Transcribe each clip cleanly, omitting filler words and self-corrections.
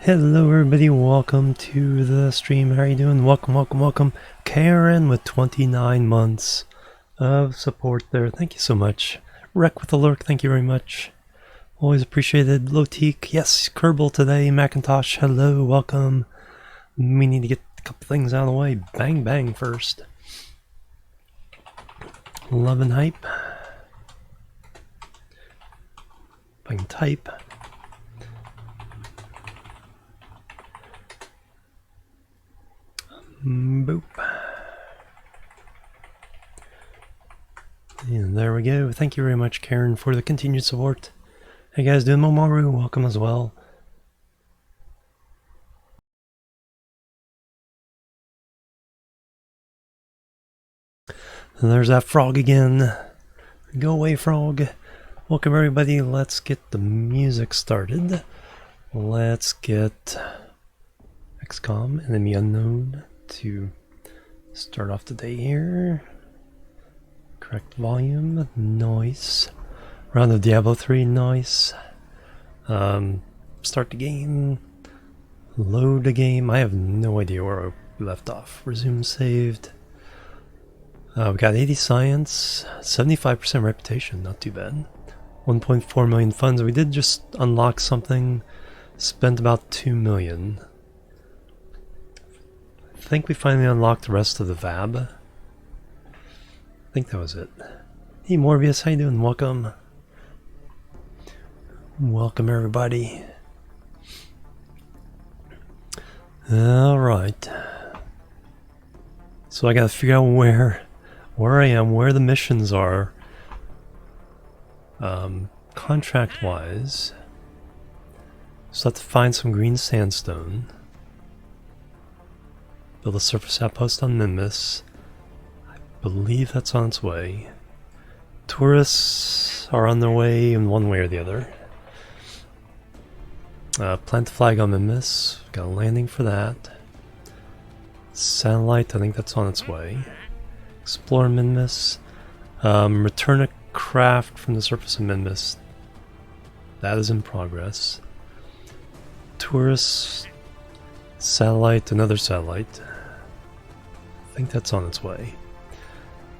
Hello everybody, welcome to the stream. How are you doing? Welcome. Karen with 29 months of support there. Thank you so much. Wreck with the lurk, thank you very much. Always appreciated. Lotique, yes, Kerbal today. Macintosh, hello, welcome. We need to get a couple things out of the way. Bang first. Love and hype. If I can type. Boop. And there we go. Thank you very much, Karen, for the continued support. Hey guys, doing Momaru, welcome as well. And there's that frog again. Go away, frog. Welcome everybody. Let's get the music started. Let's get XCOM, Enemy Unknown, to start off the day here. Correct volume, nice. Round of Diablo 3, nice. Start the game. Load the game. I have no idea where I left off. Resume saved. We got 80 science, 75% reputation, not too bad. 1.4 million funds. We did just unlock something. Spent about 2 million. I think we finally unlocked the rest of the VAB. I think that was it. Hey Morbius, how you doing? Welcome. Welcome everybody. Alright. So I gotta figure out where I am, where the missions are. Contract wise. So I have to find some green sandstone. Build a surface outpost on Nimbus. I believe that's on its way. Tourists are on their way in one way or the other. Plant the flag on Nimbus. Got a landing for that. Satellite, I think that's on its way. Explore Nimbus. Return a craft from the surface of Nimbus. That is in progress. Tourists. Satellite, another satellite. I think that's on its way.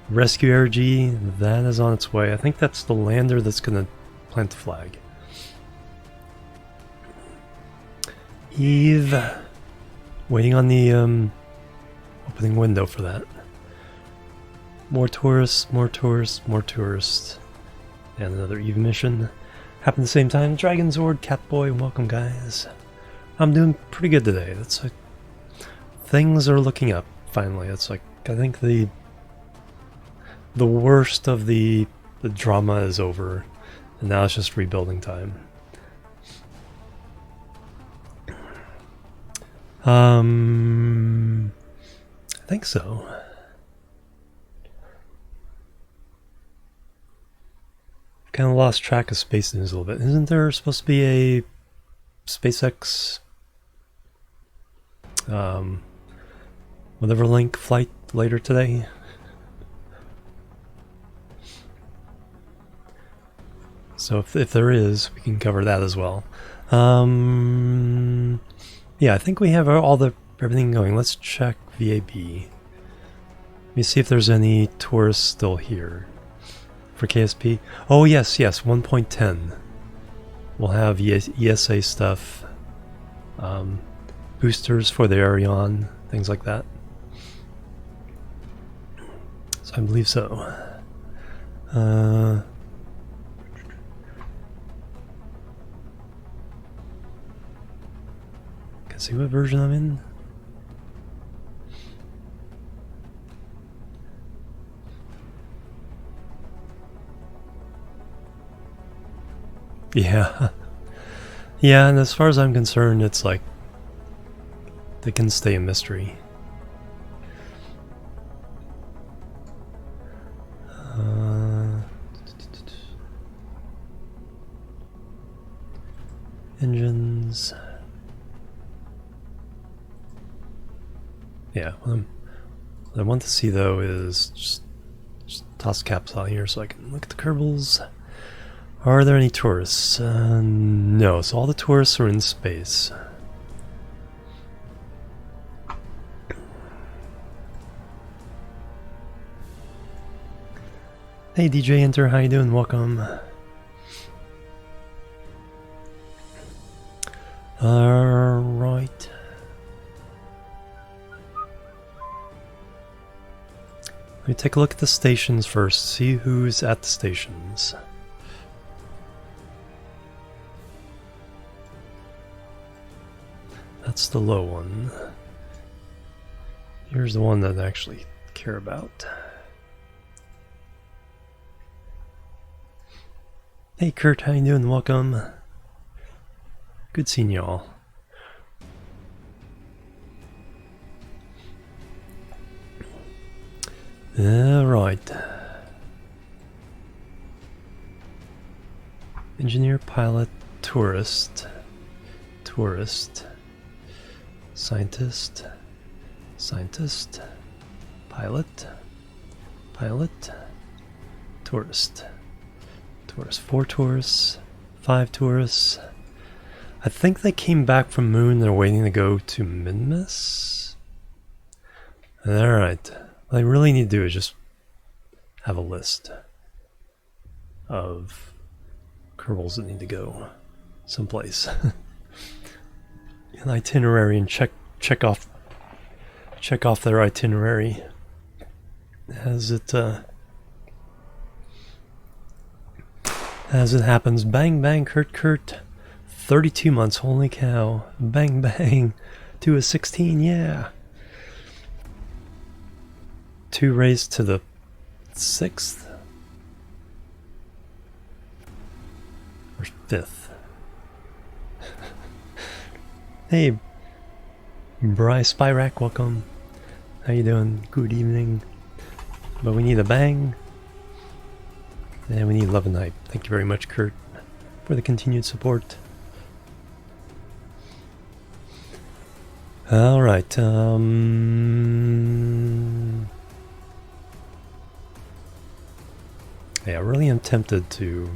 Rescue ARG, that is on its way. I think that's the lander that's gonna plant the flag. Eve, waiting on the opening window for that. More tourists, and another Eve mission. Happened at the same time. Dragon Zord, Catboy, welcome guys. I'm doing pretty good today. That's like, things are looking up finally. It's like I think the worst of the drama is over, and now it's just rebuilding time. I think so. Kind of lost track of space news a little bit. Isn't there supposed to be a SpaceX whatever link flight later today? So if there is, we can cover that as well. Yeah, I think we have everything going. Let's check VAB. Let me see if there's any tourists still here for KSP. Oh yes, 1.10. We'll have ESA stuff, boosters for the Arion, things like that. So I believe so. Can see what version I'm in. Yeah. Yeah, and as far as I'm concerned, it's like they can stay a mystery. Engines. Yeah, what I want to see though is just toss caps out here so I can look at the Kerbals. Are there any tourists? No, so all the tourists are in space. Hey DJ Enter, how you doing? Welcome. Alright. Let me take a look at the stations first, see who's at the stations. That's the low one. Here's the one that I actually care about. Hey Kurt, how you doing? Welcome. Good seeing y'all. Alright. Engineer, pilot, tourist, scientist, pilot, tourist. 4 tourists, 5 tourists. I think they came back from Moon. They're waiting to go to Minmus. Alright. What I really need to do is just have a list of Kerbals that need to go someplace. An itinerary and check off their itinerary as it happens. Bang bang Kurt. 32 months, holy cow. Bang bang to a 16, yeah. 2 raised to the 6th or 5th. Hey Bryce Spyrack, welcome. How you doing? Good evening. But we need a bang. And we need love and hype. Thank you very much, Kurt, for the continued support. Alright, yeah, I really am tempted to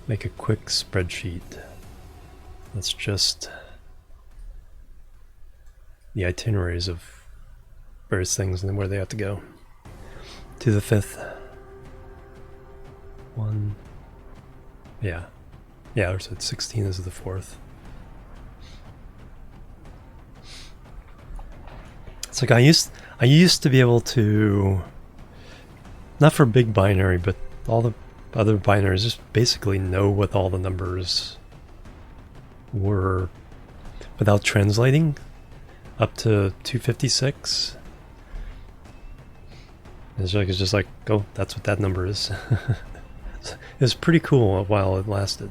make a quick spreadsheet. That's just the itineraries of various things and where they have to go. To the 5th. 1. Yeah. Yeah, or so 16 is the 4th. It's like I used to be able to, not for big binary, but all the other binaries, just basically know what all the numbers were without translating up to 256. It's just like, oh, that's what that number is. It was pretty cool while it lasted.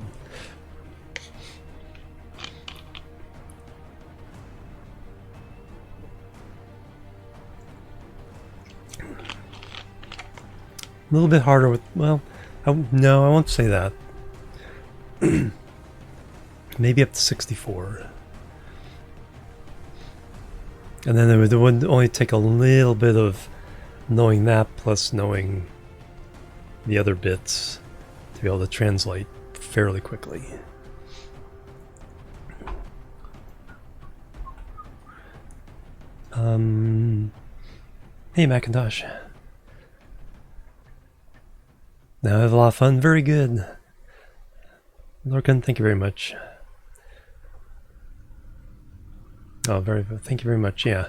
A little bit harder with, well, no, I won't say that. Maybe up to 64. And then it would only take a little bit of knowing that plus knowing the other bits to be able to translate fairly quickly. Hey Macintosh. Now I have a lot of fun. Very good. Lorcan, thank you very much. Oh, thank you very much. Yeah.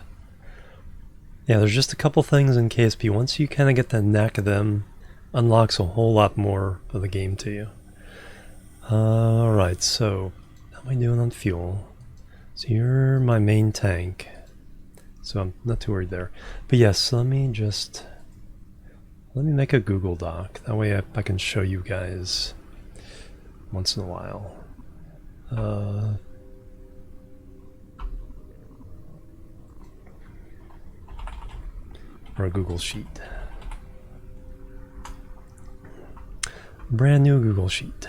Yeah, there's just a couple things in KSP. Once you kind of get the knack of them, unlocks a whole lot more of the game to you. Alright, so how am I doing on fuel? So you're my main tank. So I'm not too worried there. But yes, let me make a Google Doc. That way I can show you guys once in a while. Or a Google Sheet. Brand new Google Sheet.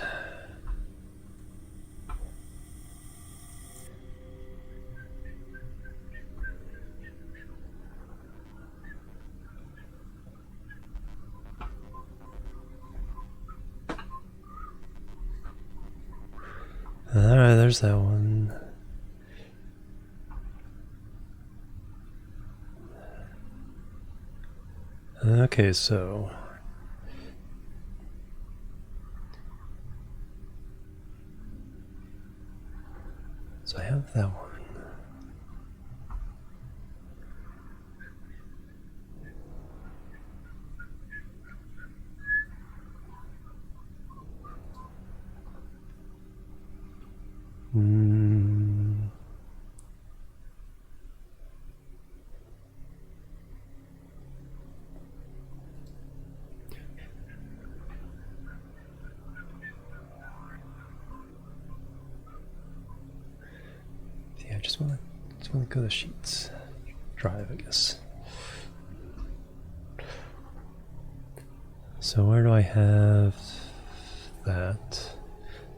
Alright, there's that one. Okay, so So I have that one. Yeah, I just want to go to Sheets. Drive, I guess. So where do I have that?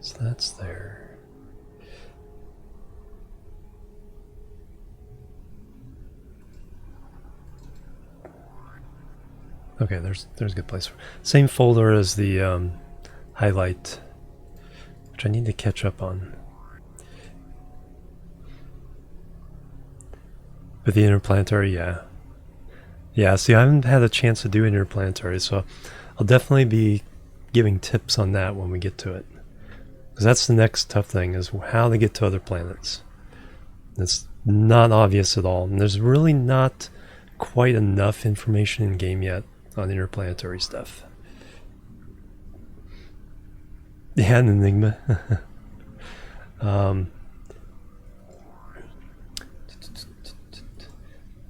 So that's there. Okay, there's a good place. Same folder as the highlight, which I need to catch up on. With the interplanetary, yeah. Yeah, see, I haven't had a chance to do interplanetary, so I'll definitely be giving tips on that when we get to it. Because that's the next tough thing, is how to get to other planets. It's not obvious at all, and there's really not quite enough information in game yet on interplanetary stuff. Yeah, an enigma.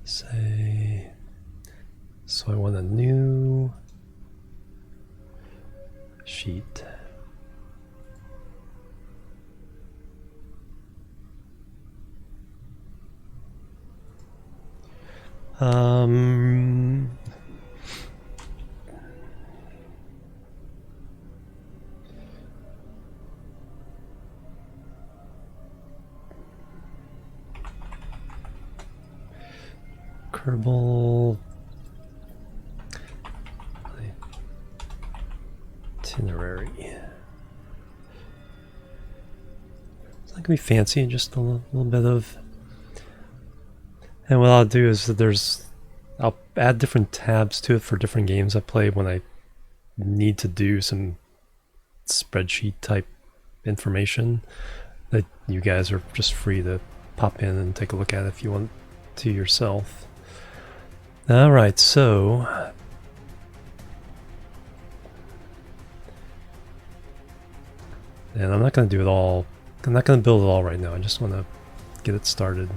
Say, so I want a new sheet. Kerbal itinerary. It's not gonna be fancy, just a little bit of. And what I'll do is I'll add different tabs to it for different games I play when I need to do some spreadsheet type information that you guys are just free to pop in and take a look at if you want to yourself. Alright, so and I'm not going to do it all. I'm not going to build it all right now. I just want to get it started.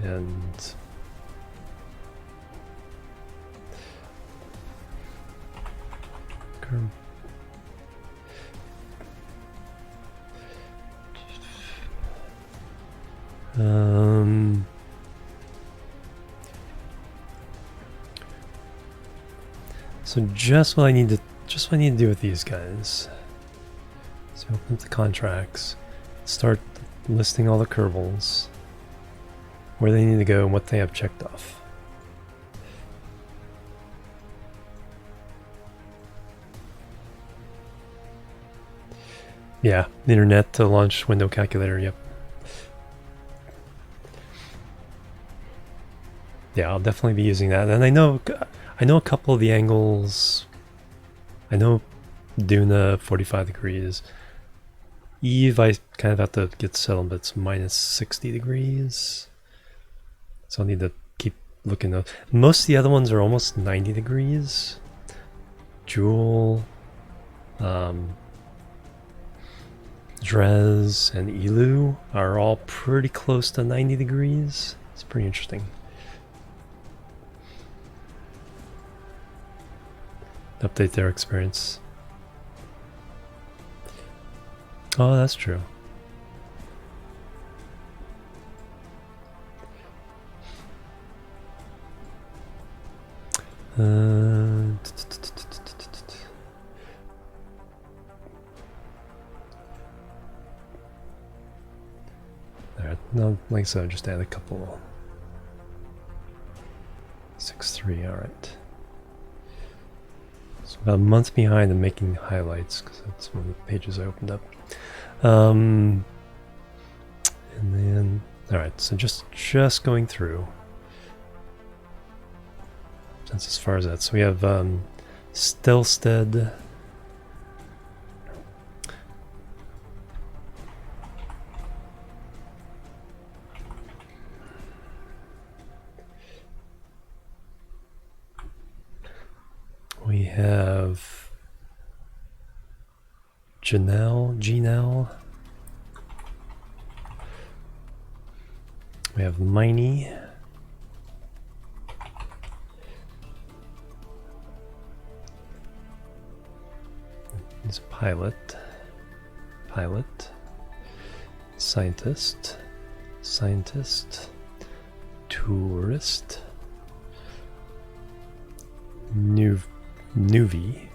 And so just what I need to do with these guys. So open up the contracts, start listing all the Kerbals, where they need to go and what they have checked off. Yeah, the internet to launch window calculator, yep. Yeah, I'll definitely be using that. And I know a couple of the angles. I know Duna 45 degrees. Eve, I kind of have to get settled, but it's minus 60 degrees. So I'll need to keep looking up. Most of the other ones are almost 90 degrees. Jewel, Drez, and Elu are all pretty close to 90 degrees. It's pretty interesting. Update their experience. Oh, that's true. Alright, no, like I said, I'll just add a couple. 6.3, alright. So about a month behind in making highlights, because that's one of the pages I opened up. And then, alright, so just going through. That's as far as that. So we have Stelstead. have Janelle. We have Miney. He's a pilot. Scientist. Tourist. Nuvi.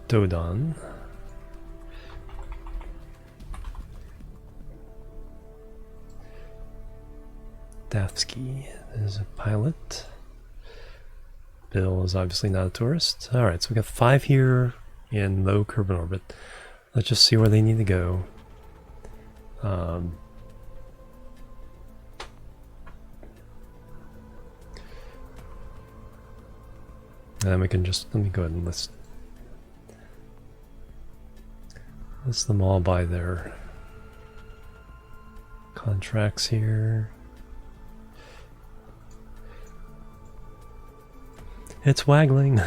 Dodon. Dafsky is a pilot. Bill is obviously not a tourist. Alright, so we got 5 here in low Kerbal orbit. Let's just see where they need to go. And then we can just, let me go ahead and list them all by their contracts here. It's waggling.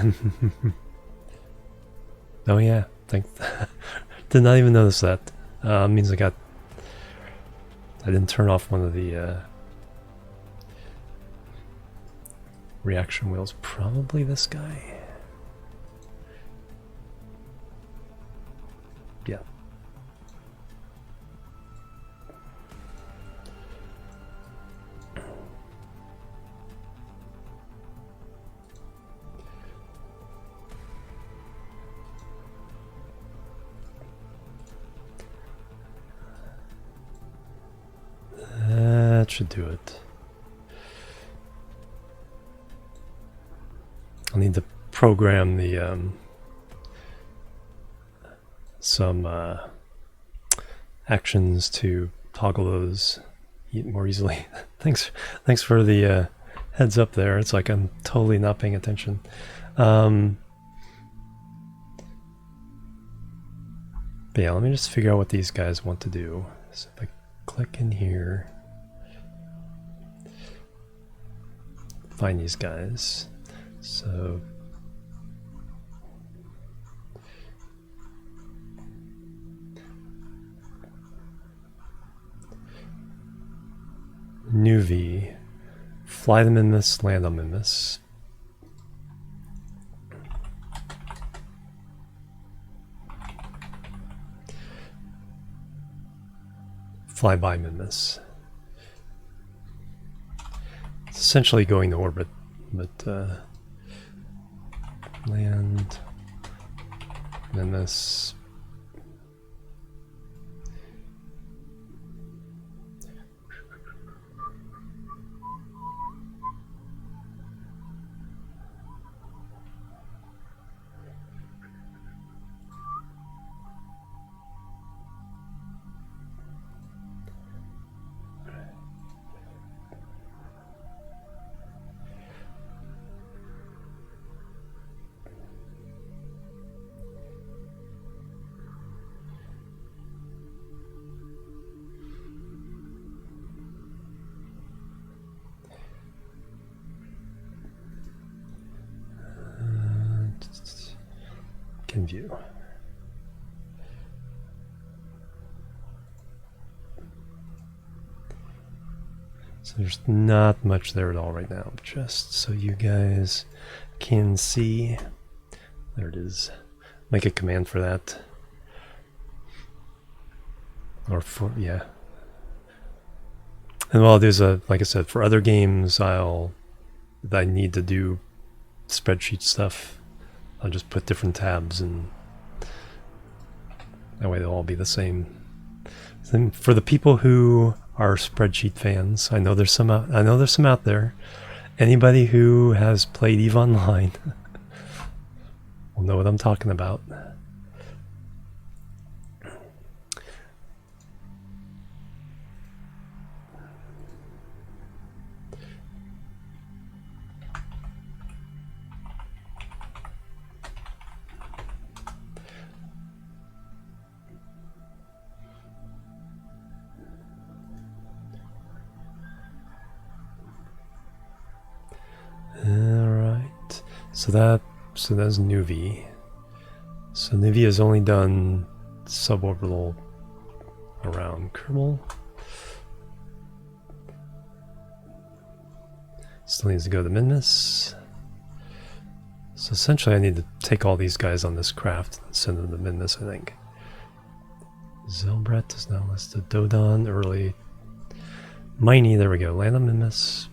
Oh yeah, did not even notice that. Means I didn't turn off one of the reaction wheels. Probably this guy. Yeah. That should do it. I'll need to program the some actions to toggle those more easily. Thanks for the heads up there. It's like I'm totally not paying attention. But yeah, let me just figure out what these guys want to do. So if I click in here, find these guys. So Nuvi, fly them in this, land them in this. Fly by Mimus. It's essentially going to orbit, but land Mimus. Can view. So there's not much there at all right now, just so you guys can see. There it is. Make a command for that. Or for, yeah. And what I'll do is, like I said, for other games, I need to do spreadsheet stuff. I'll just put different tabs, and that way they'll all be the same. And for the people who are spreadsheet fans, I know there's some out there. Anybody who has played EVE Online will know what I'm talking about. So that's Nuvi. So Nuvi has only done suborbital around Kerbal. Still needs to go to Minmus. So essentially I need to take all these guys on this craft and send them to Minmus, I think. Zelbret is now listed. Dodon, early. Miney, there we go. Land on Minmus.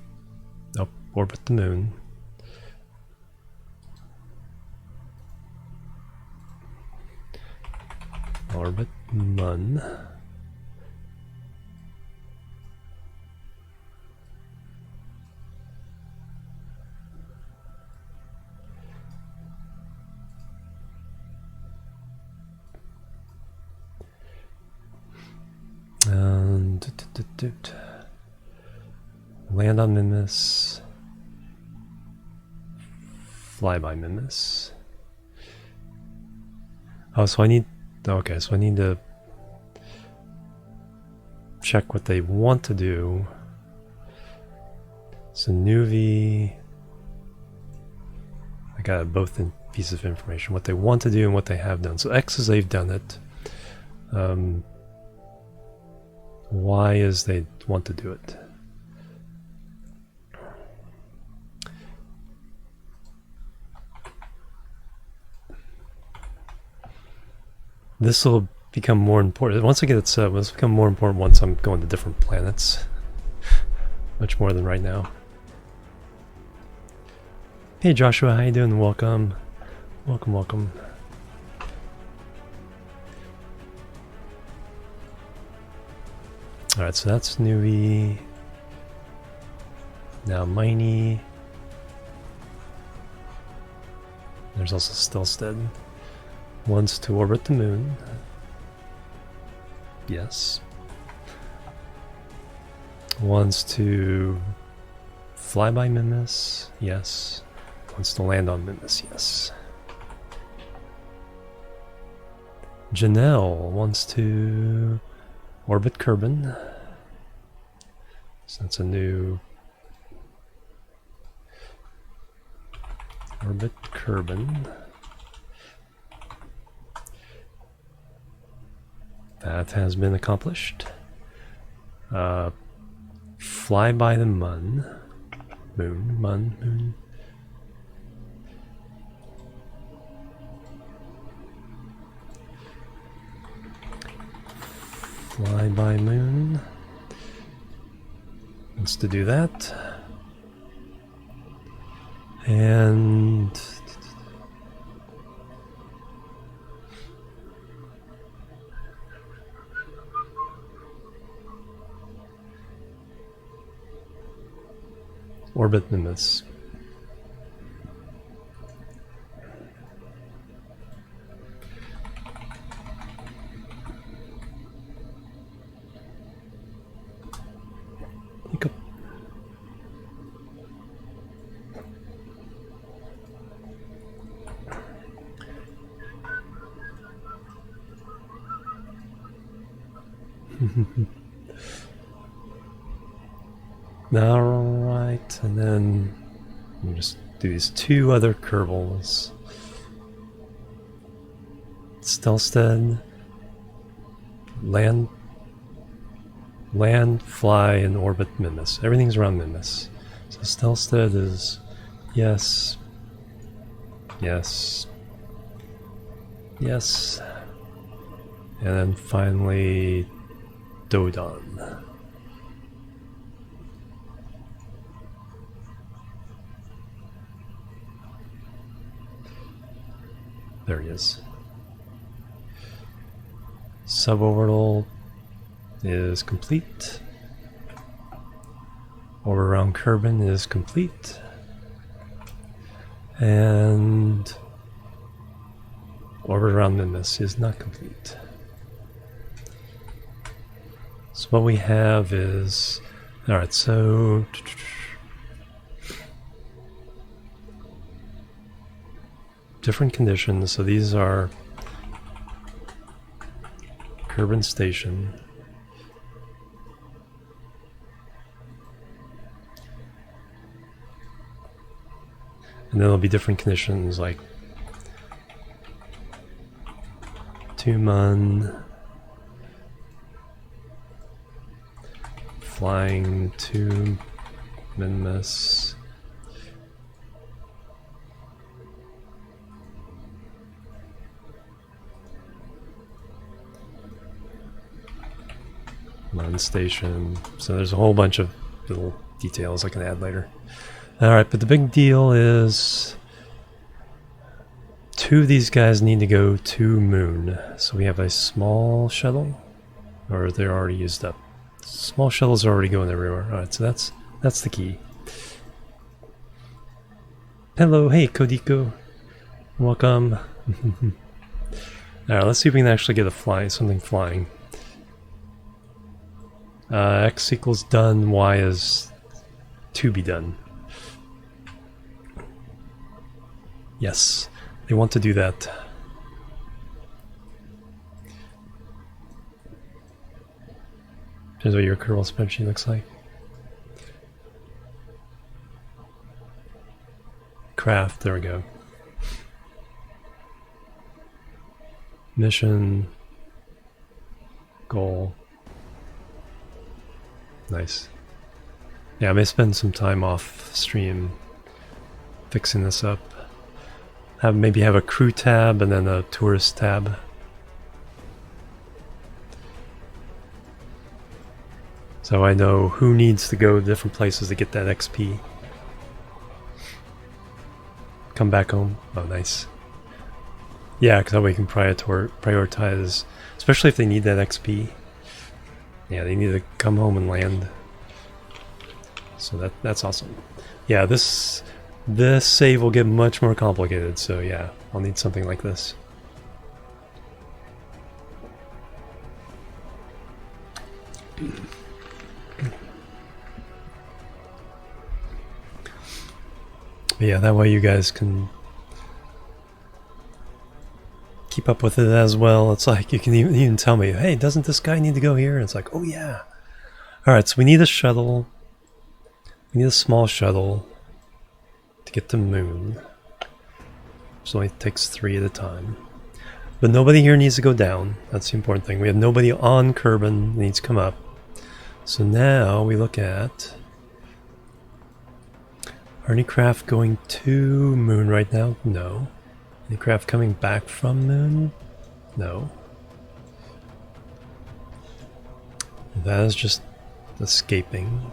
Oh, orbit the moon. Orbit Mun. And land on Minmus. Fly by Minmus. Oh, so I need... Okay, so I need to check what they want to do. So Nuvi... I got both pieces of information. What they want to do and what they have done. So X is they've done it. Y is they want to do it. This will become more important. Once I get it set, this will become more important once I'm going to different planets. Much more than right now. Hey Joshua, how you doing? Welcome. Welcome, welcome. Alright, so that's Nui. Now Miney. There's also Stelstead. Wants to orbit the moon. Yes. Wants to fly by Minmus. Yes. Wants to land on Minmus. Yes. Janelle wants to orbit Kerbin. So that's a new orbit Kerbin. That has been accomplished. Fly by the moon. Moon. Fly by moon. Wants to do that. And orbit Minmus. Hiccup. Alright, and then we'll just do these two other Kerbals. Stelstead, land, fly, and orbit Minmus. Everything's around Minmus. So Stelstead is yes, yes, yes, and then finally Dodon. There he is. Suborbital is complete. Orbit around Kerbin is complete. And orbit around Minmus is not complete. So what we have is... Alright, so... different conditions. So these are Kerbin Station. And then there'll be different conditions like 2 mun, flying 2 minimus, mun station. So there's a whole bunch of little details I can add later. Alright, but the big deal is 2 of these guys need to go to moon. So we have a small shuttle, or they're already used up. Small shuttles are already going everywhere. Alright, so that's the key. Hello, hey Kodiko. Welcome. Alright, let's see if we can actually get something flying. X equals done, Y is to be done. Yes, they want to do that. Here's what your Kerbal spreadsheet looks like. Craft, there we go. Mission. Goal. Nice. Yeah, I may spend some time off stream fixing this up. Maybe have a crew tab and then a tourist tab. So I know who needs to go to different places to get that XP. Come back home. Oh, nice. Yeah, because that way you can prioritize, especially if they need that XP. Yeah, they need to come home and land. So that's awesome. Yeah, this save will get much more complicated, so yeah, I'll need something like this. But yeah, that way you guys can keep up with it as well. It's like you can even tell me, hey, doesn't this guy need to go here? And it's like, oh yeah. Alright, so we need a shuttle. We need a small shuttle to get to moon. So it only takes 3 at a time. But nobody here needs to go down. That's the important thing. We have nobody on Kerbin that needs to come up. So now we look at... Are any craft going to moon right now? No. Any craft coming back from moon? No. That is just escaping.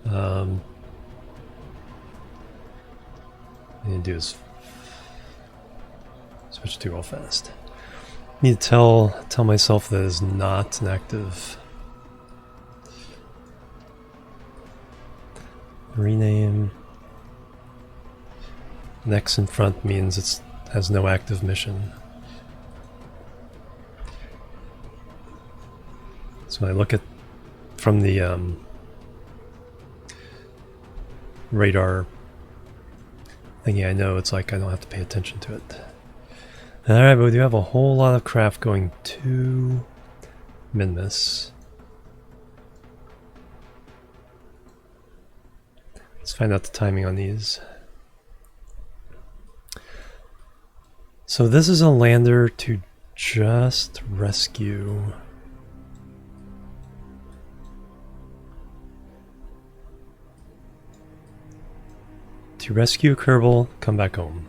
What I need to do is switch to real fast. Need to tell myself that is not an active. Rename. Next in front means it has no active mission. So when I look at from the radar thingy, I know it's like I don't have to pay attention to it. Alright, but we do have a whole lot of craft going to Minmus. Let's find out the timing on these. So this is a lander to just rescue. To rescue Kerbal, come back home.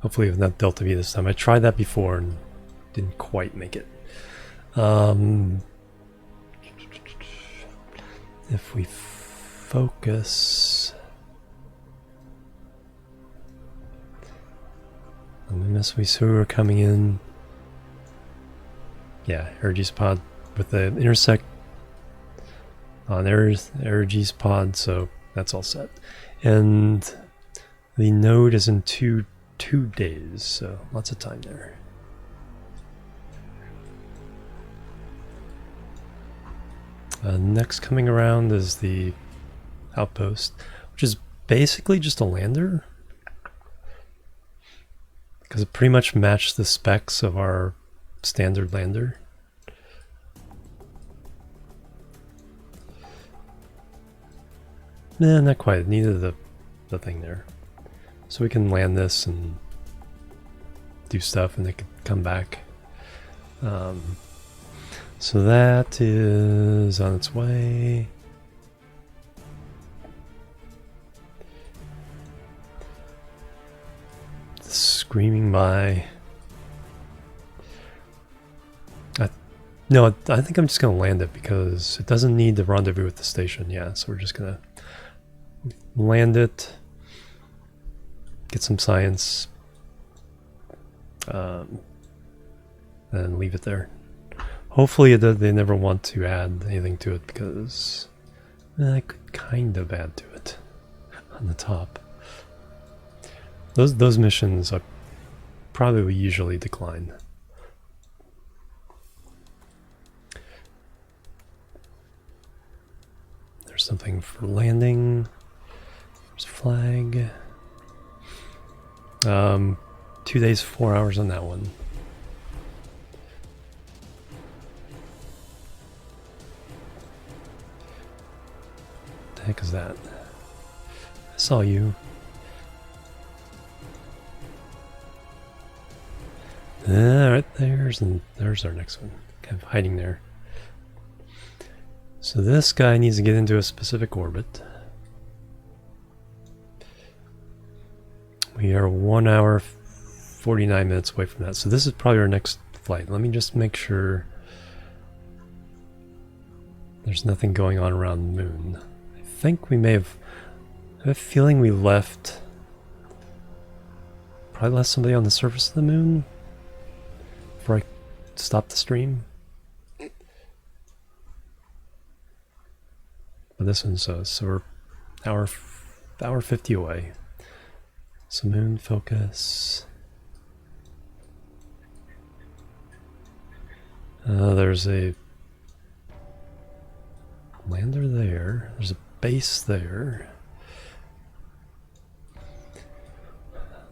Hopefully with not Delta V this time. I tried that before and didn't quite make it. If we focus on this, we saw we were coming in. Yeah, Ergy's pod with the intersect on Ergy's pod, so that's all set. And the node is in two days, so lots of time there. Next coming around is the outpost, which is basically just a lander, because it pretty much matched the specs of our standard lander. Not quite. It needed the thing there. So we can land this and do stuff and it could come back. So that is on its way. Screaming by. No, I think I'm just going to land it because it doesn't need to rendezvous with the station. Yeah, so we're just going to land get some science, and leave it there. Hopefully they never want to add anything to it because I could kind of add to it on the top. Those missions I probably usually decline. There's something for landing. There's a flag. 2 days, 4 hours on that one. What the heck is that? I saw you. Right there's our next one. Kind of hiding there. So this guy needs to get into a specific orbit. We are 1 hour 49 minutes away from that. So this is probably our next flight. Let me just make sure there's nothing going on around the moon. I think we may have... I have a feeling we left... Probably left somebody on the surface of the moon before I stopped the stream. But this one's so we're hour 50 away. So moon focus. There's a lander there. There's a base there.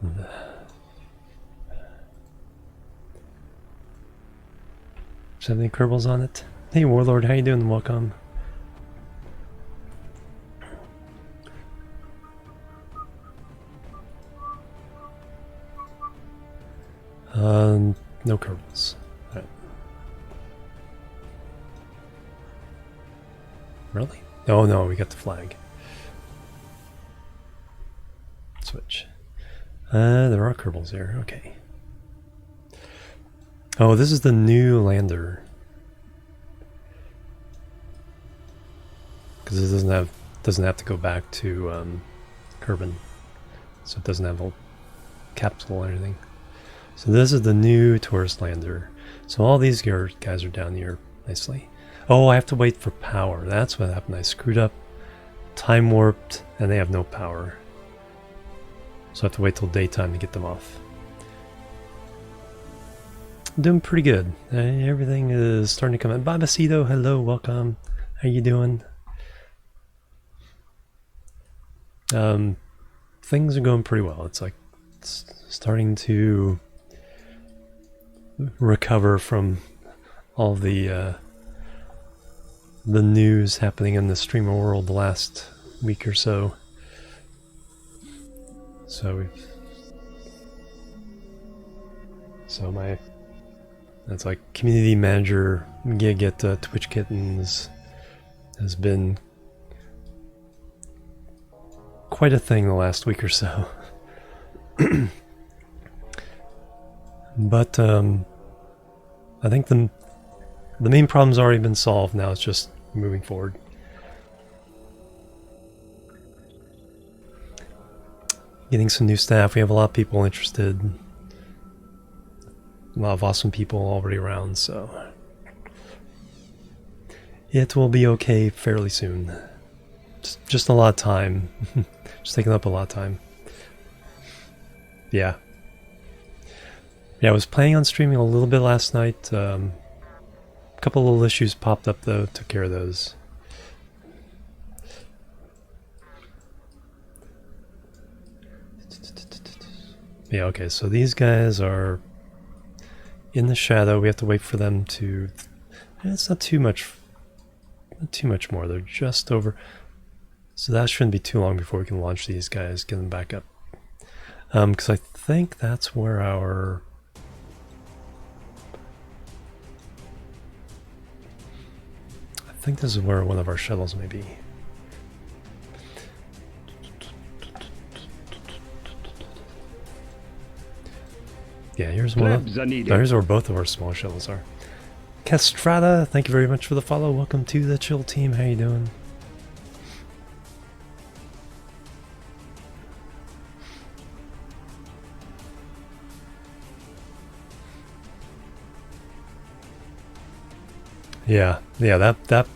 Does it have any Kerbals on it? Hey Warlord, how you doing? Welcome. No Kerbals. Right. Really? Oh no, we got the flag. Switch. There are Kerbals there. Okay. Oh, this is the new lander. Because it doesn't have to go back to Kerbin, so it doesn't have a capsule or anything. So this is the new tourist lander. So all these guys are down here nicely. Oh, I have to wait for power. That's what happened. I screwed up, time warped, and they have no power. So I have to wait till daytime to get them off. I'm doing pretty good. Everything is starting to come in. Babacito, hello, welcome. How you doing? Things are going pretty well. It's like starting to recover from all the news happening in the streamer world the last week or so. That's like community manager gig at Twitch Kittens has been quite a thing the last week or so. But I think the main problem's already been solved. Now it's just moving forward. Getting some new staff. We have a lot of people interested. A lot of awesome people already around, so it will be okay fairly soon. Just a lot of time. Just taking up a lot of time. Yeah. Yeah, I was planning on streaming a little bit last night. A couple little issues popped up though, took care of those. Yeah, okay, so these guys are in the shadow. We have to wait for them to... It's not too much more. They're just over... So that shouldn't be too long before we can launch these guys, get them back up. Because I think that's where our... I think this is where one of our shuttles may be. Yeah, here's one. Here's where both of our small shuttles are. Castrata, thank you very much for the follow. Welcome to the Chill Team. How you doing? Yeah, that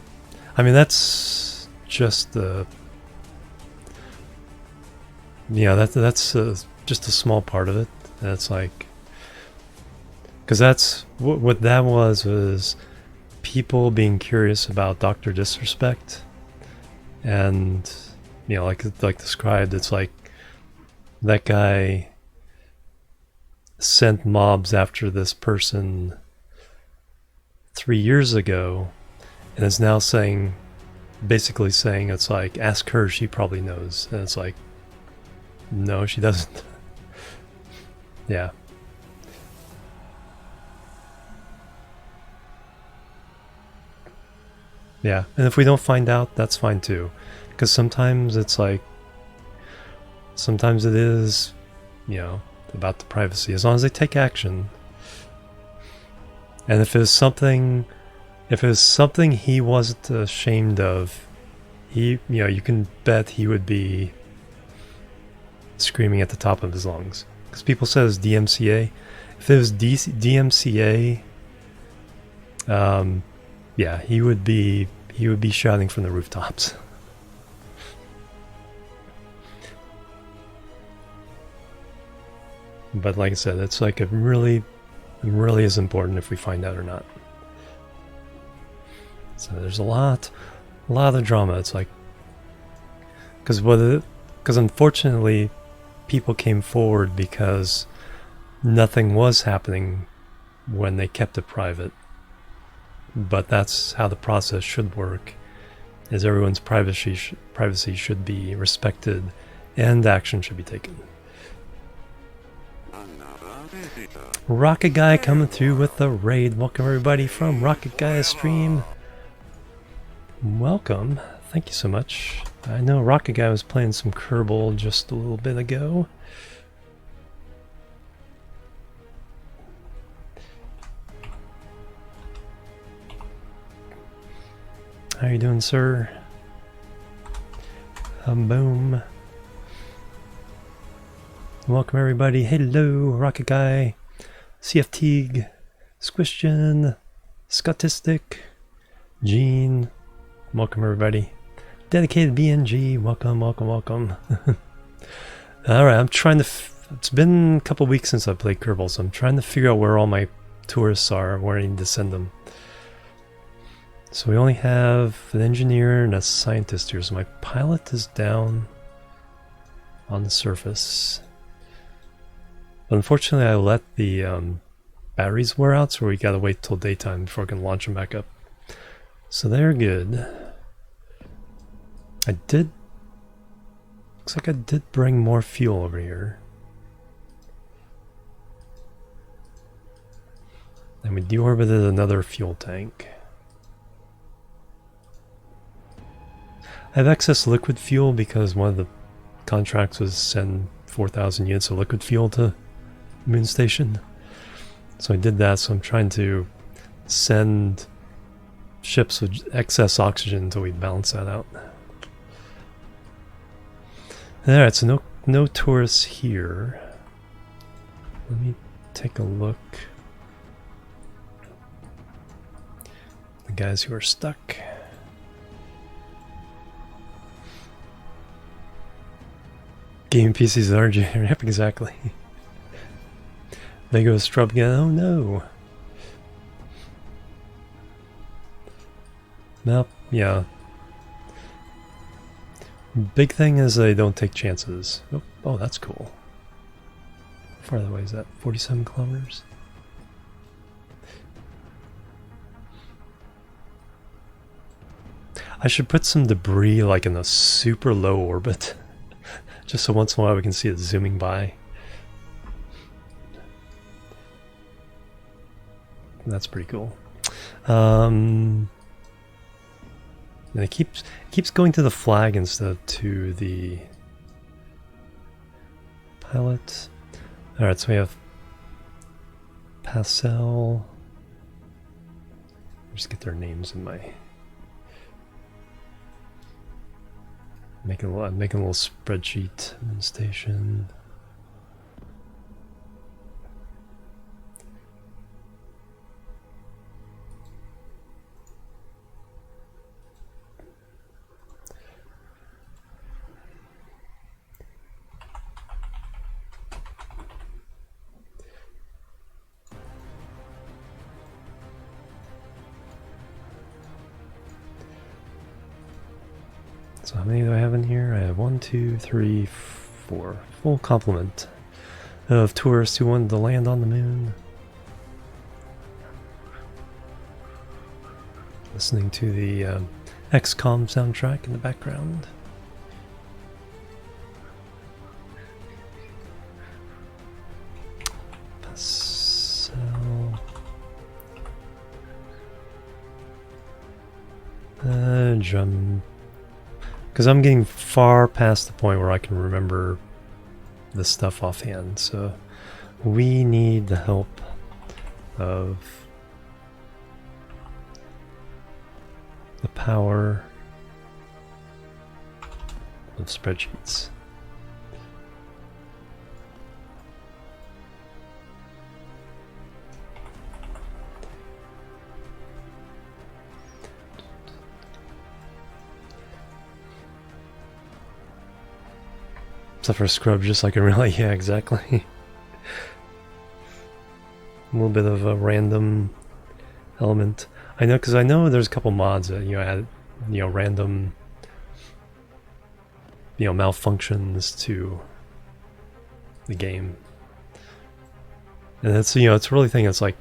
I mean, that's just the... Yeah, that's just a small part of it. That's like... Because that's... What that was people being curious about Dr. Disrespect. And, you know, like described, it's like that guy sent mobs after this person 3 years ago, and is now saying, basically saying, it's like, ask her, she probably knows. And it's like, no, she doesn't. Yeah. Yeah, and if we don't find out, that's fine too. Because sometimes it's like, sometimes it is, you know, about the privacy, as long as they take action. And if it was something he wasn't ashamed of, he, you know, you can bet he would be screaming at the top of his lungs. Because people say it's DMCA. If it was DMCA, yeah, he would be shouting from the rooftops. But like I said, it's like it really is important if we find out or not. So there's a lot of drama. It's like, because unfortunately people came forward because nothing was happening when they kept it private. But that's how the process should work, is everyone's privacy should be respected and action should be taken. Rocket Guy coming through with the raid. Welcome everybody from Rocket Guy's stream. Welcome. Thank you so much. I know Rocket Guy was playing some Kerbal just a little bit ago. How you doing, sir? Boom. Welcome everybody. Hello, Rocket Guy, CFT, Squishtion, Scotistic, Gene. Welcome everybody. Dedicated BNG. Welcome. Alright, I'm trying to... it's been a couple weeks since I played Kerbal, so I'm trying to figure out where all my tourists are, where I need to send them. So we only have an engineer and a scientist here, so my pilot is down on the surface. But unfortunately I let the batteries wear out, so we gotta wait till daytime before I can launch them back up. So they're good. Looks like I did bring more fuel over here. And we deorbited another fuel tank. I have excess liquid fuel because one of the contracts was send 4,000 units of liquid fuel to Moon Station. So I did that, so I'm trying to send ships with excess oxygen until we balance that out. Alright, so no tourists here. Let me take a look. The guys who are stuck. Game PCs are RG. Yep, exactly. They go strub again. Oh no. Nope, yeah. Big thing is they don't take chances. Oh, that's cool. How far away is that? 47 kilometers? I should put some debris like in a super low orbit, just so once in a while we can see it zooming by. That's pretty cool. And it keeps going to the flag instead of to the pilot. Alright, so we have Passel. Just get their names in my... Making a little spreadsheet. Station. So how many do I have in here? I have 1, 2, 3, 4. Full complement of tourists who wanted to land on the moon. Listening to the XCOM soundtrack in the background. Passel. Drum. Because I'm getting far past the point where I can remember this stuff offhand, so we need the help of the power of spreadsheets. Except for scrub, just like I really, yeah, exactly. A little bit of a random element. I know, because I know there's a couple mods that, you know, add, you know, random, you know, malfunctions to the game. And it's, you know, it's really thing, it's like,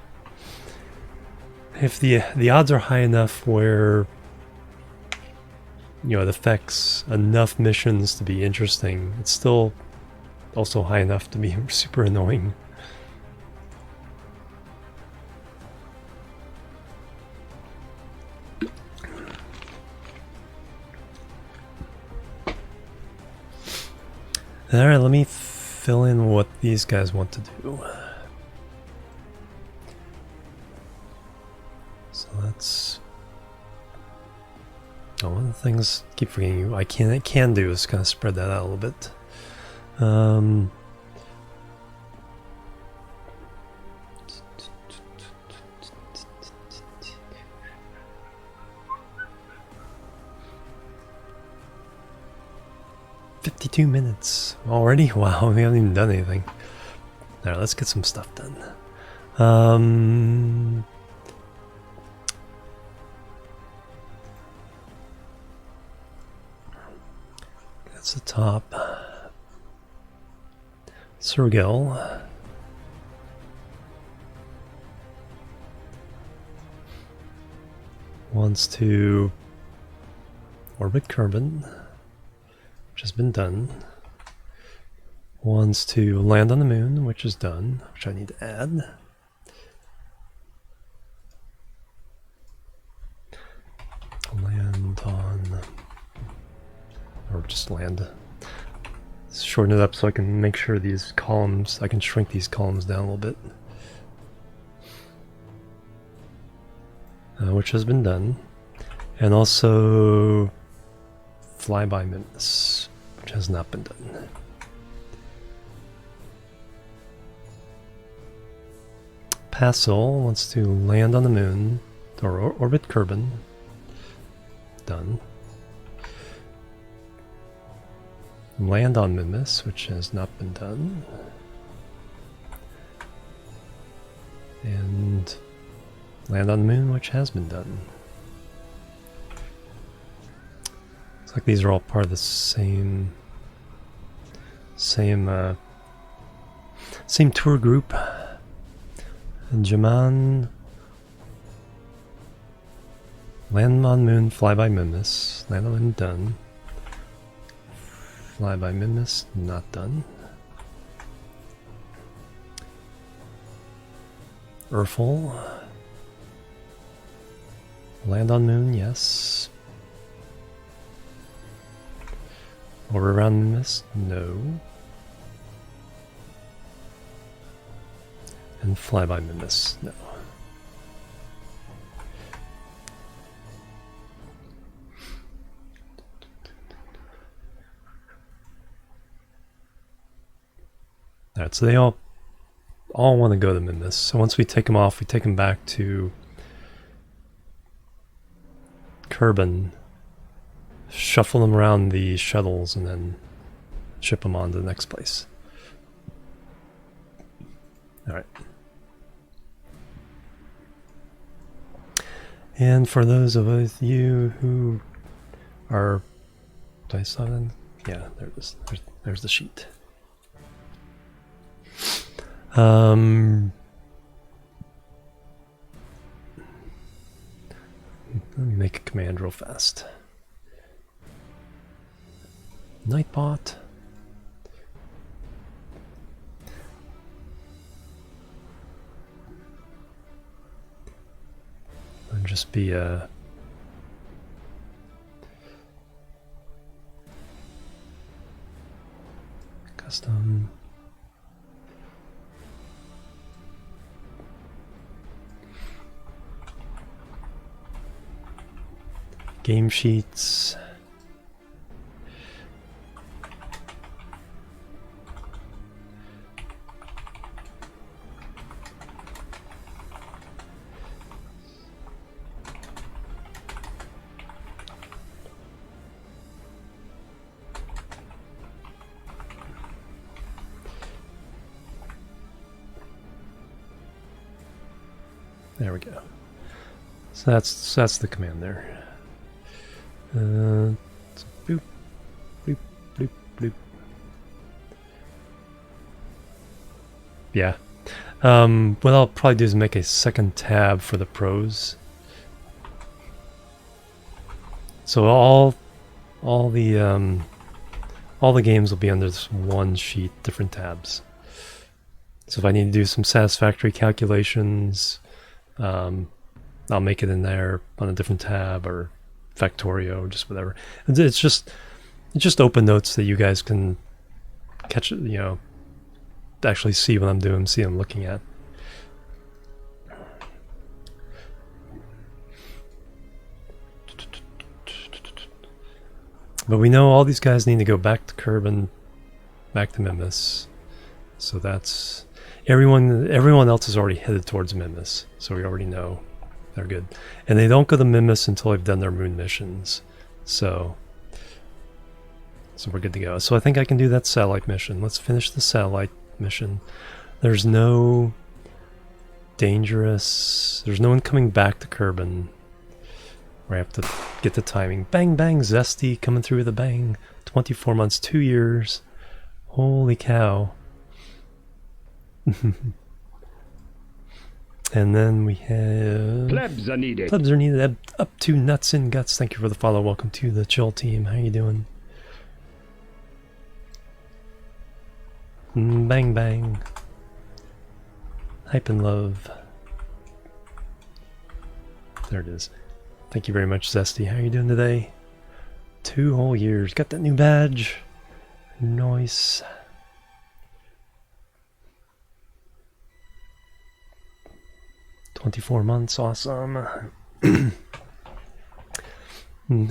if the odds are high enough where, you know, it affects enough missions to be interesting, it's still also high enough to be super annoying. Alright, let me fill in what these guys want to do. So that's... Oh, one of the things I keep forgetting I can do is kind of spread that out a little bit. 52 minutes already? Wow, we haven't even done anything. Alright, let's get some stuff done. That's the top. Sergel. Wants to orbit Kerbal, which has been done. Wants to land on the moon, which is done, which I need to add. Land on, or just land. Shorten it up so I can make sure these columns, I can shrink these columns down a little bit. Which has been done. And also flyby minutes, which has not been done. Passel wants to land on the moon, or orbit Kerbal. Done. Land on Mimus, which has not been done. And land on the moon, which has been done. Looks like these are all part of the same tour group. And Jaman Land on moon, fly by Mimus. Land on moon, done. Fly by Mimus, not done. Urful. Land on moon, yes. Orbit around Mimus, no. And fly by Mimus, no. Alright, so they all want to go to Mimus. So once we take them off, we take them back to Kerbin, shuffle them around the shuttles, and then ship them on to the next place. Alright. And for those of you who are... Did I saw that? Yeah, there it is. There's the sheet. Let me make a command real fast. Nightbot. And just be a custom. Game sheets. There we go. So that's the command there. Boop, bloop, bloop, bloop. Yeah. What I'll probably do is make a second tab for the pros. So all the games will be under this one sheet, different tabs. So if I need to do some satisfactory calculations, I'll make it in there on a different tab, or Factorio, or just whatever. It's just open notes that you guys can catch, actually see what I'm doing, see what I'm looking at. But we know all these guys need to go back to Kerbin, back to Mimus. So that's everyone else is already headed towards Mimus, so we already know they're good. And they don't go to Mimus until they've done their moon missions. So we're good to go. So I think I can do that satellite mission. Let's finish the satellite mission. There's no one coming back to Kerbin. We have to get the timing. Bang bang Zesty coming through with a bang. 24 months, 2 years. Holy cow. And then we have... Plebs are needed. Plebs are needed. Up to Nuts and Guts. Thank you for the follow. Welcome to the Chill Team. How you doing? Bang bang. Hype and love. There it is. Thank you very much, Zesty. How are you doing today? 2 whole years. Got that new badge. Nice. "24 months, awesome." How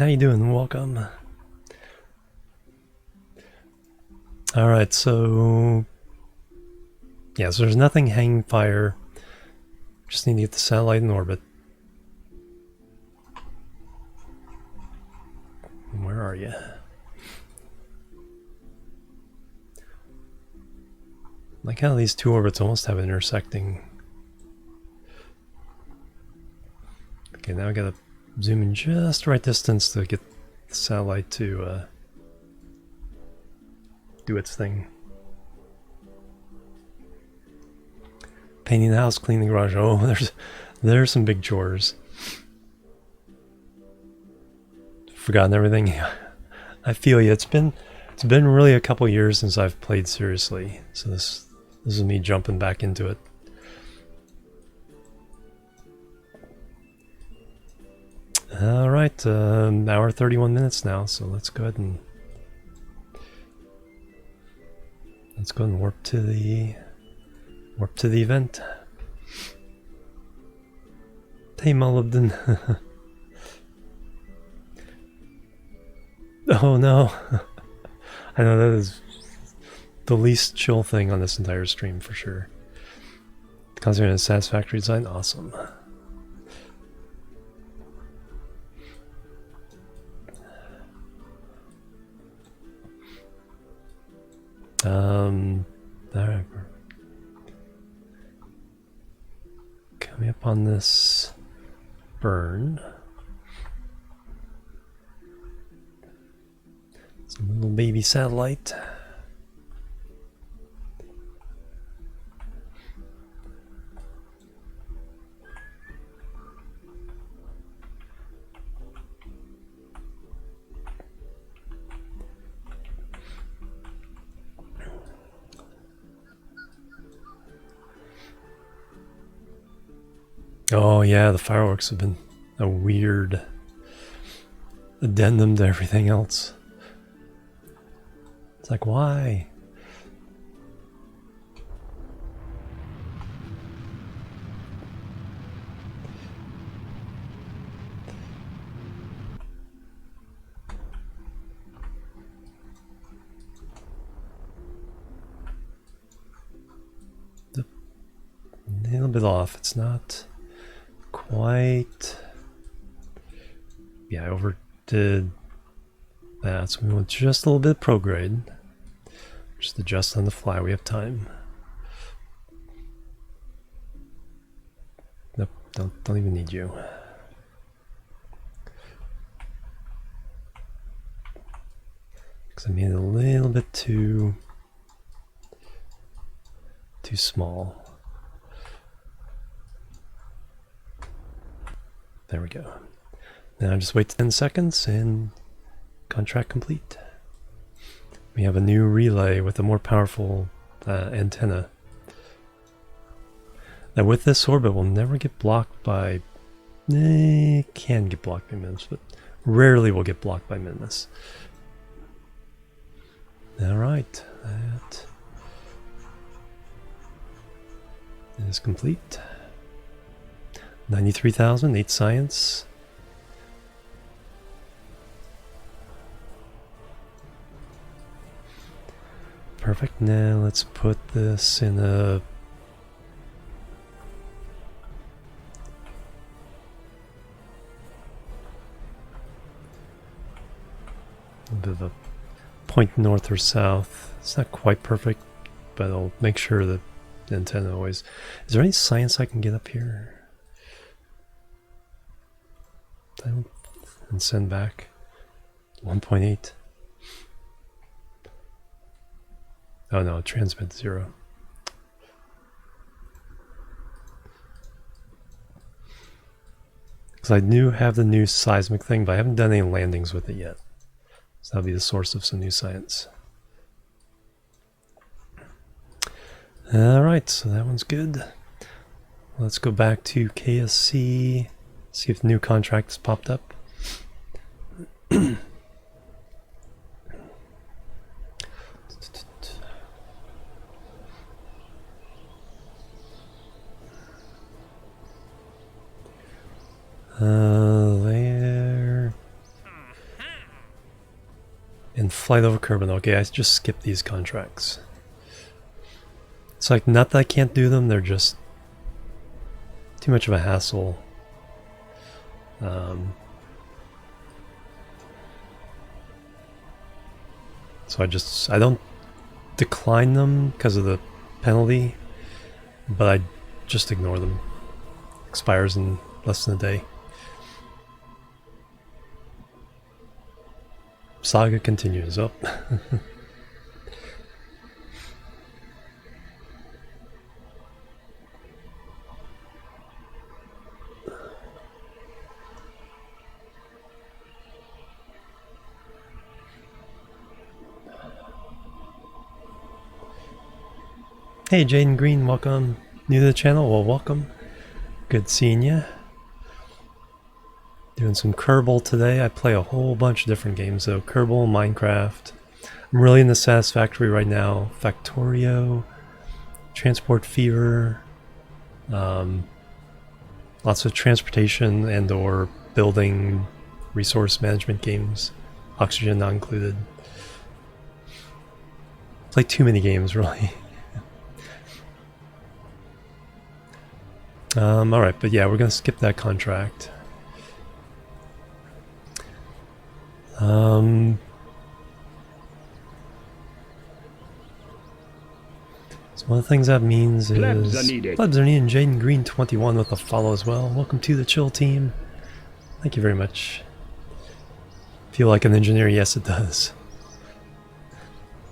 you doing? Welcome. Alright, so... yeah, so there's nothing hanging fire. Just need to get the satellite in orbit. Where are you? Like how these two orbits almost have intersecting. Okay, now I gotta zoom in just the right distance to get the satellite to do its thing. Painting the house, cleaning the garage. Oh, there's some big chores. forgotten everything. I feel you. It's been really a couple years since I've played seriously, so this is me jumping back into it. All right, hour 31 minutes now, so let's go ahead and warp to the event. Hey, Mulligan. Oh no. I know that is the least chill thing on this entire stream for sure. Considering a satisfactory design, awesome. Alright. Coming up on this burn. It's a little baby satellite. Oh yeah, the fireworks have been a weird addendum to everything else. It's like, why? A little bit off. It's not quite. Yeah, I overdid that, so we want just a little bit of prograde. Just adjust on the fly, we have time. Nope, don't even need you. Because I made it a little bit too small. There we go. Now just wait 10 seconds and contract complete. We have a new relay with a more powerful antenna. Now with this orbit, we'll never get blocked by... can get blocked by Minmus, but rarely will get blocked by Minmus. Alright, that is complete. 93,000, 8 science. Perfect. Now let's put this in a bit of a point north or south. It's not quite perfect, but I'll make sure that the antenna always... Is there any science I can get up here? And send back 1.8. Oh no, transmit 0. Because I do have the new seismic thing, but I haven't done any landings with it yet. So that'll be the source of some new science. Alright, so that one's good. Let's go back to KSC. See if the new contract has popped up. There. And flight over Kerbal. Okay, I just skipped these contracts. It's like, not that I can't do them, they're just too much of a hassle. So I don't decline them because of the penalty, but I just ignore them. Expires in less than a day. Saga continues up. Hey Jaden Green, welcome. New to the channel? Well, welcome. Good seeing you. Doing some Kerbal today. I play a whole bunch of different games though. Kerbal, Minecraft. I'm really into Satisfactory right now. Factorio, Transport Fever. Lots of transportation and or building resource management games. Oxygen not included. Play too many games really. Alright, but yeah, we're gonna skip that contract. So one of the things that means is plebs are needed. Jaden Green 21 with a follow as well. Welcome to the chill team. Thank you very much. Feel like an engineer? Yes, it does.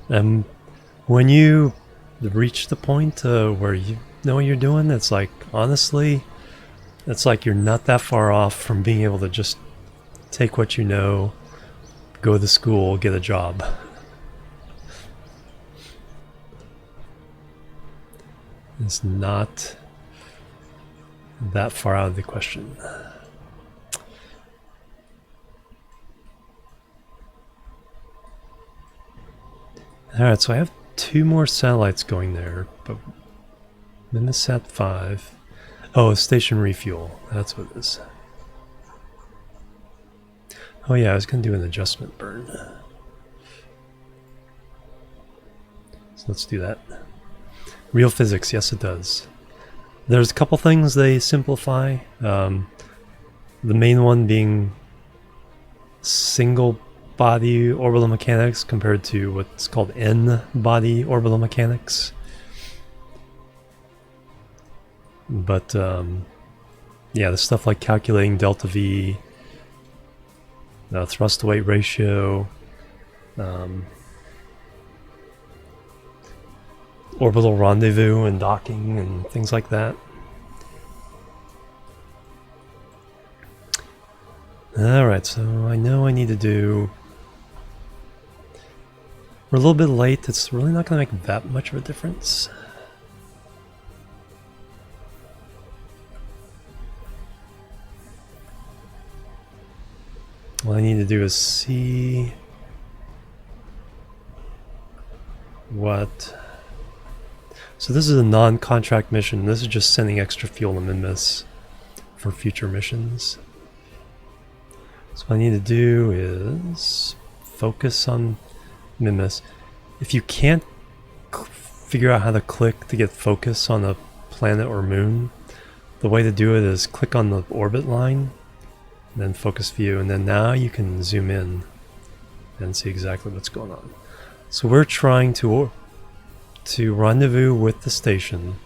When you reach the point where you know what you're doing, it's like, honestly, it's like you're not that far off from being able to just take what you know, go to school, get a job. It's not that far out of the question. Alright, so I have 2 more satellites going there, but Minisat 5. Oh, station refuel. That's what it is. Oh yeah, I was going to do an adjustment burn. So let's do that. Real physics, yes it does. There's a couple things they simplify. The main one being single body orbital mechanics compared to what's called n-body orbital mechanics. But yeah, the stuff like calculating delta V, thrust to weight ratio, orbital rendezvous and docking and things like that. Alright, so I know I need to do... We're a little bit late, it's really not going to make that much of a difference. What I need to do is see what... So this is a non-contract mission. This is just sending extra fuel to Minmus for future missions. So what I need to do is focus on Minmus. If you can't figure out how to click to get focus on a planet or moon, the way to do it is click on the orbit line, and then focus view, and then now you can zoom in and see exactly what's going on. So we're trying to rendezvous with the station.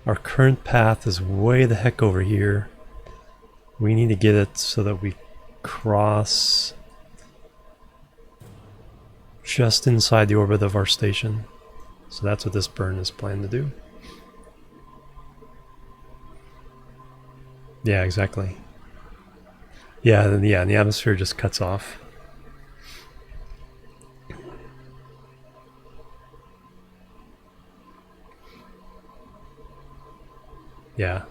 Our current path is way the heck over here. We need to get it so that we cross just inside the orbit of our station. So that's what this burn is planned to do. Yeah, exactly. Yeah, and the atmosphere just cuts off. Yeah.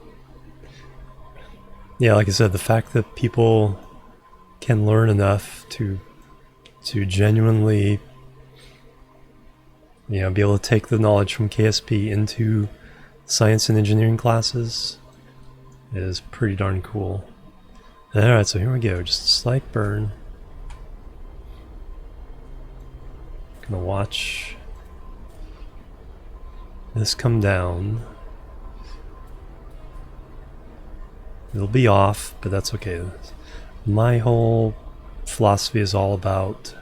Yeah, like I said, the fact that people can learn enough to genuinely, be able to take the knowledge from KSP into science and engineering classes is pretty darn cool. Alright, so here we go, just a slight burn. Gonna watch this come down. It'll be off, but that's okay. My whole philosophy is all about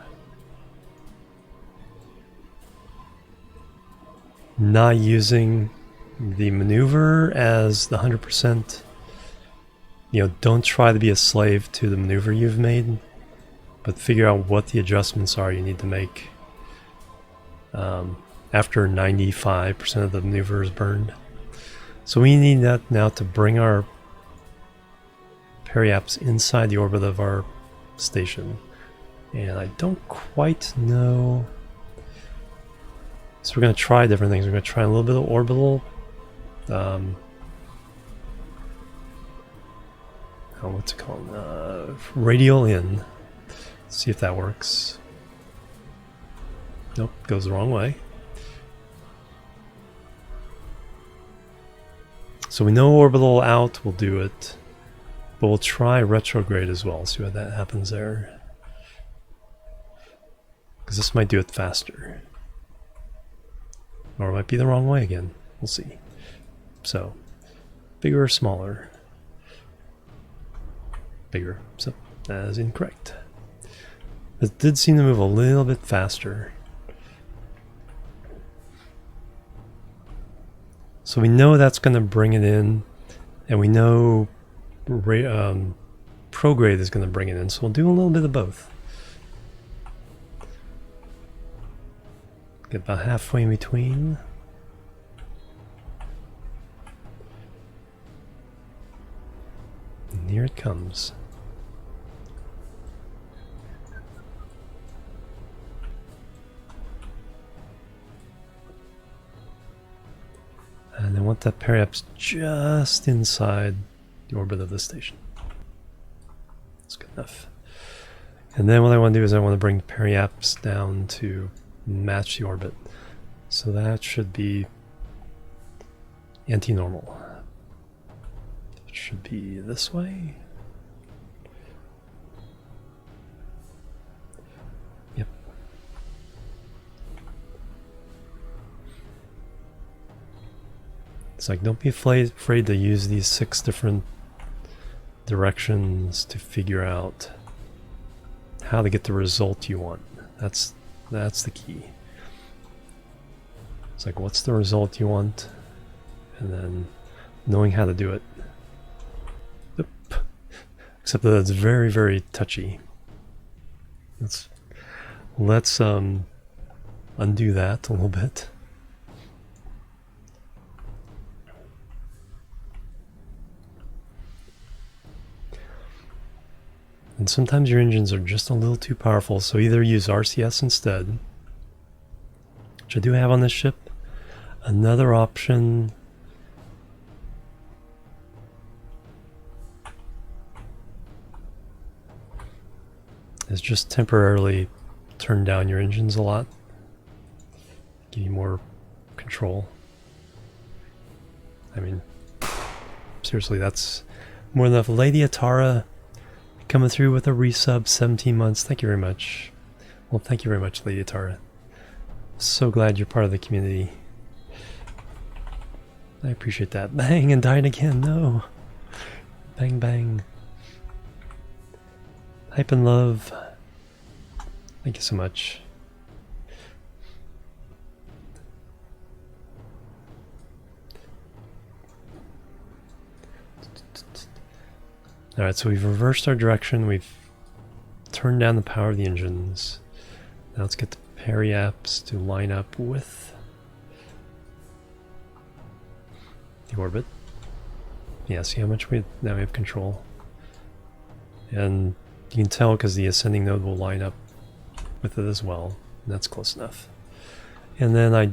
not using the maneuver as the 100%. Don't try to be a slave to the maneuver you've made, but figure out what the adjustments are you need to make after 95% of the maneuver is burned. So we need that now to bring our periaps inside the orbit of our station. And I don't quite know. So we're going to try different things. We're going to try a little bit of orbital. What's it called? Radial in. See if that works. Nope, goes the wrong way. So we know orbital out will do it, but we'll try retrograde as well. See what that happens there. Because this might do it faster. Or it might be the wrong way again. We'll see. So, bigger or smaller? Bigger. So, that is incorrect. It did seem to move a little bit faster. So we know that's going to bring it in, and we know prograde is going to bring it in, so we'll do a little bit of both. Get about halfway in between. And here it comes. And I want that periaps just inside the orbit of the station. That's good enough. And then what I want to do is I want to bring the periaps down to match the orbit. So that should be anti-normal. It should be this way. Yep. It's like, don't be afraid to use these 6 different directions to figure out how to get the result you want. That's the key. It's like, what's the result you want? And then knowing how to do it. Oop. Except that it's very, very touchy. Let's undo that a little bit. And sometimes your engines are just a little too powerful, so either use RCS instead, which I do have on this ship. Another option is just temporarily turn down your engines a lot, give you more control. I mean, seriously, that's more than enough. Lady Atara coming through with a resub, 17 months. Thank you very much. Well, thank you very much, Lady Atara. So glad you're part of the community. I appreciate that. Bang, and died again. No. Bang, bang. Hype and love. Thank you so much. Alright, so we've reversed our direction. We've turned down the power of the engines. Now let's get the periaps to line up with the orbit. Yeah, see how much now we have control. And you can tell because the ascending node will line up with it as well. And that's close enough. And then I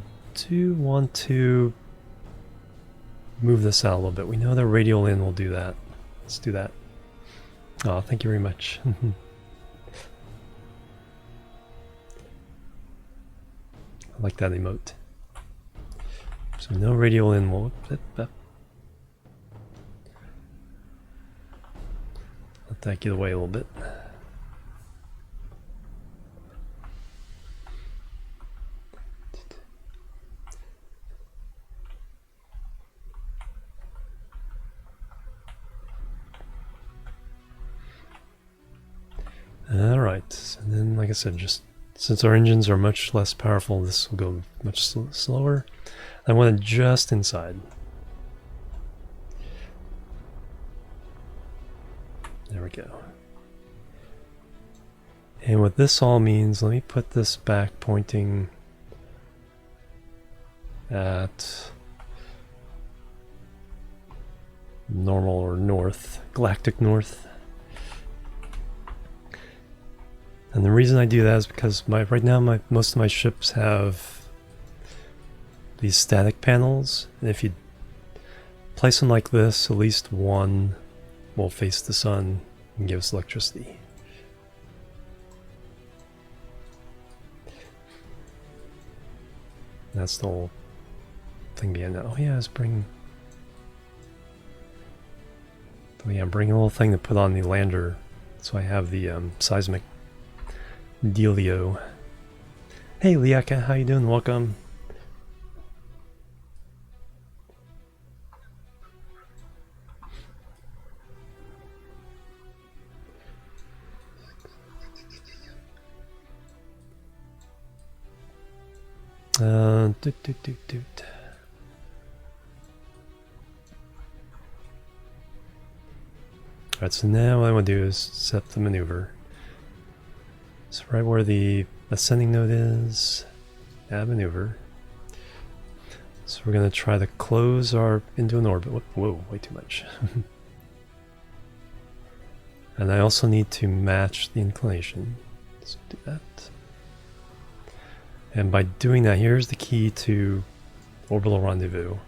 do want to move this out a little bit. We know the radial in will do that. Let's do that. Oh, thank you very much. I like that emote. So no radial in will... Let that get away a little bit. Alright, and then like I said, just since our engines are much less powerful, this will go much slower. I want it just inside. There we go. And what this all means, let me put this back pointing at normal or north, galactic north. And the reason I do that is because right now most of my ships have these static panels, and if you place them like this, at least one will face the sun and give us electricity. That's the whole thing behind that. Oh yeah, let's bring... Oh yeah, bring a little thing to put on the lander, so I have the seismic dealio. Hey Liaka, how you doing? Welcome. Doot. Alright, so now what I want to do is set the maneuver. So right where the ascending node is, add maneuver. So we're going to try to close our into an orbit. Whoa, way too much. And I also need to match the inclination. So do that. And by doing that, here's the key to orbital rendezvous.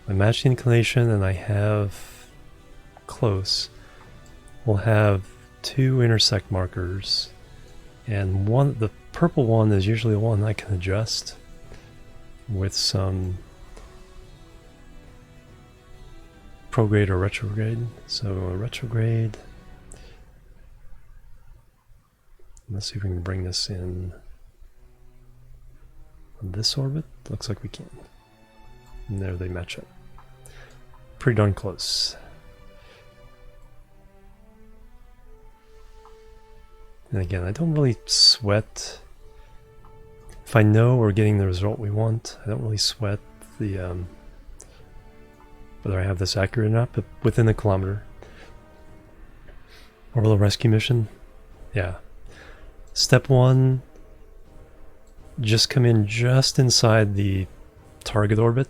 I match the inclination and I have close. We'll have two intersect markers, and the purple one is usually the one I can adjust with some prograde or retrograde. So a retrograde. Let's see if we can bring this in on this orbit. Looks like we can. And there they match up. Pretty darn close. And again, I don't really sweat. If I know we're getting the result we want, I don't really sweat the whether I have this accurate or not, but within a kilometer. Orbital rescue mission, yeah. Step 1, just come in just inside the target orbit.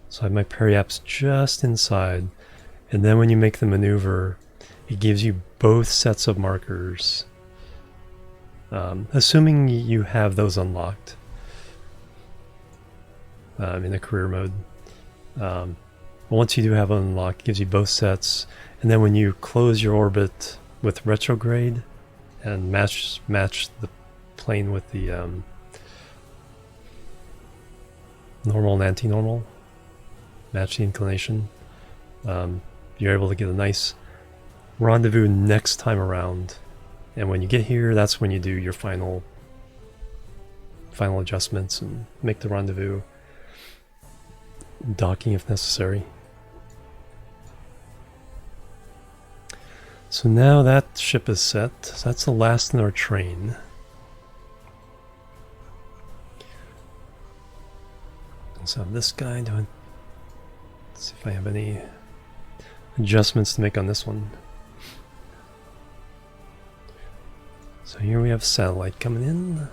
So I have my periaps just inside, and then when you make the maneuver, it gives you both sets of markers, assuming you have those unlocked in the career mode. Once you do have it unlocked, it gives you both sets, and then when you close your orbit with retrograde and match the plane with the normal and anti-normal, match the inclination, you're able to get a nice rendezvous next time around. And when you get here, that's when you do your final adjustments and make the rendezvous, docking if necessary. So now that ship is set. So that's the last in our train. Let's have this guy doing. Let's see if I have any adjustments to make on this one. So here we have satellite coming in.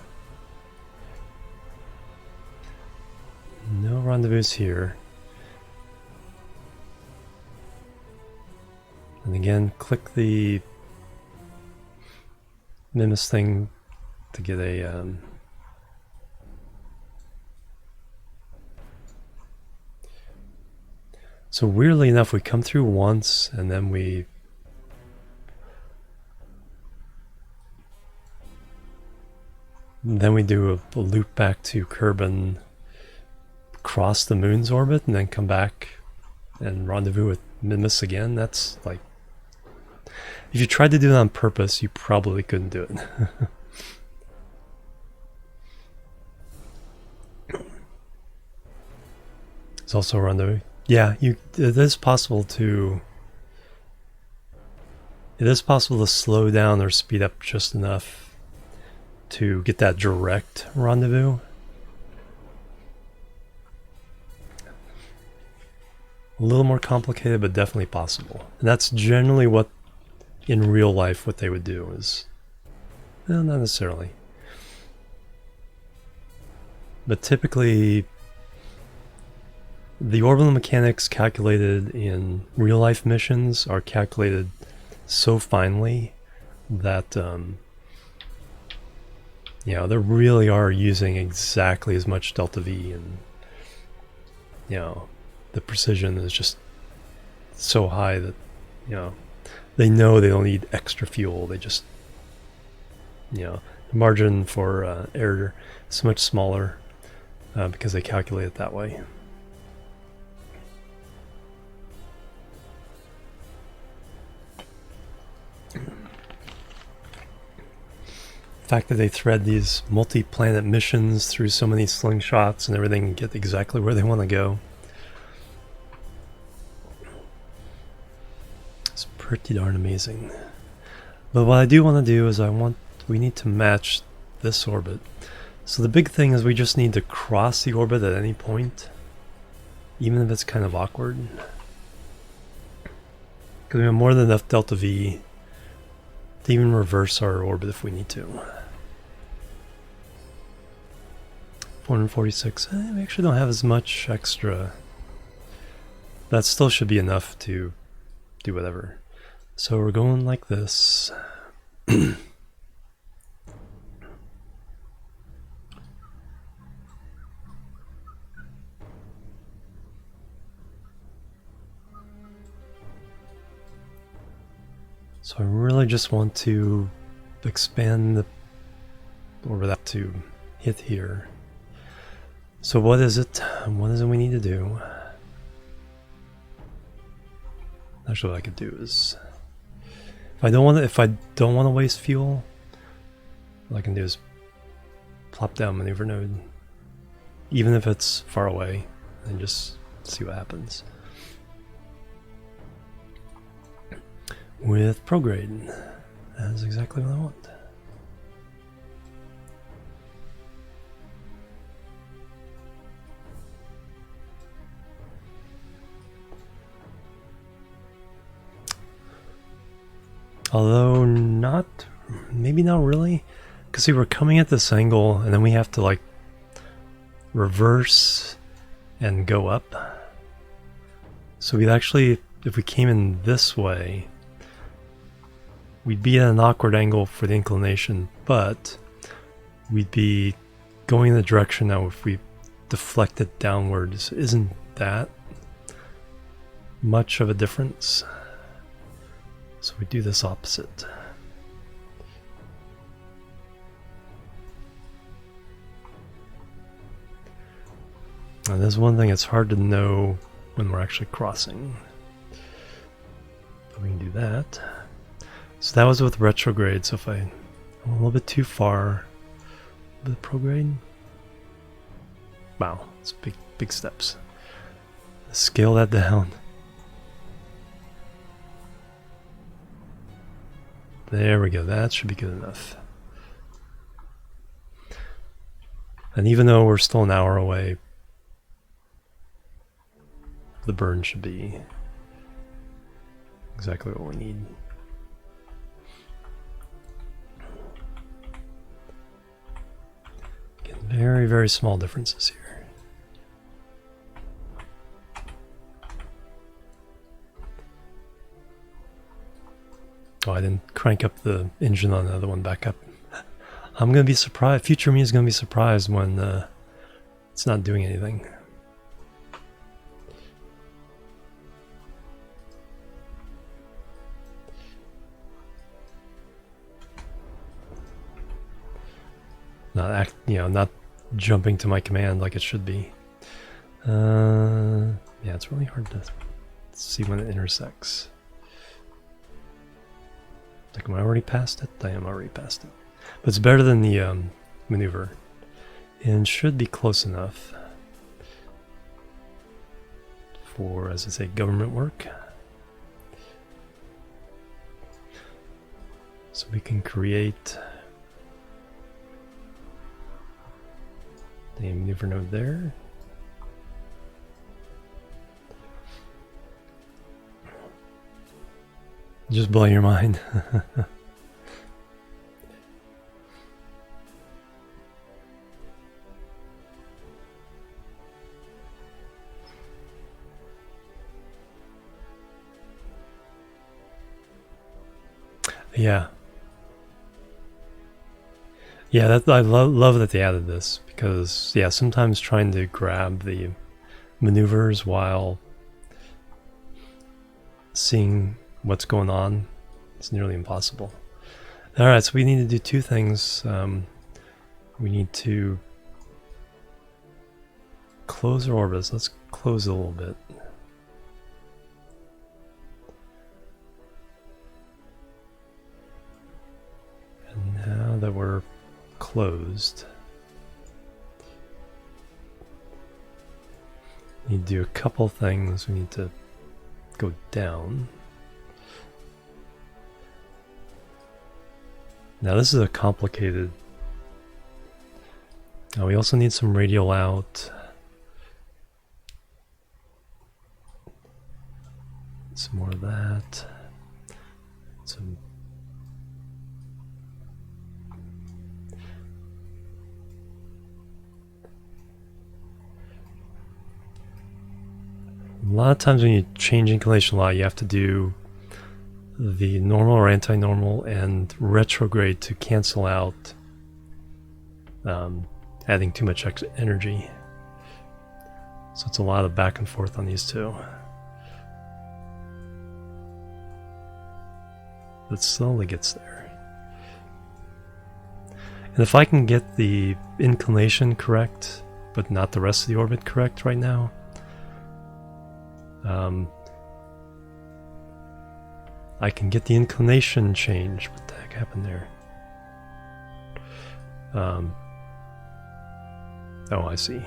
No rendezvous here. And again, click the Mimus thing to get a so weirdly enough, we come through once and then we do a loop back to Kerbal, cross the moon's orbit, and then come back and rendezvous with Mimus again. That's like, if you tried to do it on purpose, you probably couldn't do it. It's also a rendezvous. Yeah, it is possible to slow down or speed up just enough to get that direct rendezvous. A little more complicated, but definitely possible. And that's generally what, in real life, what they would do is, well, not necessarily. But typically, the orbital mechanics calculated in real life missions are calculated so finely that You know, they really are using exactly as much delta V, and you know, the precision is just so high that, you know, they know they don't need extra fuel. They just, you know, the margin for error is much smaller because they calculate it that way. The fact that they thread these multi-planet missions through so many slingshots and everything and get exactly where they want to go. It's pretty darn amazing. But what I do want to do is we need to match this orbit. So the big thing is we just need to cross the orbit at any point, even if it's kind of awkward. Because we have more than enough delta V to even reverse our orbit if we need to. 446. We actually don't have as much extra. That still should be enough to do whatever. So we're going like this. So I really just want to expand the orbit up to hit here. So what is it? What is it we need to do? Actually, what I could do is, if I don't want to waste fuel, what I can do is plop down maneuver node, even if it's far away, and just see what happens. With prograde, that's exactly what I want. Although maybe not really, because see, we're coming at this angle and then we have to like reverse and go up. So we'd actually, if we came in this way, we'd be at an awkward angle for the inclination, but we'd be going in the direction now if we deflect it downwards. Isn't that much of a difference? So we do this opposite. And there's one thing, it's hard to know when we're actually crossing. But we can do that. So that was with retrograde, so if I'm a little bit too far with prograde. Wow, it's big steps. Scale that down. There we go, that should be good enough. And even though we're still an hour away, the burn should be exactly what we need. Again, very, very small differences here. Oh, I didn't crank up the engine on the other one back up. I'm going to be surprised. Future me is going to be surprised when it's not doing anything. Not jumping to my command like it should be. Yeah, it's really hard to see when it intersects. Like, am I already past it? I am already past it. But it's better than the maneuver. And should be close enough for, as I say, government work. So we can create the maneuver node there. Just blow your mind. Yeah. Yeah, I love that they added this, because yeah, sometimes trying to grab the maneuvers while seeing what's going on is nearly impossible. Alright, so we need to do two things. We need to close our orbits. Let's close it a little bit. And now that we're closed, we need to do a couple things. We need to go down. Now this is a complicated... we also need some radial out. Some more of that. Some... A lot of times when you change inclination a lot, you have to do the normal or anti-normal and retrograde to cancel out adding too much extra energy. So it's a lot of back and forth on these two. It slowly gets there. And if I can get the inclination correct, but not the rest of the orbit correct right now, I can get the inclination change. What the heck happened there? Oh, I see.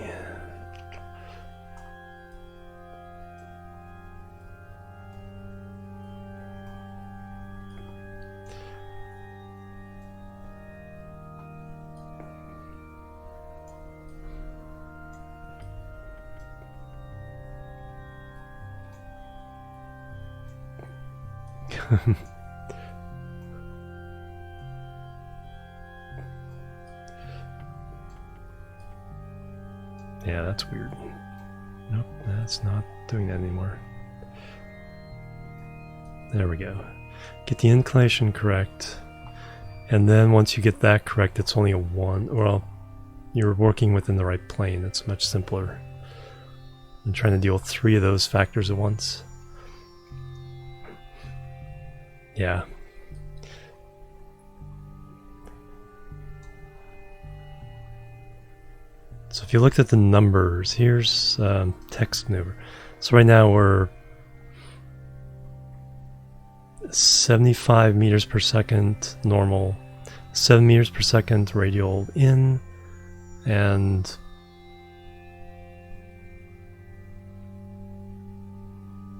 Yeah, that's weird. Nope, that's not doing that anymore. There we go. Get the inclination correct. And then once you get that correct, it's only a 1. Well, you're working within the right plane. It's much simpler than trying to deal with 3 of those factors at once. Yeah. So if you looked at the numbers, here's text maneuver. So right now we're 75 meters per second normal, 7 meters per second radial in, and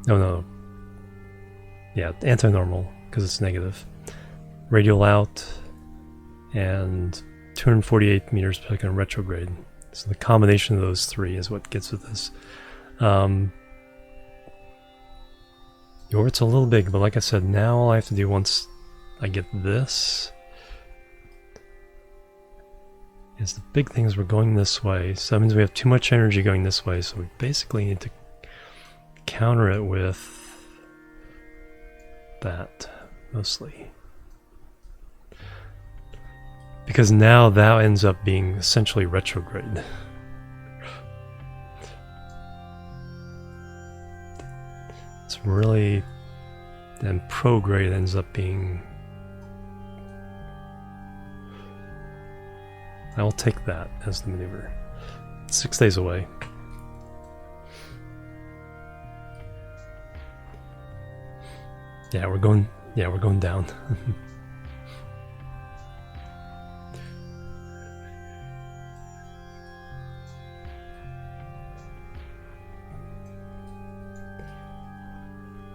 no. Yeah, anti-normal, because it's negative. Radial out, and 248 meters per second retrograde. So the combination of those 3 is what gets with this. The orbit's a little big, but like I said, now all I have to do once I get this is the big thing is we're going this way. So that means we have too much energy going this way, so we basically need to counter it with that, mostly. Because now that ends up being essentially retrograde. It's really... and prograde ends up being... I will take that as the maneuver. 6 days away. Yeah, we're going down.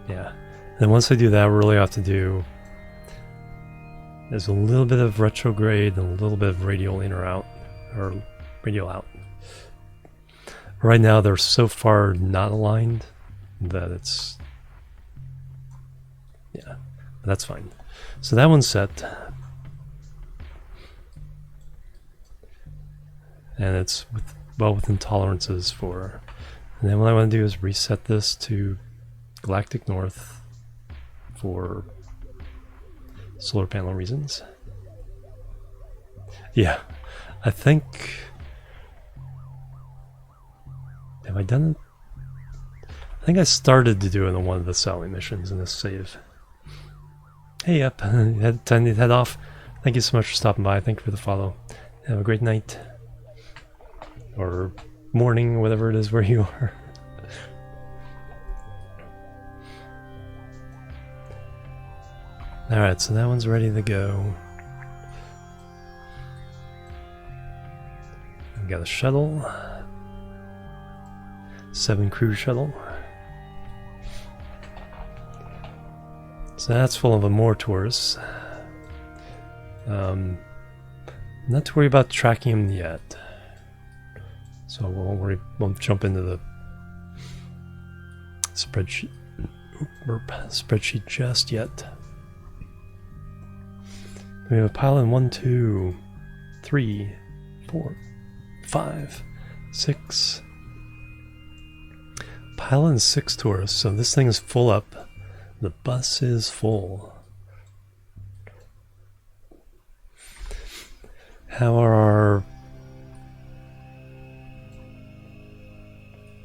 Yeah. Then once I do that, what I really have to do is a little bit of retrograde and a little bit of radial in or out, or radial out. Right now they're so far not aligned that it's... yeah, that's fine. So that one's set. And it's well within tolerances for... and then what I want to do is reset this to galactic north for solar panel reasons. Yeah, I think... Have I done it? I think I started to do it on one of the Sally missions in this save. Hey, yep, time to head off. Thank you so much for stopping by. Thank you for the follow. Have a great night. Or morning, whatever it is where you are. Alright, so that one's ready to go. We got a shuttle. 7 crew shuttle. So that's full of more tourists. Not to worry about tracking them yet. So we won't jump into the spreadsheet just yet. We have a pile in 1, 2, 3, 4, 5, 6. Pile in 6 tourists, so this thing is full up. The bus is full. How are our...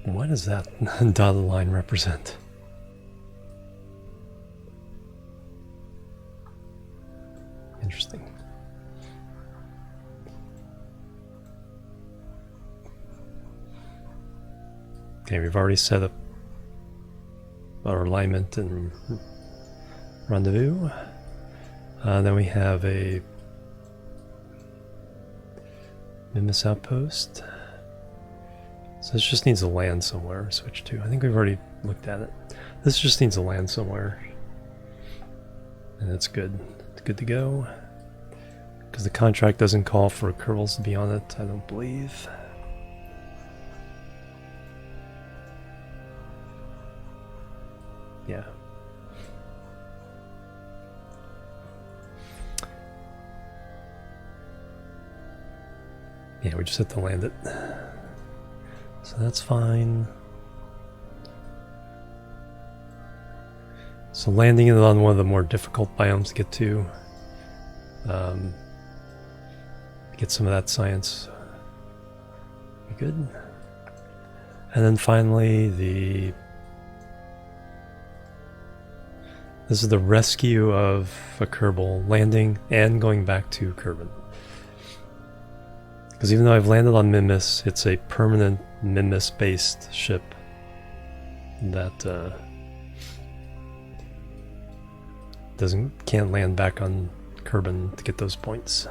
What does that dotted line represent? Interesting. Okay, we've already set up our alignment and rendezvous. Then we have a Mimus outpost. So this just needs to land somewhere. Switch to. I think we've already looked at it. This just needs to land somewhere. And it's good. It's good to go. Because the contract doesn't call for Kerbals to be on it, I don't believe. Yeah. Yeah, we just have to land it. So that's fine. So landing it on one of the more difficult biomes to get to. Get some of that science. Be good. And then finally this is the rescue of a Kerbal, landing and going back to Kerbin. Because even though I've landed on Mimus, it's a permanent Mimus-based ship that can't land back on Kerbin to get those points.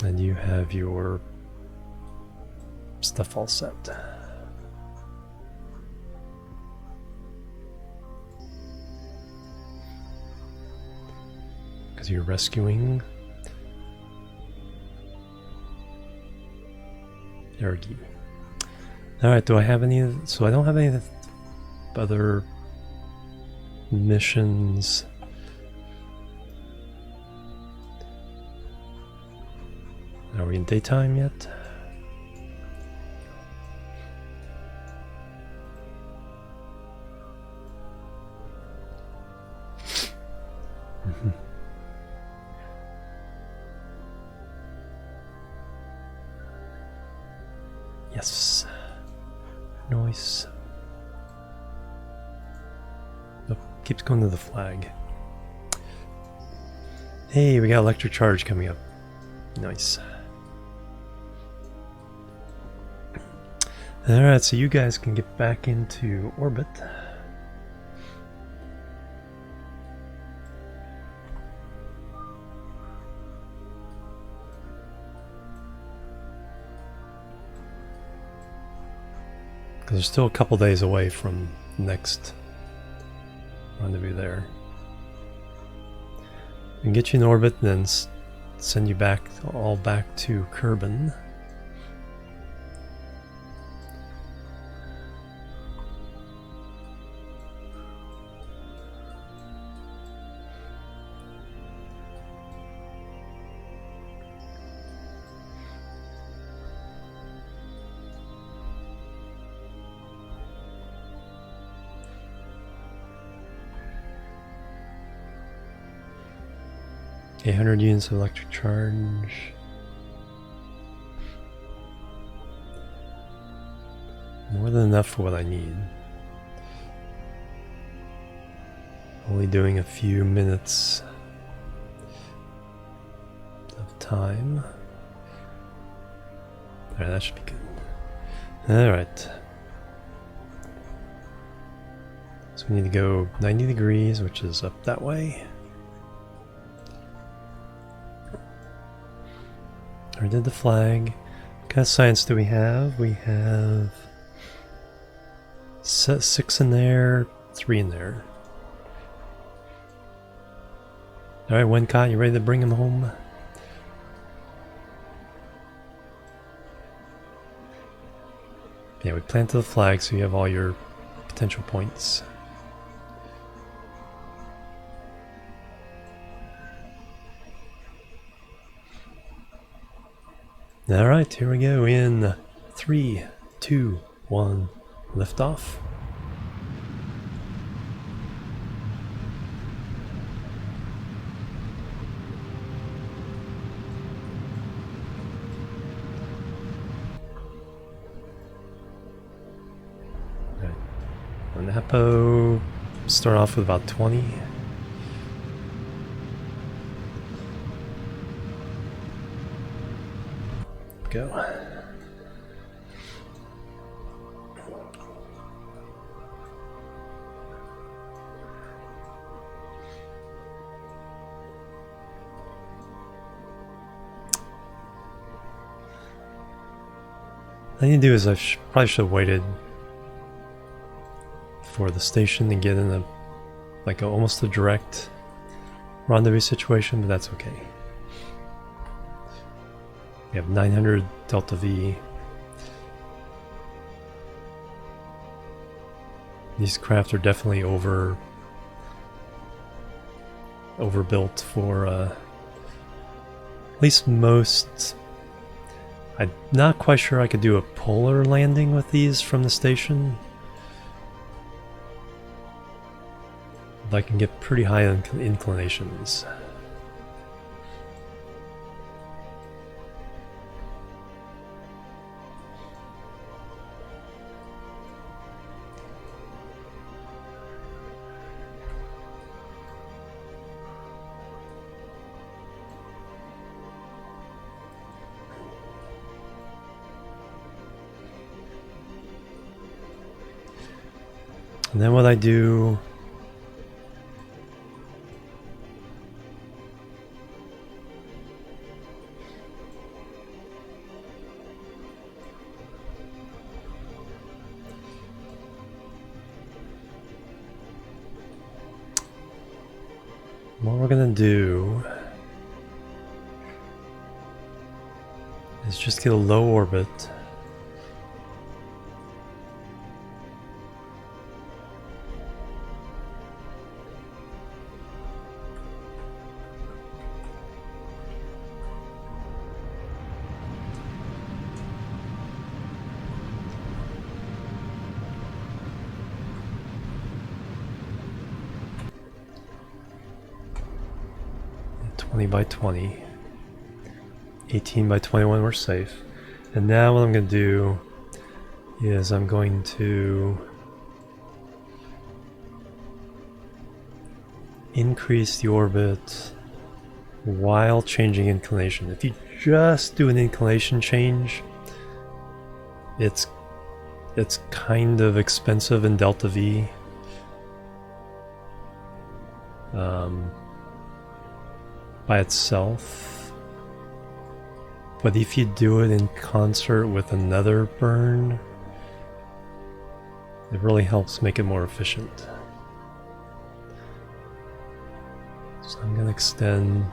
And you have your stuff all set. Because you're rescuing Ergi. Alright, do I have any? So I don't have any other missions. Are we in daytime yet? Yes. Noise. Oh, keeps going to the flag. Hey, we got electric charge coming up. Nice. Alright, so you guys can get back into orbit. Because we're still a couple days away from next rendezvous there. We can get you in orbit and then send you back, all back to Kerbin. 800 units of electric charge. More than enough for what I need. Only doing a few minutes of time. Alright, that should be good. Alright. So we need to go 90 degrees, which is up that way. I did the flag. What kind of science do we have? We have 6 in there, 3 in there. Alright, Wincott, you ready to bring him home? Yeah, we planted the flag so you have all your potential points. Alright, here we go in 3, 2, 1, lift off. On Apo, start off with about 20. Go. What I need to do is I probably should have waited for the station to get in a almost a direct rendezvous situation, but that's okay. We have 900 Delta V. These craft are definitely overbuilt for at least most. I'm not quite sure I could do a polar landing with these from the station. But I can get pretty high inclinations. And then what I do what we're gonna do is just get a low orbit. By 20, 18 by 21, we're safe. And now what I'm going to do is I'm going to increase the orbit while changing inclination. If you just do an inclination change, it's kind of expensive in Delta V. By itself, but if you do it in concert with another burn, it really helps make it more efficient. So I'm going to extend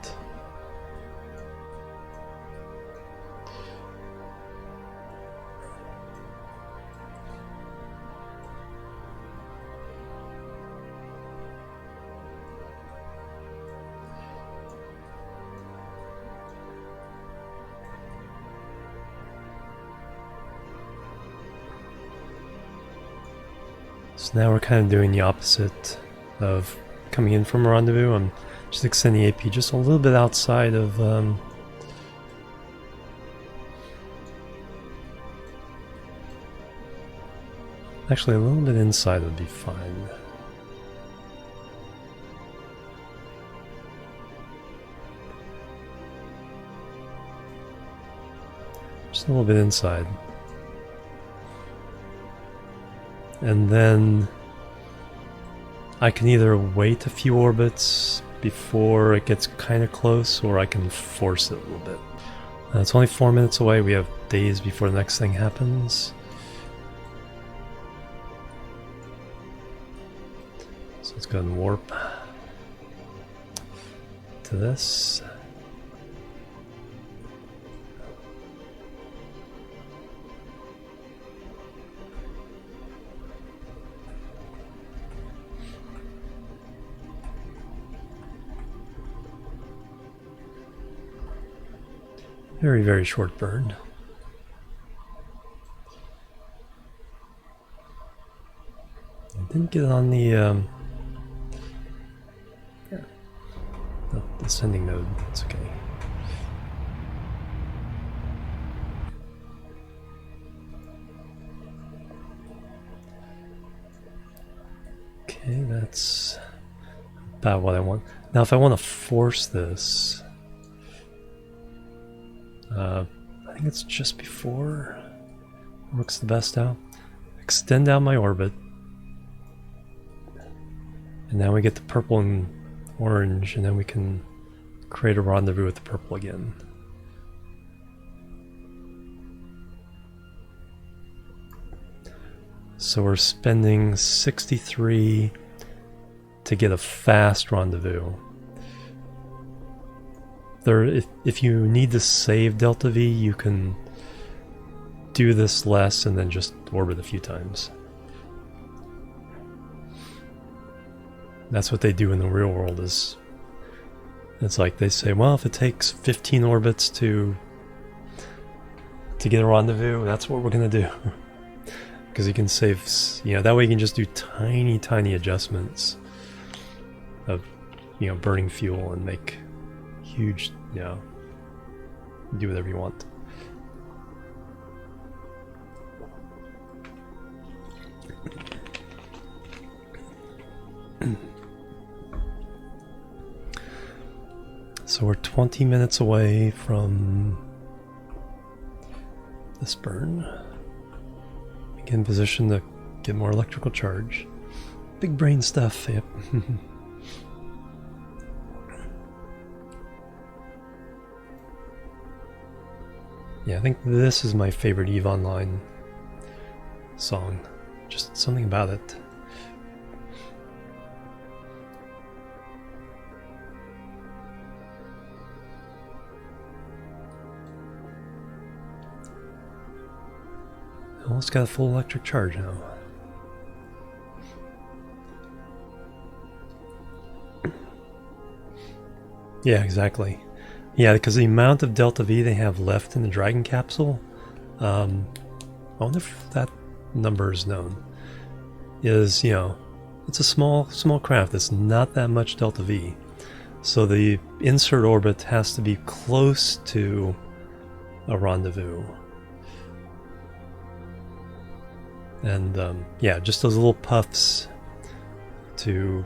So now we're kind of doing the opposite of coming in from a rendezvous. I'm Just extend the AP just a little bit outside of actually a little bit inside would be fine. Just a little bit inside. And then I can either wait a few orbits before it gets kind of close, or I can force it a little bit. It's only 4 minutes away. We have days before the next thing happens. So let's go ahead and warp to this. Very, very short burn. I didn't get on the ascending node. It's okay. Okay, that's about what I want. Now, if I want to force this, I think it's just before works the best out. Extend out my orbit, and now we get the purple and orange, and then we can create a rendezvous with the purple again. So we're spending 63 to get a fast rendezvous. If you need to save Delta V, you can do this less and then just orbit a few times. That's what they do in the real world. It's like they say, well, if it takes 15 orbits to get a rendezvous, that's what we're gonna do. Because you can save, that way you can just do tiny adjustments of, burning fuel and make huge, do whatever you want. So we're 20 minutes away from this burn. Get in position to get more electrical charge. Big brain stuff, yep. Yeah, I think this is my favorite EVE Online song. Just something about it. Almost got a full electric charge now. Yeah, exactly. Yeah, because the amount of Delta V they have left in the Dragon capsule, I wonder if that number is known, is, it's a small craft. It's not that much Delta V. So the insert orbit has to be close to a rendezvous. And yeah, just those little puffs to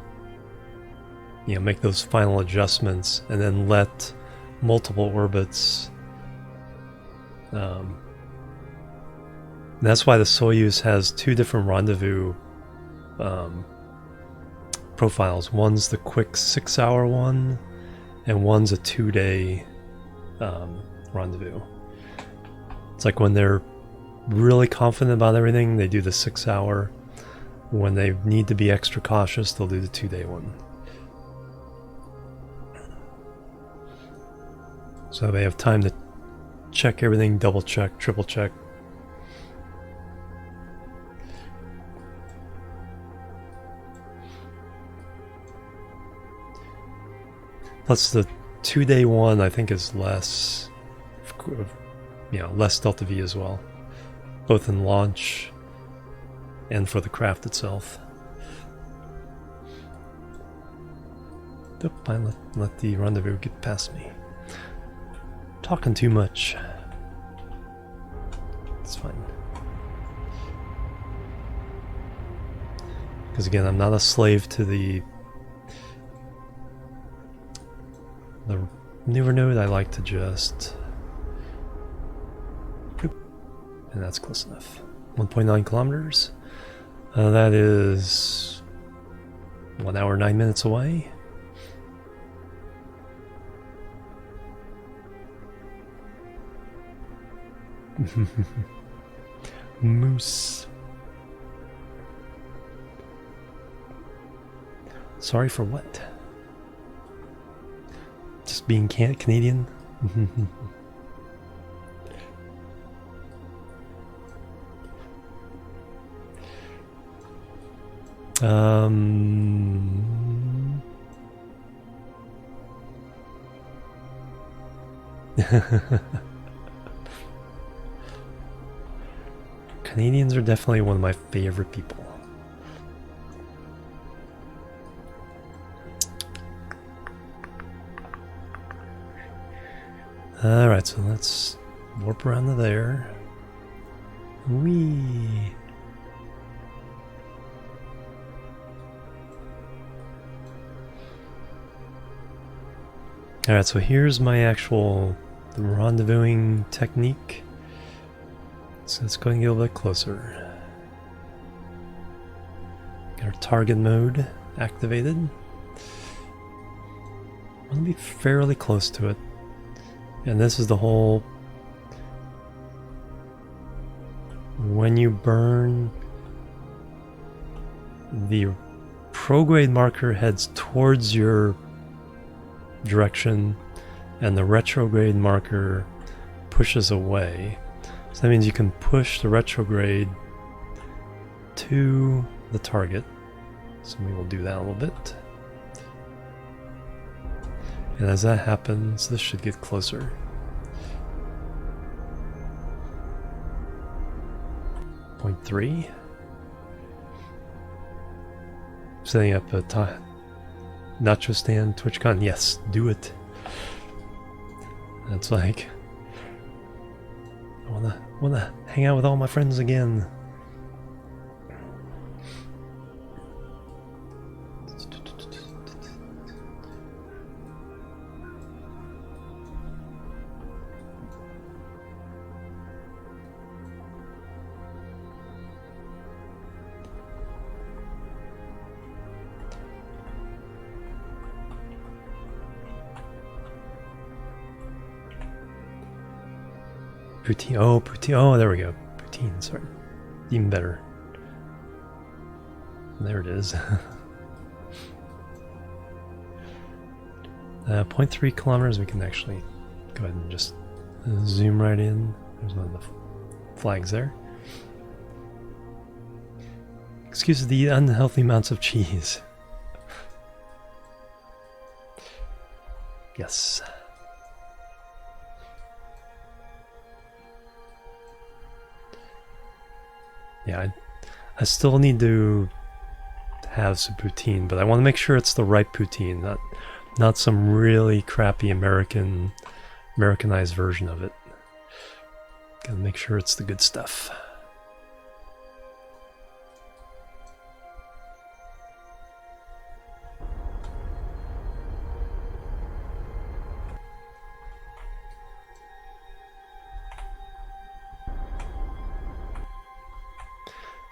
make those final adjustments, and then let multiple orbits. That's why the Soyuz has two different rendezvous profiles. One's the quick 6-hour one, and one's a 2-day rendezvous. It's like when they're really confident about everything, they do the 6-hour. When they need to be extra cautious, they'll do the 2-day one. So they have time to check everything, double check, triple check. Plus the 2-day one, I think, is less, less Delta V as well, both in launch and for the craft itself. Oop, I let the rendezvous get past me. Talking too much. It's fine. Because again, I'm not a slave to the newer node. I like to just... Boop, and that's close enough. 1.9 kilometers. That is 1 hour 9 minutes away. Moose. Sorry for what? Just being Canadian? Canadians are definitely one of my favorite people. Alright, so let's warp around to there. Whee! Alright, so here's my actual rendezvousing technique. So let's go and get a little bit closer. Got our target mode activated. I want to be fairly close to it. And this is the whole... When you burn, the prograde marker heads towards your direction, and the retrograde marker pushes away. So that means you can push the retrograde to the target. So we will do that a little bit. And as that happens, this should get closer. Point 3. Setting up a nacho stand, TwitchCon. Yes, do it. That's like, I wanna hang out with all my friends again. Poutine. Oh, poutine. Oh, there we go. Poutine. Sorry. Even better. There it is. 0.3 kilometers. We can actually go ahead and just zoom right in. There's one of the flags there. Excuse the unhealthy amounts of cheese. Yes. Yeah, I still need to have some poutine, but I want to make sure it's the right poutine, not some really crappy Americanized version of it. Gotta make sure it's the good stuff.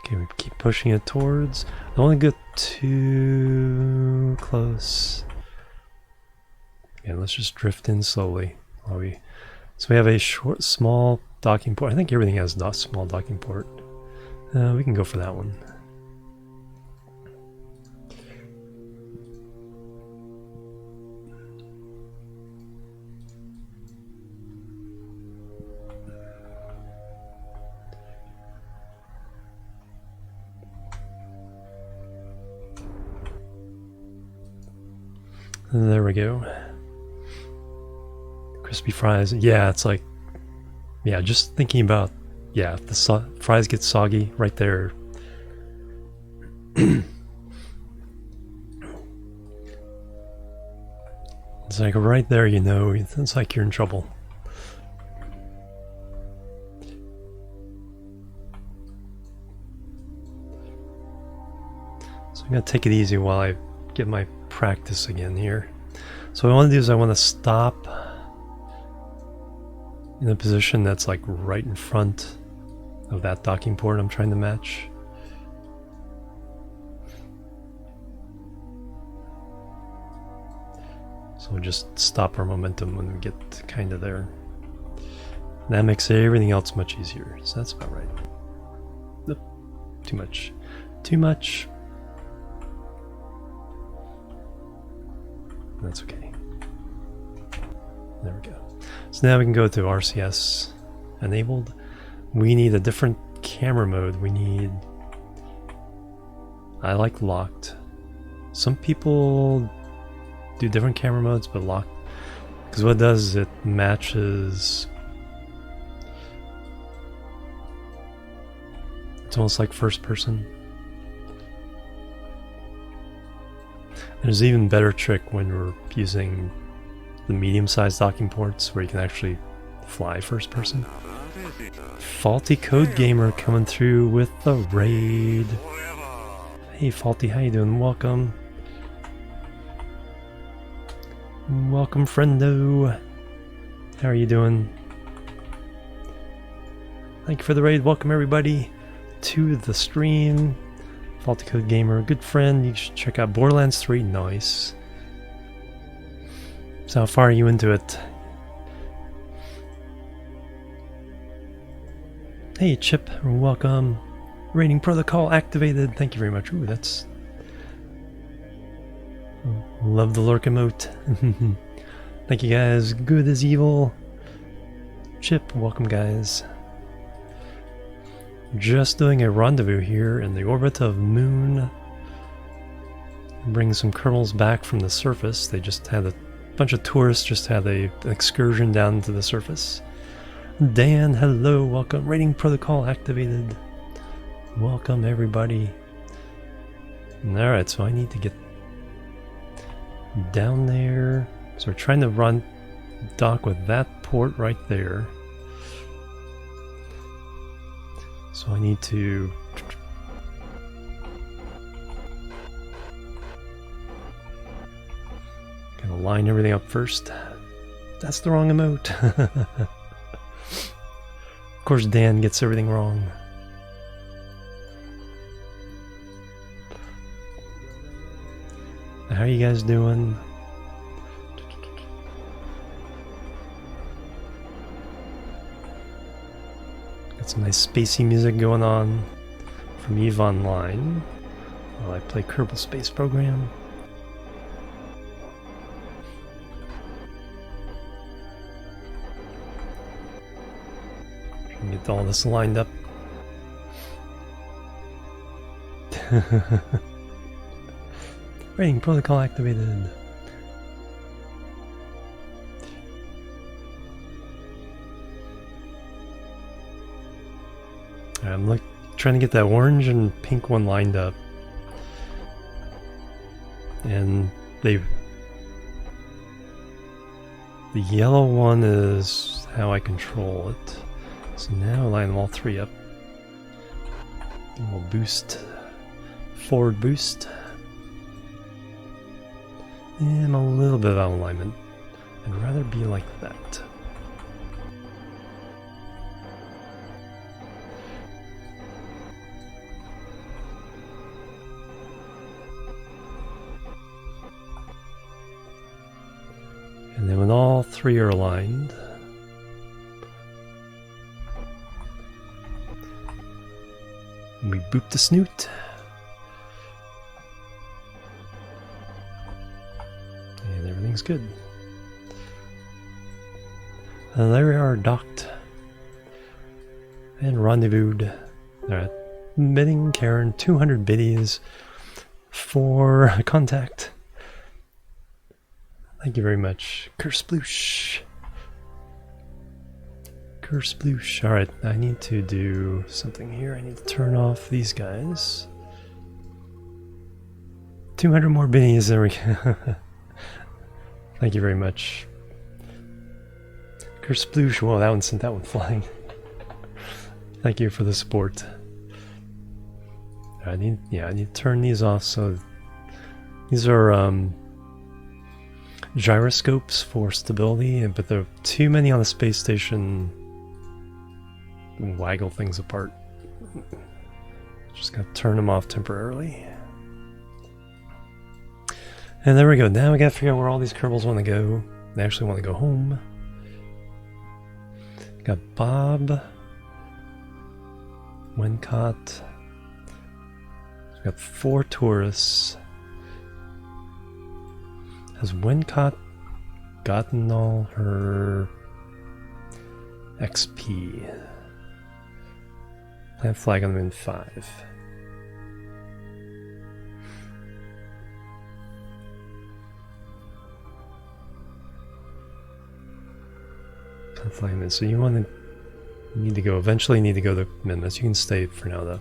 Okay, we keep pushing it towards. I don't want to get too close. Okay, let's just drift in slowly. So we have a small docking port. I think everything has a small docking port. We can go for that one. There we go. Crispy fries. Yeah, it's like, yeah, just thinking about, yeah, if the fries get soggy right there. It's like right there, you know, it's like you're in trouble. So I'm gonna take it easy while I get my practice again here. So what I want to do is I want to stop in a position that's like right in front of that docking port I'm trying to match. So we'll just stop our momentum when we get kind of there. That makes everything else much easier. So that's about right. Oop, too much. Too much. That's okay. There we go. So now we can go to RCS enabled. We need a different camera mode. We need... I like locked. Some people do different camera modes, but locked. Because what it does is it matches... It's almost like first person. There's an even better trick when we're using the medium-sized docking ports where you can actually fly first person. Faulty Code Gamer coming through with the raid. Hey Faulty, how you doing? Welcome. Welcome friendo. How are you doing? Thank you for the raid. Welcome everybody to the stream. Faulty Code Gamer, good friend. You should check out Borderlands 3. Nice. So how far are you into it? Hey Chip, welcome. Raiding protocol activated. Thank you very much. Ooh, that's... Love the lurk emote. Thank you guys. Good as evil. Chip, welcome guys. Just doing a rendezvous here in the orbit of Moon. Bring some Kerbals back from the surface. They just had a bunch of tourists just had an excursion down to the surface. Dan, hello, welcome. Raiding protocol activated. Welcome everybody. Alright, so I need to get down there. So we're trying to run dock with that port right there. So I need to kind of line everything up first. That's the wrong emote. Of course Dan gets everything wrong. How are you guys doing? Got some nice spacey music going on from EVE Online while I play Kerbal Space Program. Trying to get all this lined up. Raiding protocol activated. I'm trying to get that orange and pink one lined up. And the yellow one is how I control it. So now I line them all three up. And we'll boost, forward boost. And a little bit of alignment. I'd rather be like that. And then when all three are aligned, we boop the snoot. And everything's good. And there we are, docked. And rendezvoused. Alright. Bidding Karen 200 biddies for contact. Thank you very much. Kersploosh. Kersploosh. Alright, I need to do something here. I need to turn off these guys. 200 more biddies. There we go. Thank you very much. Kersploosh. Whoa, that one sent that one flying. Thank you for the support. I need to turn these off. So these are gyroscopes for stability, but there are too many on the space station. Waggle things apart. Just gotta turn them off temporarily. And there we go. Now we gotta figure out where all these Kerbals want to go. They actually want to go home. Got Bob, Wincott. We got 4 tourists. Has Wincott gotten all her XP? Plant flag on them in 5. Plant flag them in. So you need to go. Eventually, need to go to Minmus. You can stay for now, though.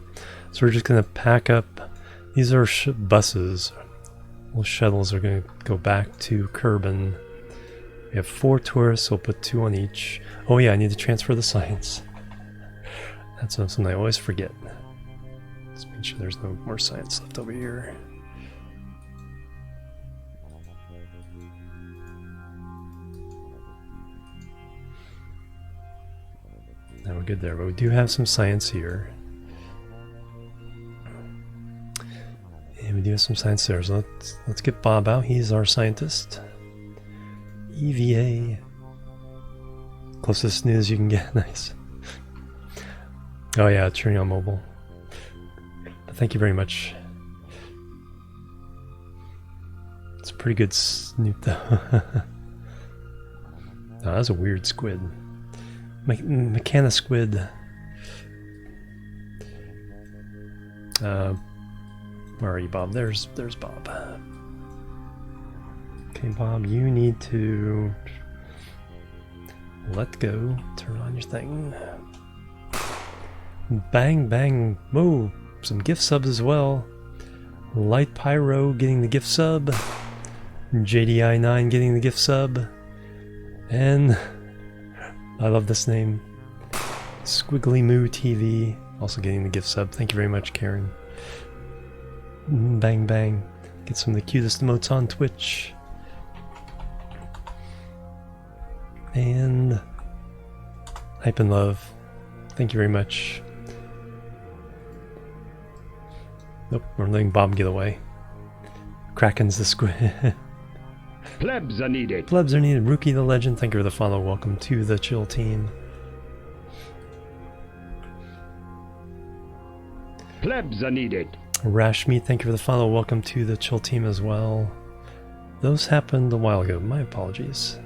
So we're just gonna pack up. These are buses. Well, shuttles are going to go back to Kerbin. We have 4 tourists, so we'll put 2 on each. Oh yeah, I need to transfer the science. That's something I always forget. Let's make sure there's no more science left over here. Now we're good there, but we do have some science here. And we do have some science there, so let's get Bob out. He's our scientist. EVA. Closest news you can get. Nice. Oh yeah, turning on mobile. But thank you very much. It's a pretty good snoop though. Oh, that was a weird squid. Mechana squid. Where are you, Bob? There's Bob. Okay, Bob, you need to let go. Turn on your thing. Bang, bang. Whoa, some gift subs as well. Light Pyro getting the gift sub. JDI9 getting the gift sub. And I love this name. Squiggly Moo TV also getting the gift sub. Thank you very much, Karen. Bang bang. Get some of the cutest emotes on Twitch. And Hype and Love. Thank you very much. Nope, we're letting Bob get away. Kraken's the squid. Plebs are needed. Plebs are needed. Rookie the Legend, thank you for the follow. Welcome to the Chill Team. Plebs are needed. Rash Meat, thank you for the follow. Welcome to the Chill Team as well. Those happened a while ago. My apologies.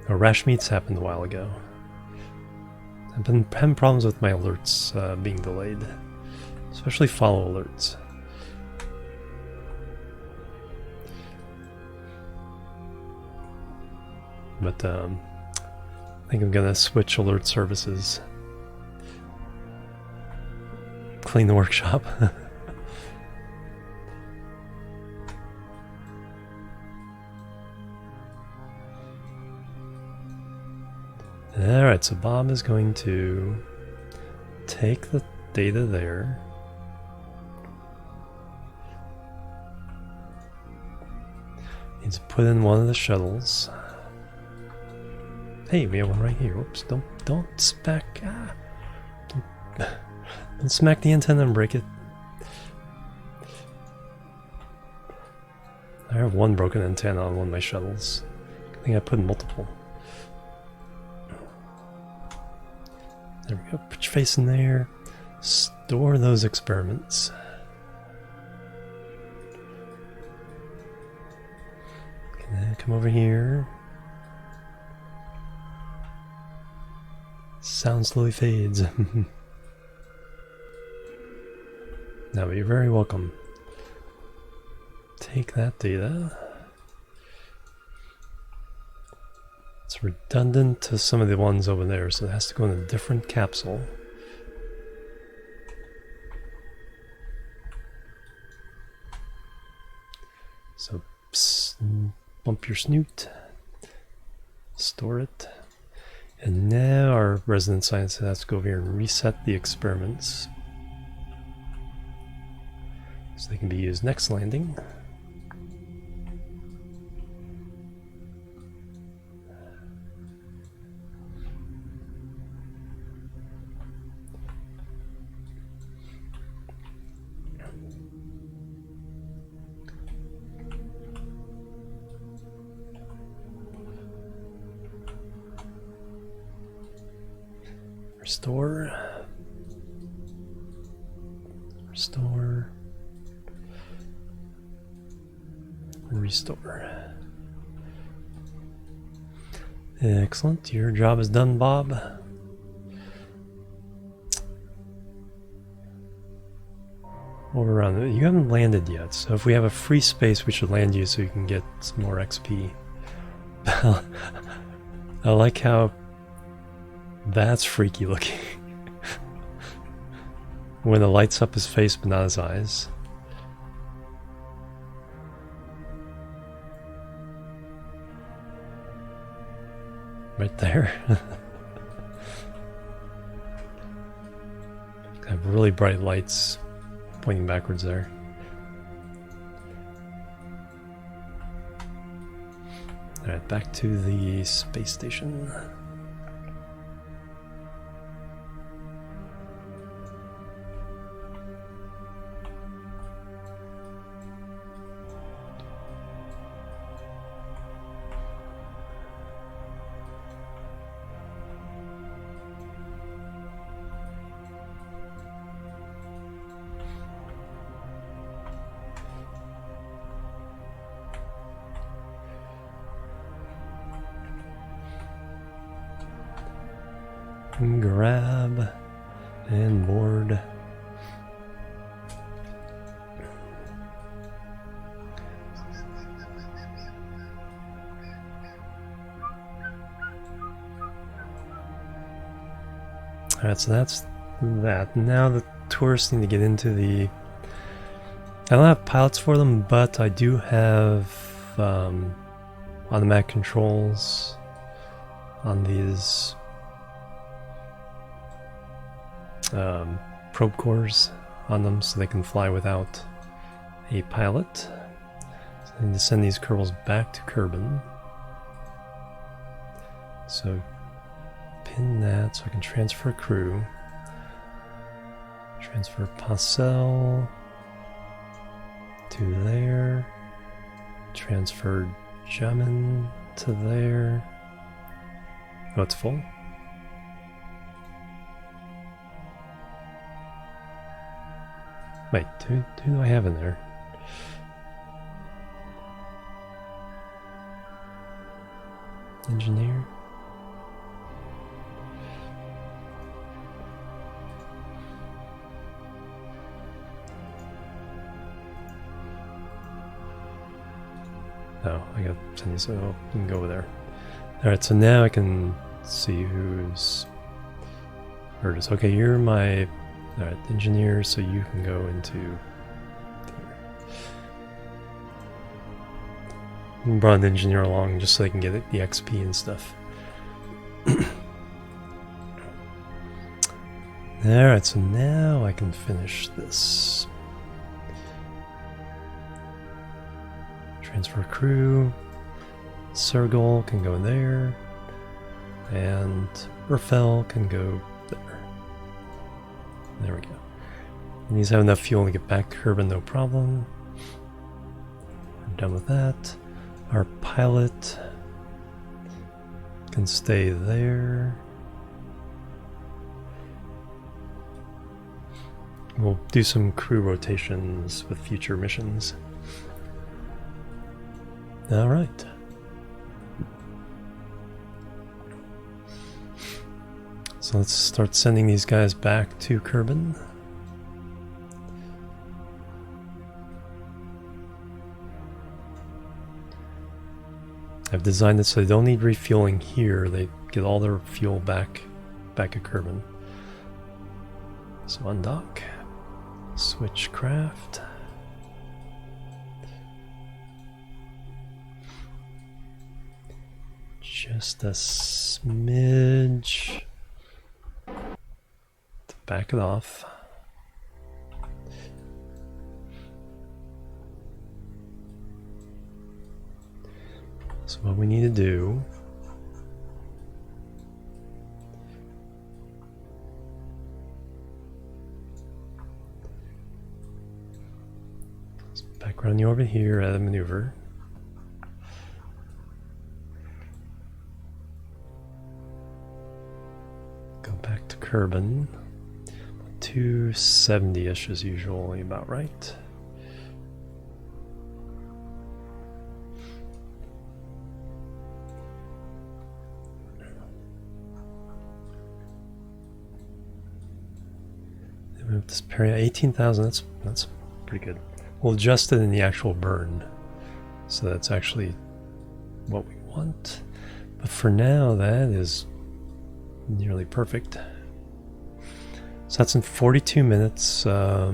Oh, Rash Meats happened a while ago. I've been having problems with my alerts being delayed. Especially follow alerts. But I think I'm gonna switch alert services. Clean the workshop. Alright, so Bob is going to take the data there. Needs to put in one of the shuttles. Hey, we have one right here. Whoops, don't smack. Don't smack the antenna and break it. I have one broken antenna on one of my shuttles. I think I put multiple. There we go. Put your face in there. Store those experiments. Okay, come over here. Sound slowly fades. Now, you're very welcome. Take that data. It's redundant to some of the ones over there, so it has to go in a different capsule. So bump your snoot. Store it. And now our resident scientist has to go over here and reset the experiments so they can be used next landing. Restore. Restore. Restore. Excellent. Your job is done, Bob. Over around. You haven't landed yet, so if we have a free space, we should land you so you can get some more XP. I like how that's freaky looking. When it lights up his face but not his eyes. Right there. Have really bright lights pointing backwards there. Alright, back to the space station. Grab and board. Alright, so that's that. Now the tourists need to get into the... I don't have pilots for them, but I do have automatic controls on these probe cores on them so they can fly without a pilot. So I need to send these Kerbals back to Kerbin. So pin that so I can transfer crew. Transfer Parcel to there. Transfer Jamin to there. Oh, it's full. Wait, who do I have in there? Engineer? Oh, I got Cindy, so we can go over there. Alright, so now I can see who's... Or just, okay, you're my... Alright, engineer, so you can go into here. We brought an engineer along just so they can get the XP and stuff. Alright, so now I can finish this. Transfer crew. Sergol can go there. And Urfel can go there. There we go. And these have enough fuel to get back to Kerbin, no problem. We're done with that. Our pilot can stay there. We'll do some crew rotations with future missions. All right. So let's start sending these guys back to Kerbin. I've designed it so they don't need refueling here. They get all their fuel back at Kerbin. So undock, switch craft. Just a smidge to back it off. So what we need to do is back around you over here at a maneuver. Go back to Kerbin. 270-ish is usually about right. Move this area 18,000. That's pretty good. We'll adjust it in the actual burn, so that's actually what we want. But for now, that is nearly perfect. So that's in 42 minutes. Yeah,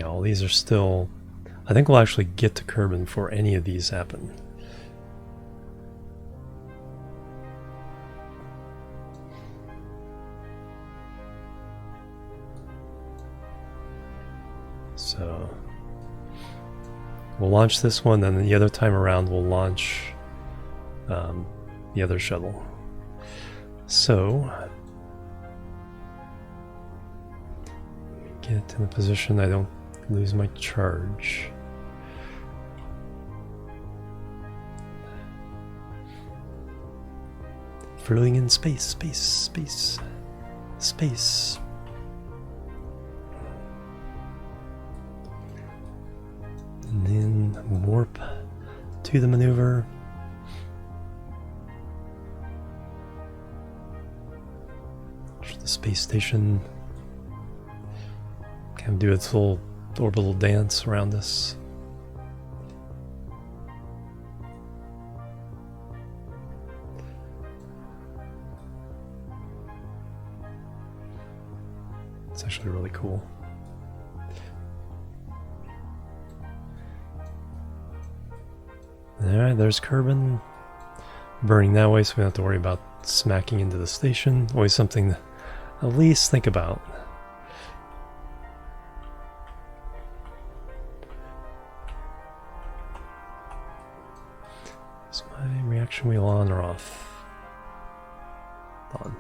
all these are still. I think we'll actually get to Kerbin before any of these happen. So we'll launch this one, then the other time around we'll launch the other shuttle. So get in a position I don't lose my charge. Furling in space, space, space, space. And then warp to the maneuver. The space station. Kind of do its little orbital dance around us. It's actually really cool. Alright, there's Kerbin. Burning that way, so we don't have to worry about smacking into the station. Always something to at least think about. Is my reaction wheel on or off? On.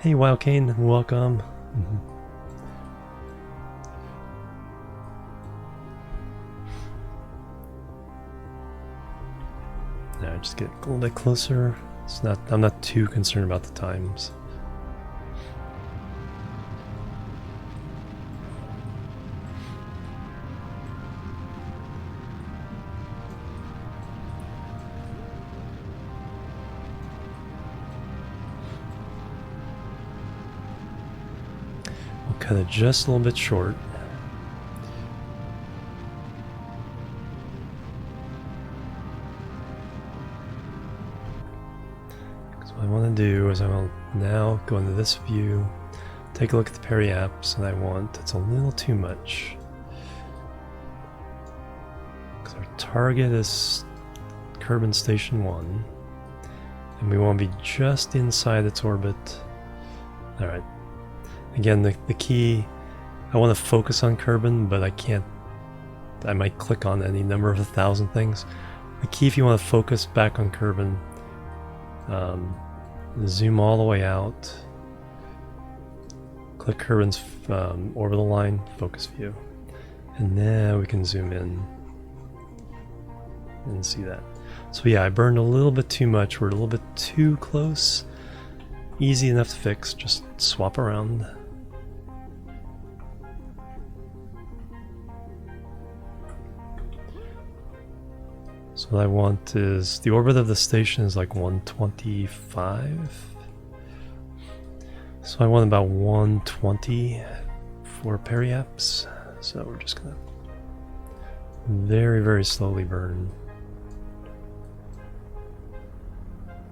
Hey Wildcane, welcome. Now just get a little bit closer. It's not. I'm not too concerned about the times. We'll cut it just a little bit short. What I want to do is I will now go into this view, take a look at the periaps, and I want, it's a little too much. Because our target is Kerbin Station 1, and we want to be just inside its orbit. Alright. Again, the key, I want to focus on Kerbin, but I can't, I might click on any number of 1,000 things. The key, if you want to focus back on Kerbin, zoom all the way out, click Kerbin's orbital line, focus view, and now we can zoom in and see that. So yeah, I burned a little bit too much, we're a little bit too close. Easy enough to fix, just swap around. So what I want is, the orbit of the station is like 125. So I want about 120 for periaps. So we're just gonna very, very slowly burn.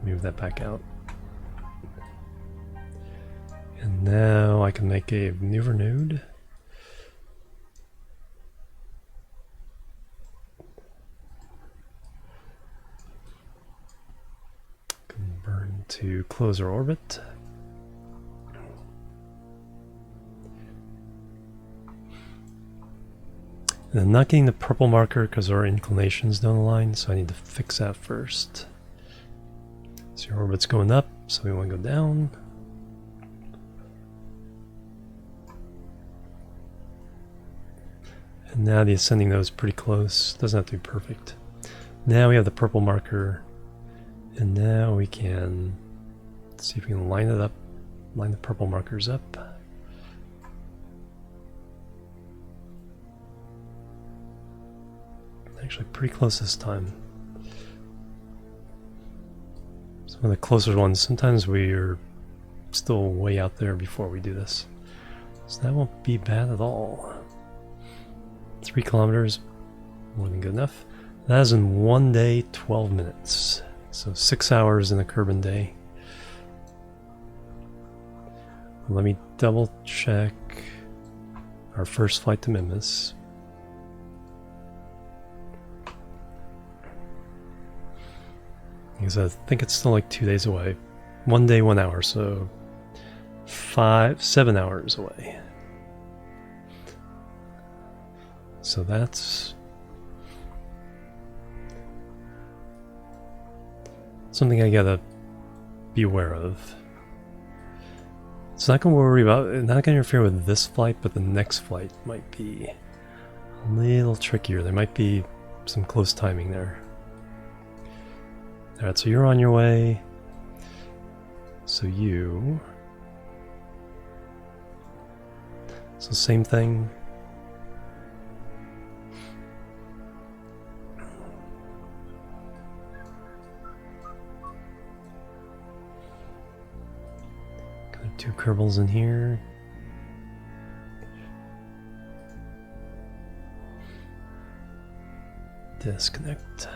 Move that back out. And now I can make a maneuver node. close our orbit. And I'm not getting the purple marker because our inclinations don't align, so I need to fix that first. So your orbit's going up, so we want to go down. And now the ascending node is pretty close. Doesn't have to be perfect. Now we have the purple marker, and now we can see if we can line it up, line the purple markers up. Actually pretty close this time. Some of the closer ones, sometimes we're still way out there before we do this. So that won't be bad at all. 3 kilometers, more than good enough. That is in 1 day, 12 minutes. So 6 hours in a Kerbal day. Let me double check our first flight to Mimas. Because I think it's still like 2 days away. 1 day, 1 hour, so 7 hours away. So that's something I gotta be aware of. It's not gonna worry about, not gonna interfere with this flight, but the next flight might be a little trickier. There might be some close timing there. Alright, so you're on your way. So same thing. Got 2 Kerbals in here. Disconnect.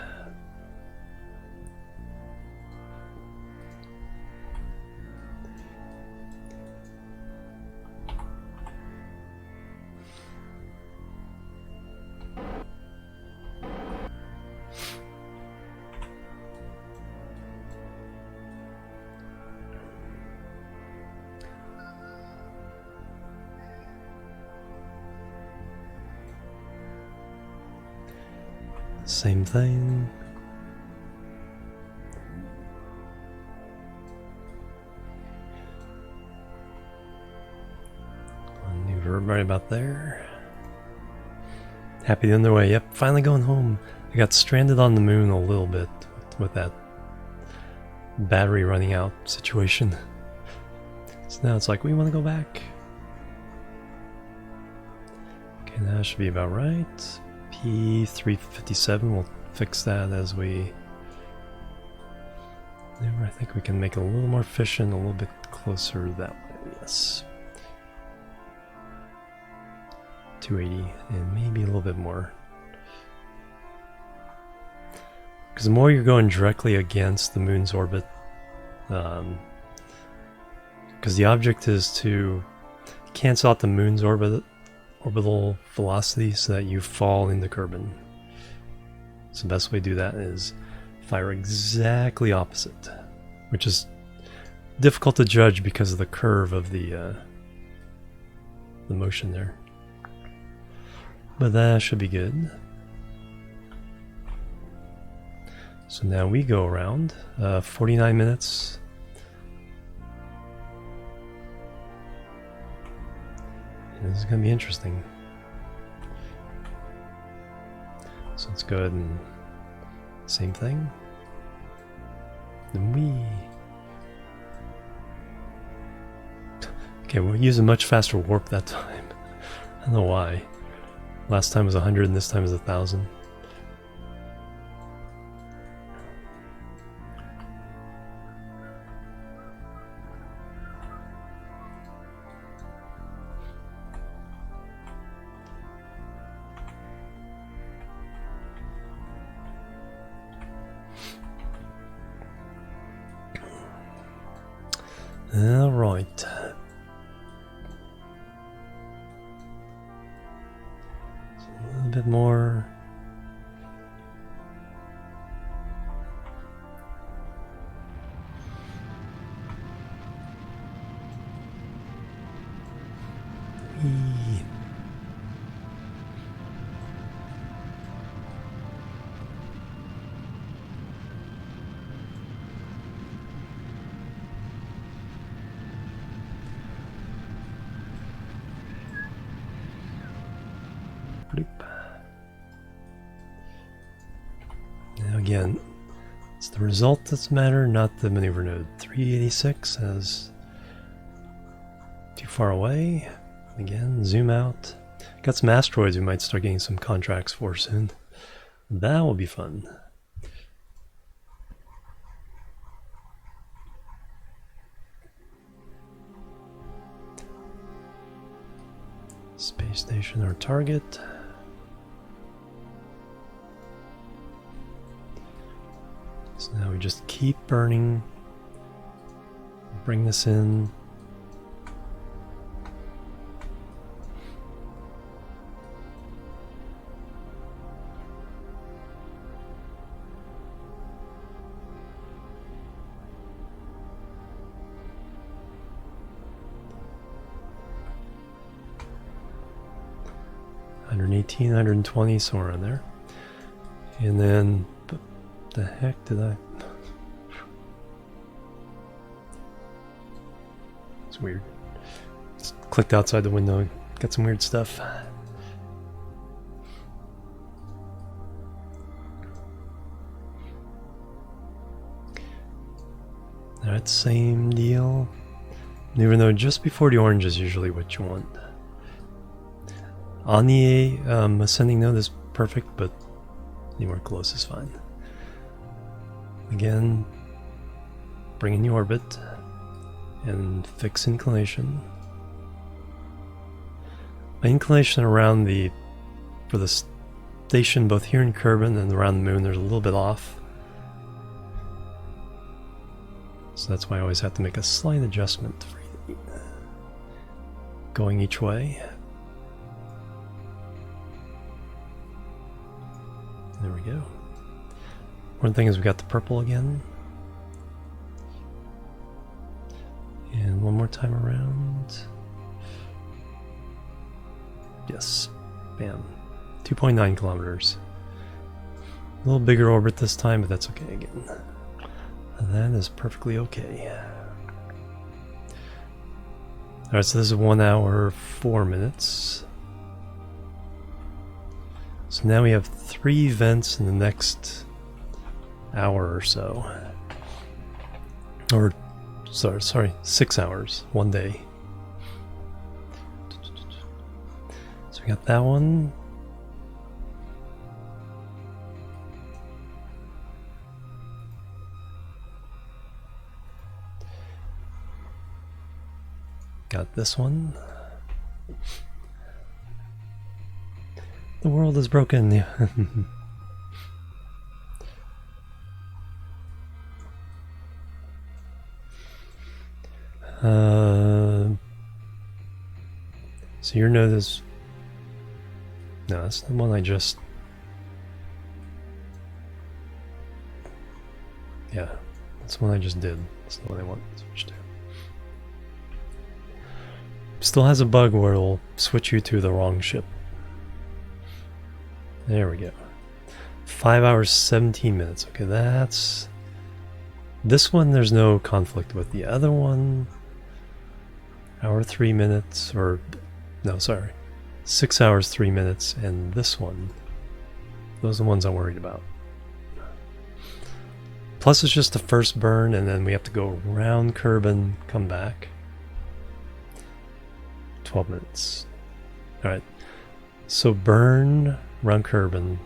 Same thing. Maneuver right about there. Happy the other way. Yep, finally going home. I got stranded on the moon a little bit with that battery running out situation. So now it's like, we want to go back. Okay, that should be about right. P357, we'll fix that as we... I think we can make it a little more efficient, a little bit closer that way, yes. 280, and maybe a little bit more. Because the more you're going directly against the moon's orbit, because the object is to cancel out the moon's orbital velocity so that you fall into Kerbal. So the best way to do that is fire exactly opposite, which is difficult to judge because of the curve of the motion there. But that should be good. So now we go around 49 minutes. This is going to be interesting. So let's go ahead and same thing. Then we... Okay, we'll use a much faster warp that time. I don't know why. Last time was 100 and this time is 1,000. All right. A little bit more. Bloop. Now again, it's the result that's matter, not the maneuver node. 386 as too far away. Again, zoom out. Got some asteroids we might start getting some contracts for soon. That will be fun. Space station, our target. So now we just keep burning. Bring this in. $118, 120, somewhere in there. And then, what the heck did I? It's weird. Just clicked outside the window, got some weird stuff. Alright, same deal. Even though just before the orange is usually what you want. On the ascending node is perfect, but anywhere close is fine. Again, bring in the orbit and fix inclination. My inclination around for the station both here in Kerbin and around the moon, there's a little bit off. So that's why I always have to make a slight adjustment for going each way. There we go. One thing is we got the purple again. And one more time around. Yes. Bam. 2.9 kilometers. A little bigger orbit this time, but that's okay again. That is perfectly okay. Alright, so this is 1 hour, 4 minutes. So now we have 3 events in the next hour or so. Or, sorry, 6 hours, 1 day. So we got that one. Got this one. The world is broken. So your node is... No, that's the one I just... Yeah, that's the one I just did. That's the one I want to switch to. Still has a bug where it'll switch you to the wrong ship. There we go. 5 hours, 17 minutes. Okay, that's... This one there's no conflict with. The other one... Hour, 3 minutes, or... No, sorry. 6 hours, 3 minutes, and this one. Those are the ones I'm worried about. Plus it's just the first burn, and then we have to go around Kerbin, come back. 12 minutes. Alright. So burn around Kerbin.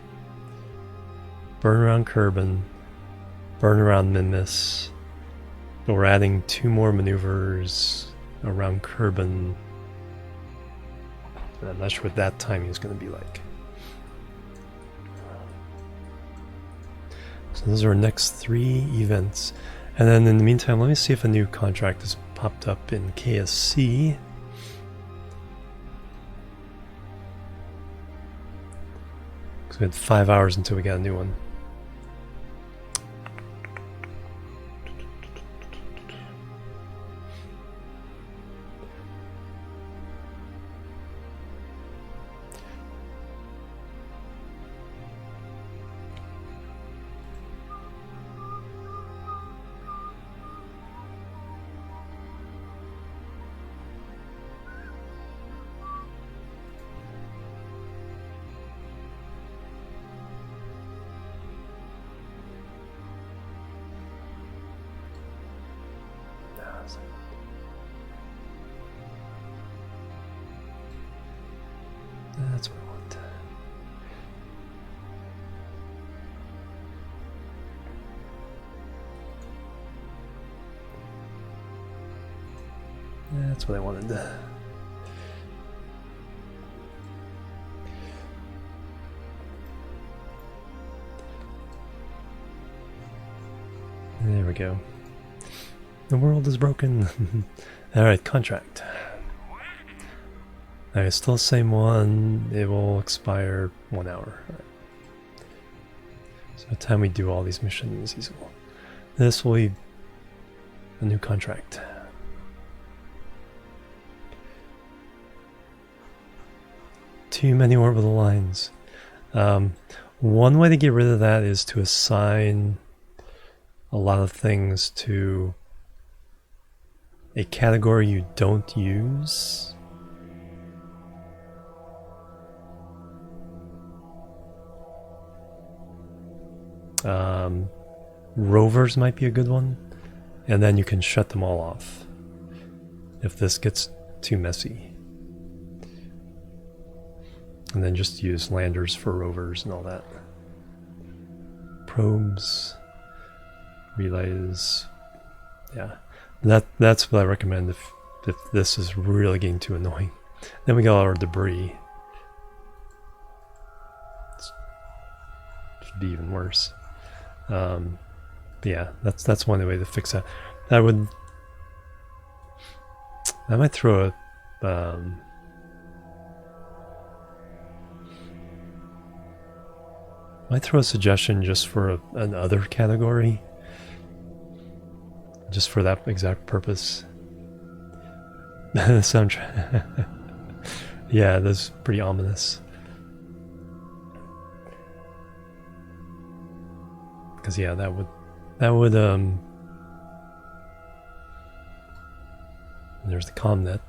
Burn around Kerbin. Burn around Minmus. We're adding 2 more maneuvers around Kerbin. I'm not sure what that timing is going to be like. So those are our next 3 events. And then in the meantime, let me see if a new contract has popped up in KSC. So we had 5 hours until we got a new one. That's what I want. That's what I wanted. There we go. The world is broken. Alright, contract. Alright, still the same one. It will expire 1 hour. Right. So by the time we do all these missions, this will be a new contract. Too many orbital lines. One way to get rid of that is to assign a lot of things to a category you don't use. Rovers might be a good one, and then you can shut them all off if this gets too messy. And then just use landers for rovers and all that. Probes, relays, yeah. That's what I recommend if this is really getting too annoying. Then we got our debris. It should be even worse. But yeah, that's one way to fix that. I might throw a suggestion just for another category, just for that exact purpose. The soundtrack. Yeah, that's pretty ominous. Because yeah, that would there's the ComNet.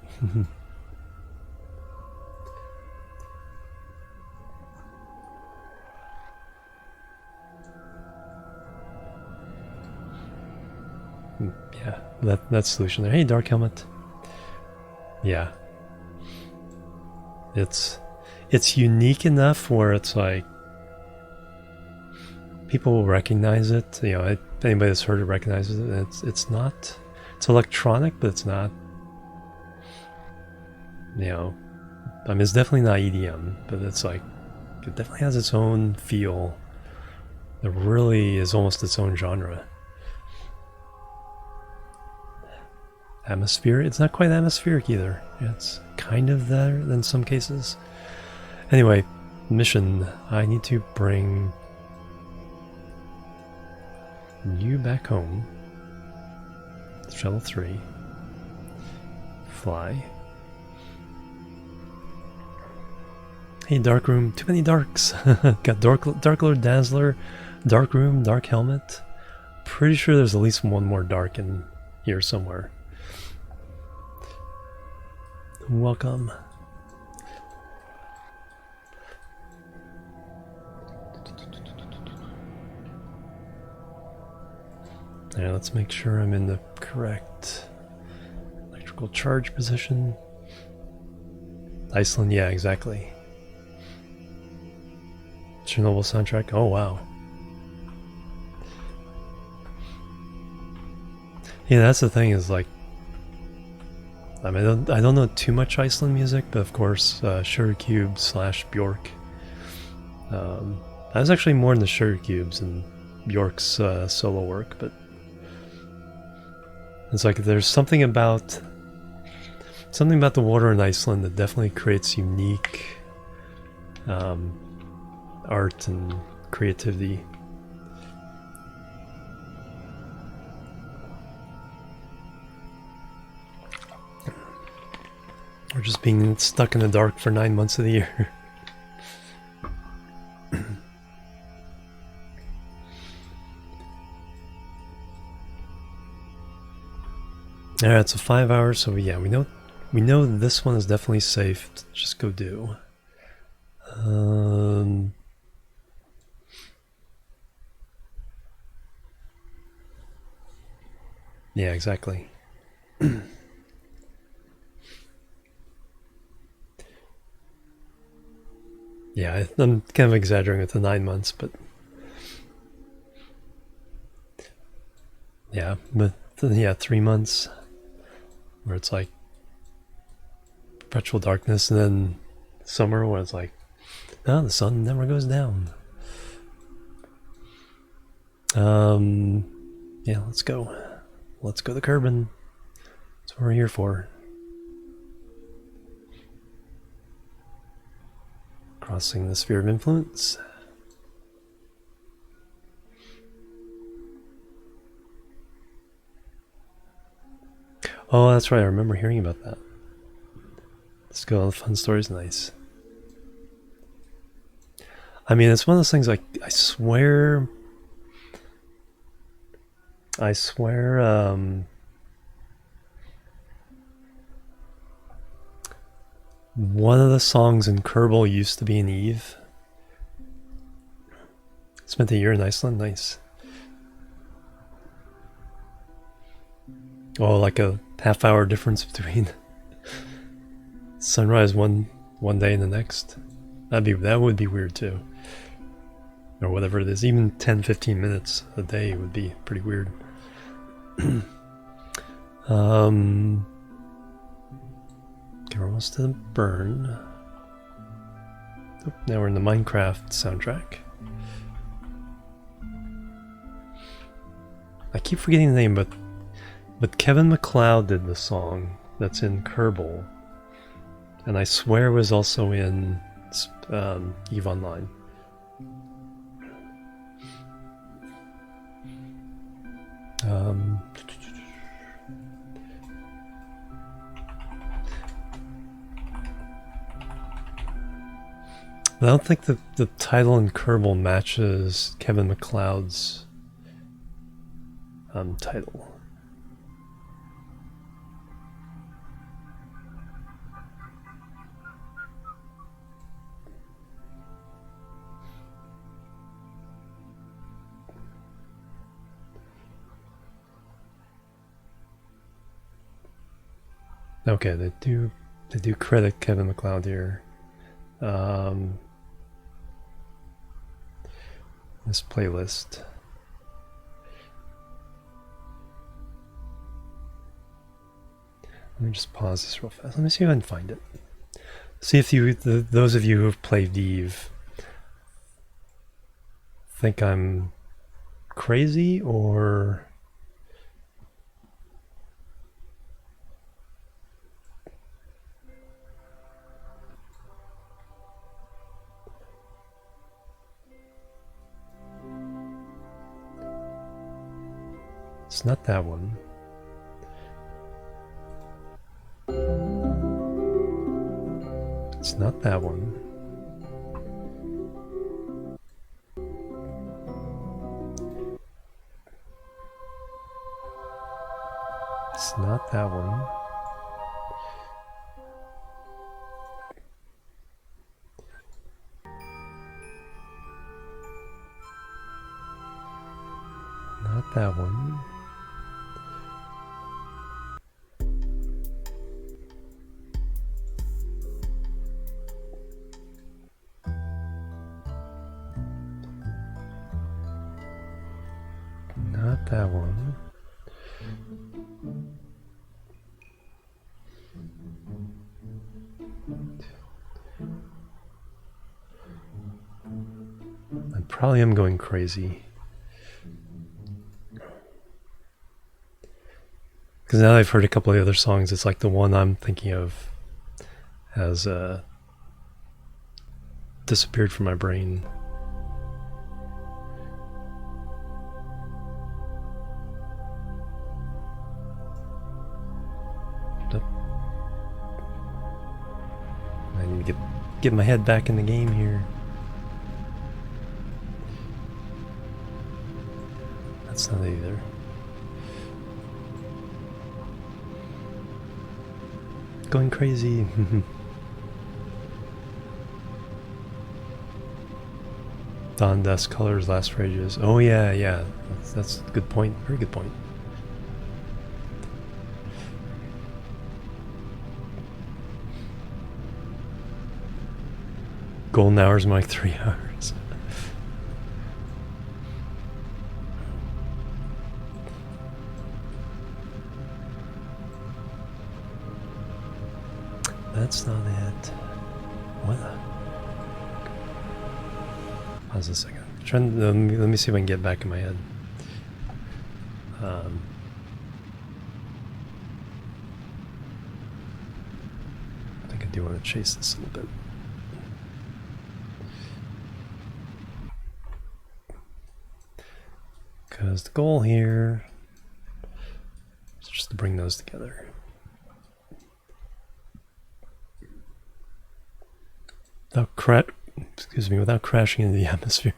Yeah, that's the solution there. Hey, Dark Helmet. Yeah, it's unique enough where it's like people will recognize it. You know, if anybody that's heard it recognizes it. It's not. It's electronic, but it's not. You know, I mean, it's definitely not EDM, but it's like it definitely has its own feel. It really is almost its own genre. Atmosphere. It's not quite atmospheric either. It's kind of there in some cases. Anyway, mission. I need to bring you back home. Shuttle 3. Fly. Hey, Dark Room. Too many darks. Got Dark Lord Dazzler, Dark Room, Dark Helmet. Pretty sure there's at least one more dark in here somewhere. Welcome. Now let's make sure I'm in the correct electrical charge position. Iceland, yeah, exactly. Chernobyl soundtrack. Oh wow. Yeah, that's the thing is like, I mean, I don't know too much Iceland music, but of course, Sugarcube / Bjork. I was actually more in the Sugarcubes and Bjork's solo work, but it's like there's something about the water in Iceland that definitely creates unique art and creativity. Or just being stuck in the dark for 9 months of the year. Alright, so 5 hours, so yeah, we know this one is definitely safe to just go do. Yeah, exactly. Yeah, I'm kind of exaggerating with the 9 months, but yeah, but yeah, 3 months where it's like perpetual darkness, and then summer where it's like, no, the sun never goes down. Yeah, let's go. Let's go to Kerbin. That's what we're here for. Crossing the sphere of influence. Oh, that's right. I remember hearing about that. Let's go. All the fun stories. Nice. I mean, it's one of those things like, I swear, one of the songs in Kerbal used to be in Eve. Spent a year in Iceland. Nice. Oh, like a half-hour difference between sunrise one day and the next. That would be weird too. Or whatever it is. Even 10-15 minutes a day would be pretty weird. Okay, we're almost to the burn. Oh, now we're in the Minecraft soundtrack. I keep forgetting the name, but Kevin MacLeod did the song that's in Kerbal, and I swear it was also in EVE Online. I don't think the title in Kerbal matches Kevin MacLeod's title. Okay, they do credit Kevin MacLeod here. This playlist. Let me just pause this real fast. Let me see if I can find it. See if those of you who have played Eve think I'm crazy or it's not that one. It's not that one. It's not that one. Not that one. Not that one. I probably am going crazy. Because now I've heard a couple of the other songs, it's like the one I'm thinking of has disappeared from my brain. I need to get my head back in the game here. That's not it either. Going crazy. Dawn Dust Colors Last for Ages. Oh yeah. That's a good point. Very good point. golden hours are like 3 hours. That's not it. What? Pause a second. Let me see if I can get back in my head. I think I do want to chase this a little bit. Because the goal here is just to bring those together. Without crashing into the atmosphere.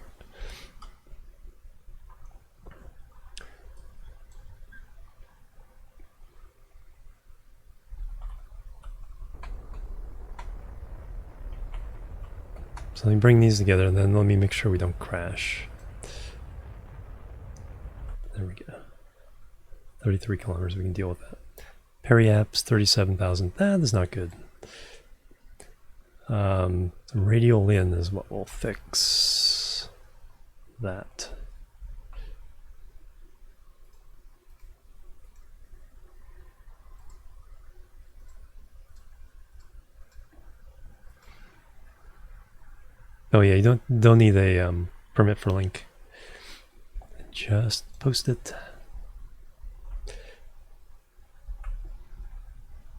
So let me bring these together and then let me make sure we don't crash. There we go. 33 kilometers, we can deal with that. Periaps, 37,000. That is not good. Radial in is what will fix that. Oh yeah, you don't need a permit for link. Just post it.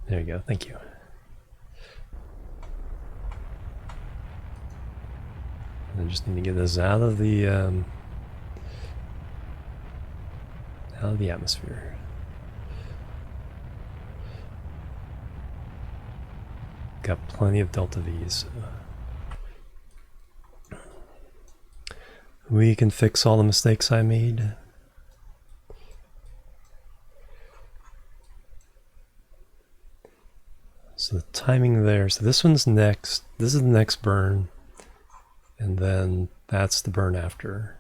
There you go. Thank you. I just need to get this out of the atmosphere. Got plenty of delta V's. So we can fix all the mistakes I made. So the timing there. So this one's next. This is the next burn. And then that's the burn after.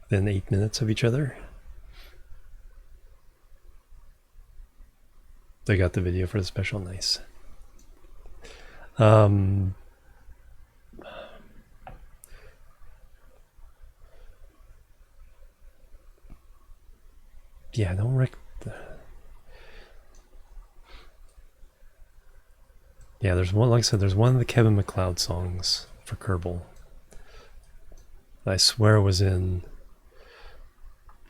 Within 8 minutes of each other. They got the video for the special. Nice. Yeah, don't wreck the... Yeah, there's one, like I said, there's one of the Kevin MacLeod songs for Kerbal. I swear was in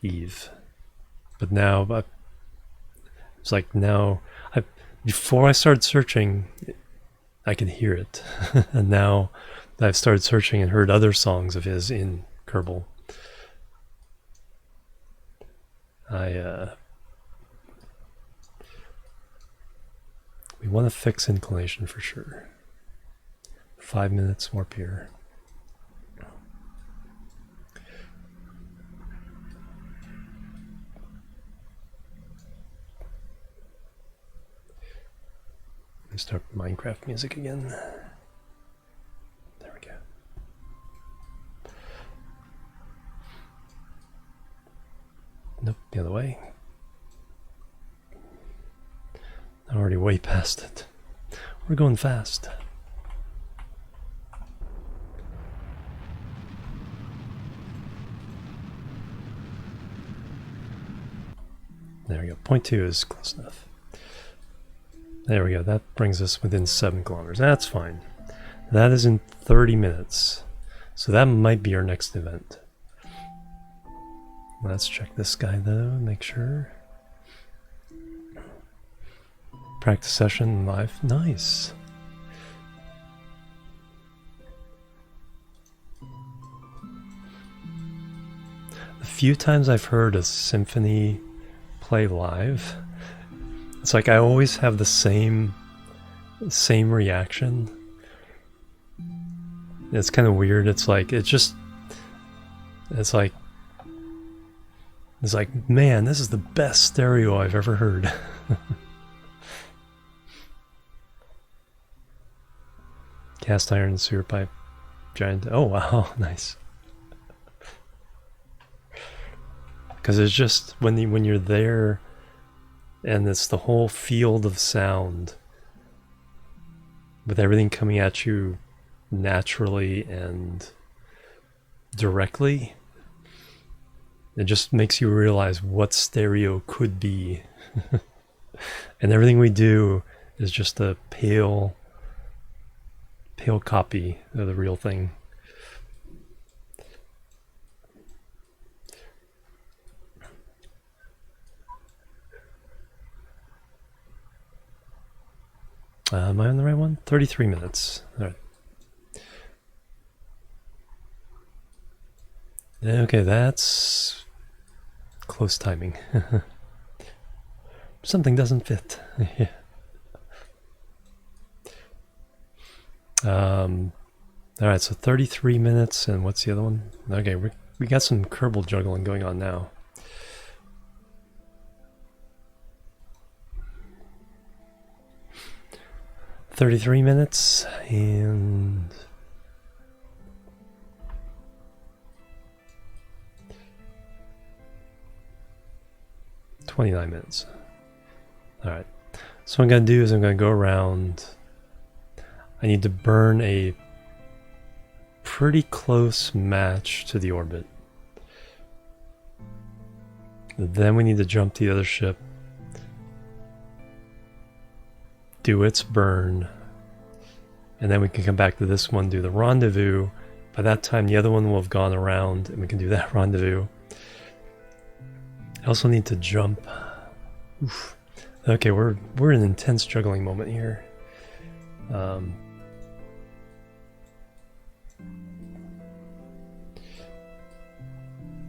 Eve. But now, it's like now, before I started searching, I could hear it. And now I've started searching and heard other songs of his in Kerbal. We want to fix inclination for sure. 5 minutes more here. Let me start Minecraft music again. There we go. Nope, the other way. I'm already way past it. We're going fast. There we go. 0.2 is close enough. There we go. That brings us within 7 kilometers. That's fine. That is in 30 minutes. So that might be our next event. Let's check this guy though, make sure. Practice session live. Nice. The few times I've heard a symphony play live, it's like I always have the same reaction. It's kind of weird. It's like man, this is the best stereo I've ever heard. Cast iron sewer pipe, giant. Oh wow, nice. Because it's just when you're there, and it's the whole field of sound, with everything coming at you naturally and directly. It just makes you realize what stereo could be. And everything we do is just a pale copy of the real thing. Am I on the right one? 33 minutes. All right. Okay, that's close timing. Something doesn't fit. Yeah. All right, so 33 minutes, and what's the other one? Okay, we got some Kerbal juggling going on now. $33 minutes and 29 minutes. All right, so what I'm going to do is I'm going to go around. I need to burn a pretty close match to the orbit. Then we need to jump to the other ship, do its burn, and then we can come back to this one, do the rendezvous. By that time, the other one will have gone around, and we can do that rendezvous. I also need to jump. Oof. Okay, we're in an intense juggling moment here.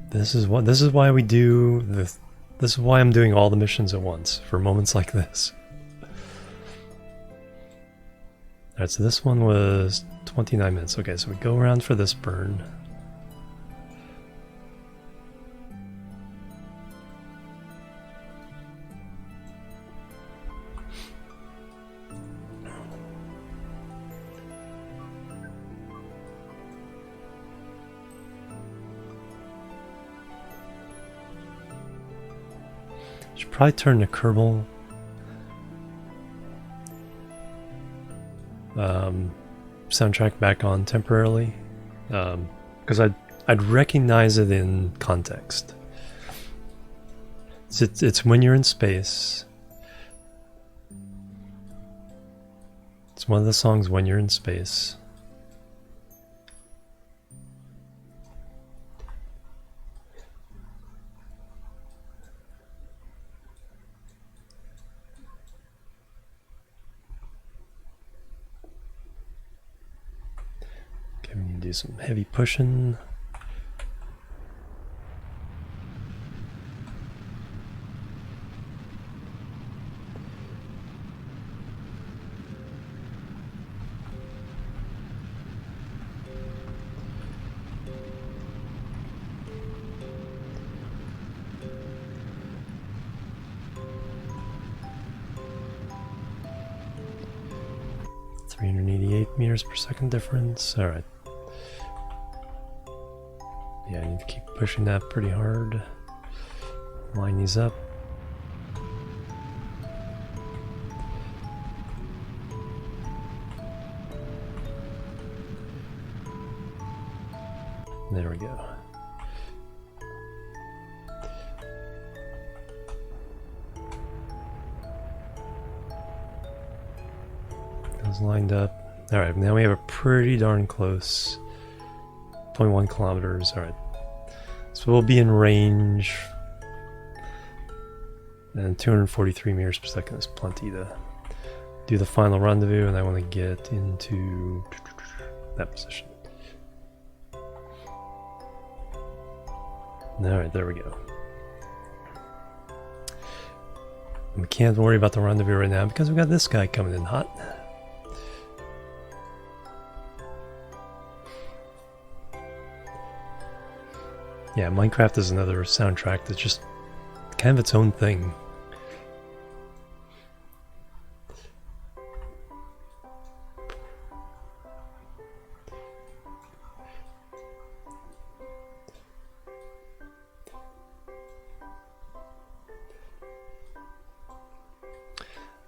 This is why we do this. This is why I'm doing all the missions at once for moments like this. Alright, so this one was 29 minutes. Okay, so we go around for this burn. Should probably turn the Kerbal soundtrack back on temporarily, because I'd recognize it in context. It's when you're in space. It's one of the songs when you're in space. We need to do some heavy pushing. Meters per second difference. All right. Yeah, I need to keep pushing that pretty hard. Line these up. There we go. Those lined up. Alright, now we have a pretty darn close 0.1 kilometers. Alright, so we'll be in range, and 243 meters per second is plenty to do the final rendezvous, and I want to get into that position. Alright, there we go. We can't worry about the rendezvous right now because we got this guy coming in hot. Yeah, Minecraft is another soundtrack that's just kind of its own thing.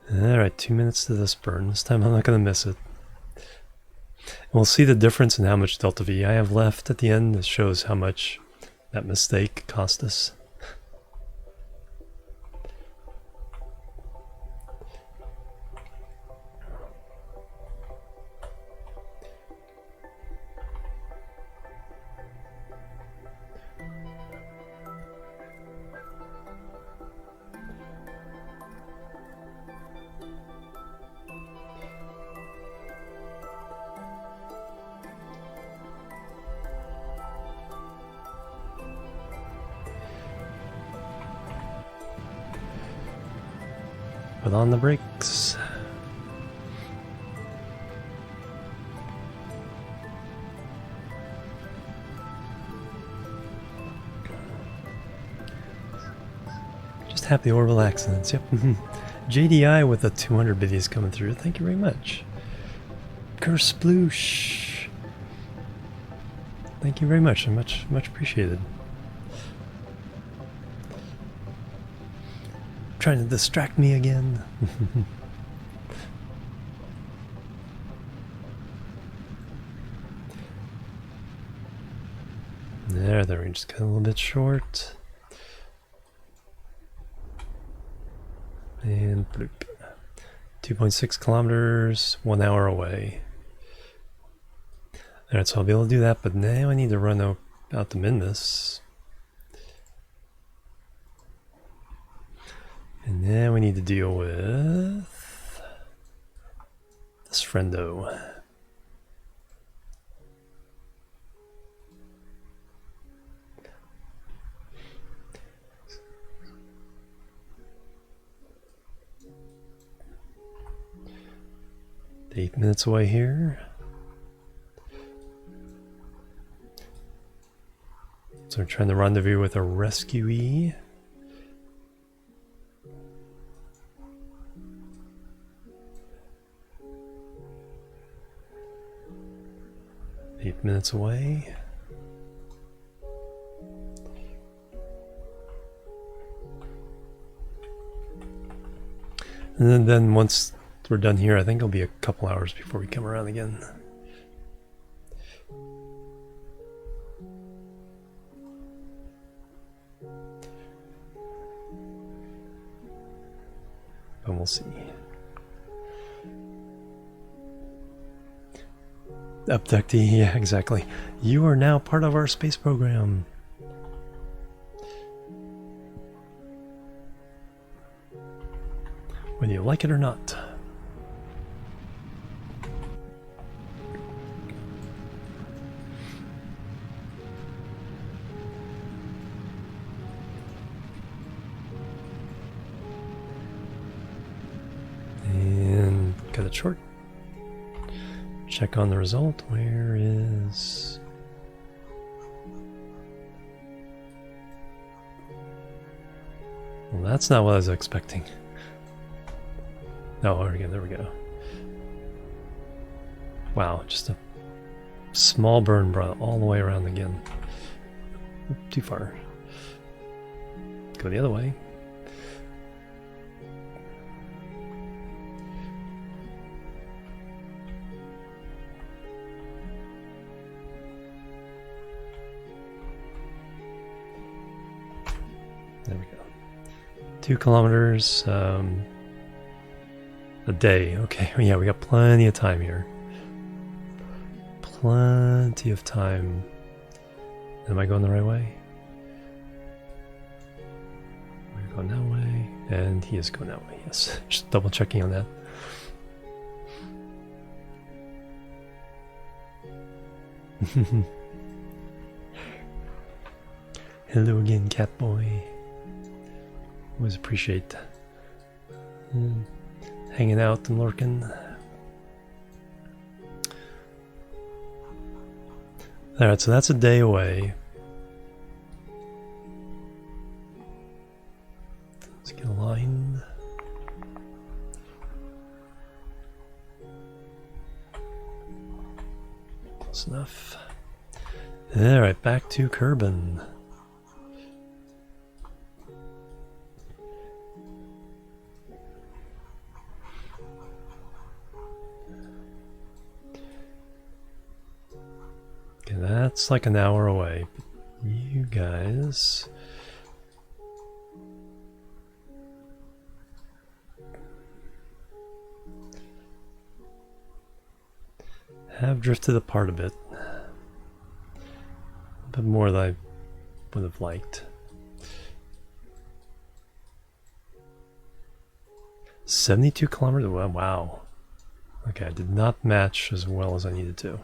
Alright, 2 minutes to this burn. This time I'm not going to miss it. We'll see the difference in how much delta V I have left at the end. It shows how much that mistake cost us. Put on the brakes. Just happy orbital accidents, yep. JDI with the 200 biddies coming through. Thank you very much. Kersploosh. Thank you very much. Much appreciated. Trying to distract me again. There, the range is cut a little bit short. And bloop. 2.6 kilometers, 1 hour away. Alright, so I'll be able to do that, but now I need to run out to Mindus. And now we need to deal with this friendo. Eight minutes away here. So we're trying to rendezvous with a rescuee. Eight minutes away. And then once we're done here, I think it'll be a couple hours before we come around again. But we'll see. Abductee, yeah, exactly. You are now part of our space program. Whether you like it or not. And cut it short. Check on the result. Where is... Well, that's not what I was expecting. Oh, there we go. Wow, just a small burn brought it all the way around again. Too far. Go the other way. There we go. 2 kilometers, a day. Okay, yeah, we got plenty of time here. Plenty of time. Am I going the right way? We're going that way, and he is going that way, yes. Just double checking on that. Hello again, Catboy. Always appreciate hanging out and lurking. Alright, so that's a day away. Let's get aligned. Close enough. Alright, back to Kerbin. It's like an hour away. But you guys... have drifted apart a bit. A bit more than I would have liked. 72 kilometers? Wow. Okay, I did not match as well as I needed to.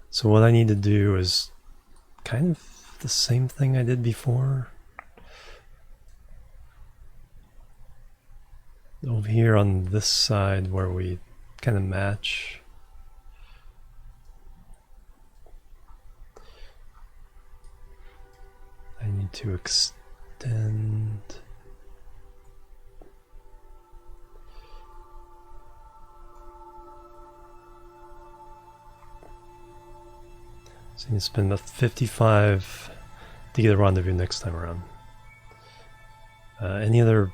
So what I need to do is kind of the same thing I did before. Over here on this side where we kind of match. I need to extend. So you spend about 55 to get a rendezvous next time around. Any other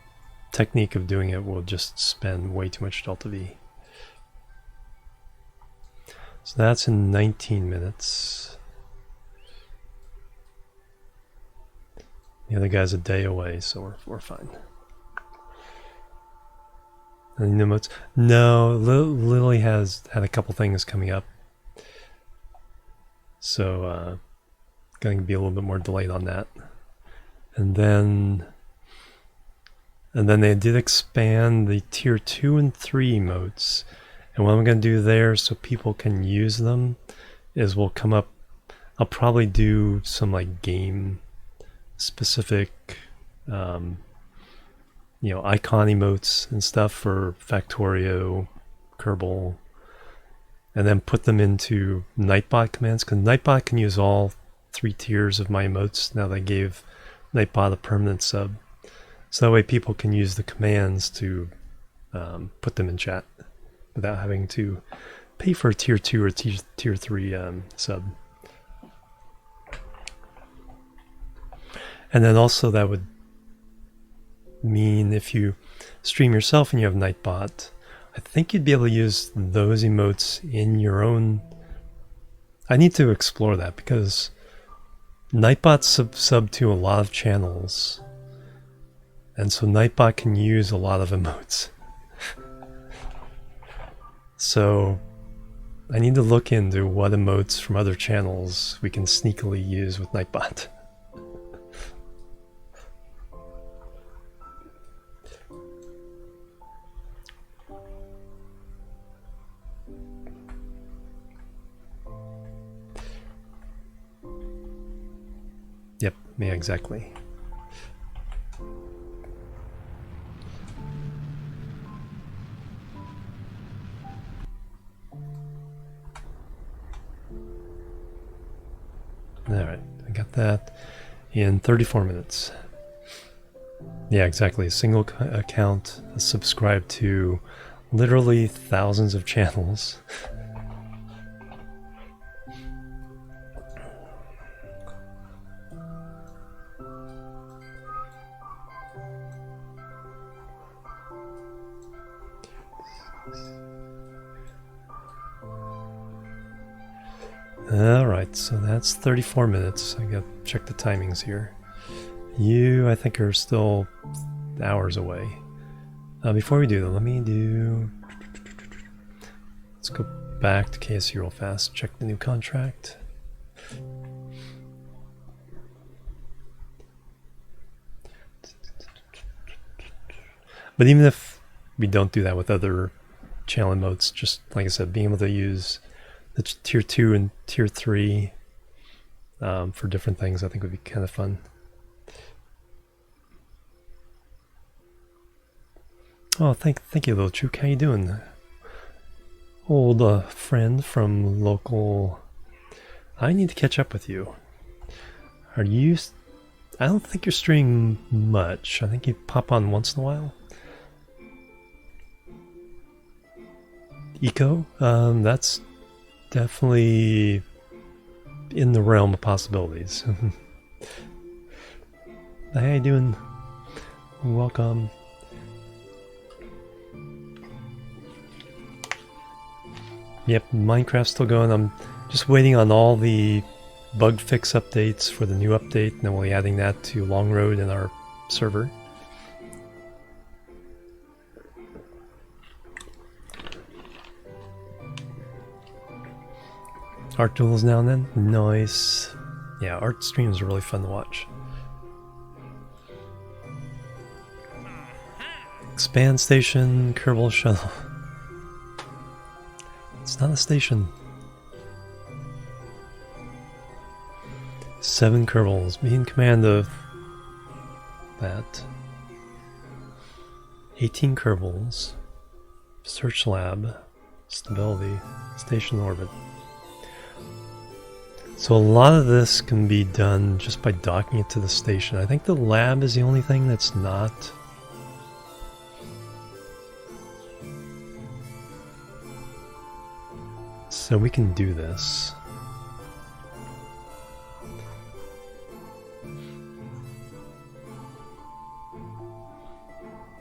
technique of doing it will just spend way too much delta V. So that's in 19 minutes. The other guy's a day away, so we're fine. Any new modes? No, Lily has had a couple things coming up. So going to be a little bit more delayed on that. And then they did expand the tier 2 and 3 emotes. And what I'm going to do there so people can use them is we'll come up, I'll probably do some like game specific icon emotes and stuff for Factorio, Kerbal, and then put them into Nightbot commands, because Nightbot can use all 3 tiers of my emotes now that I gave Nightbot a permanent sub. So that way people can use the commands to put them in chat without having to pay for a tier 2 or tier 3 sub. And then also that would mean if you stream yourself and you have Nightbot, I think you'd be able to use those emotes in your own... I need to explore that because Nightbot's sub to a lot of channels. And so Nightbot can use a lot of emotes. So I need to look into what emotes from other channels we can sneakily use with Nightbot. Yep, yeah, exactly. Alright, I got that in 34 minutes. Yeah, exactly. A single account subscribed to literally thousands of channels. Alright, so that's 34 minutes. I gotta check the timings here. You, I think, are still hours away. Before we do that, let's go back to KSC real fast, check the new contract. But even if we don't do that with other channel emotes, just like I said, being able to use the tier 2 and tier 3 for different things I think would be kind of fun. Oh, thank you, Little Chook. How you doing? Old friend from local. I need to catch up with you. Are you... I don't think you're streaming much. I think you pop on once in a while. Eco? That's definitely in the realm of possibilities. How you doing? Welcome. Yep, Minecraft's still going. I'm just waiting on all the bug fix updates for the new update, and then we'll be adding that to Long Road in our server. Art duels now and then? Nice. Yeah, art streams are really fun to watch. Expand station, Kerbal shuttle. It's not a station. 7 Kerbals. Be in command of that. 18 Kerbals. Search lab. Stability. Station orbit. So a lot of this can be done just by docking it to the station. I think the lab is the only thing that's not. So we can do this.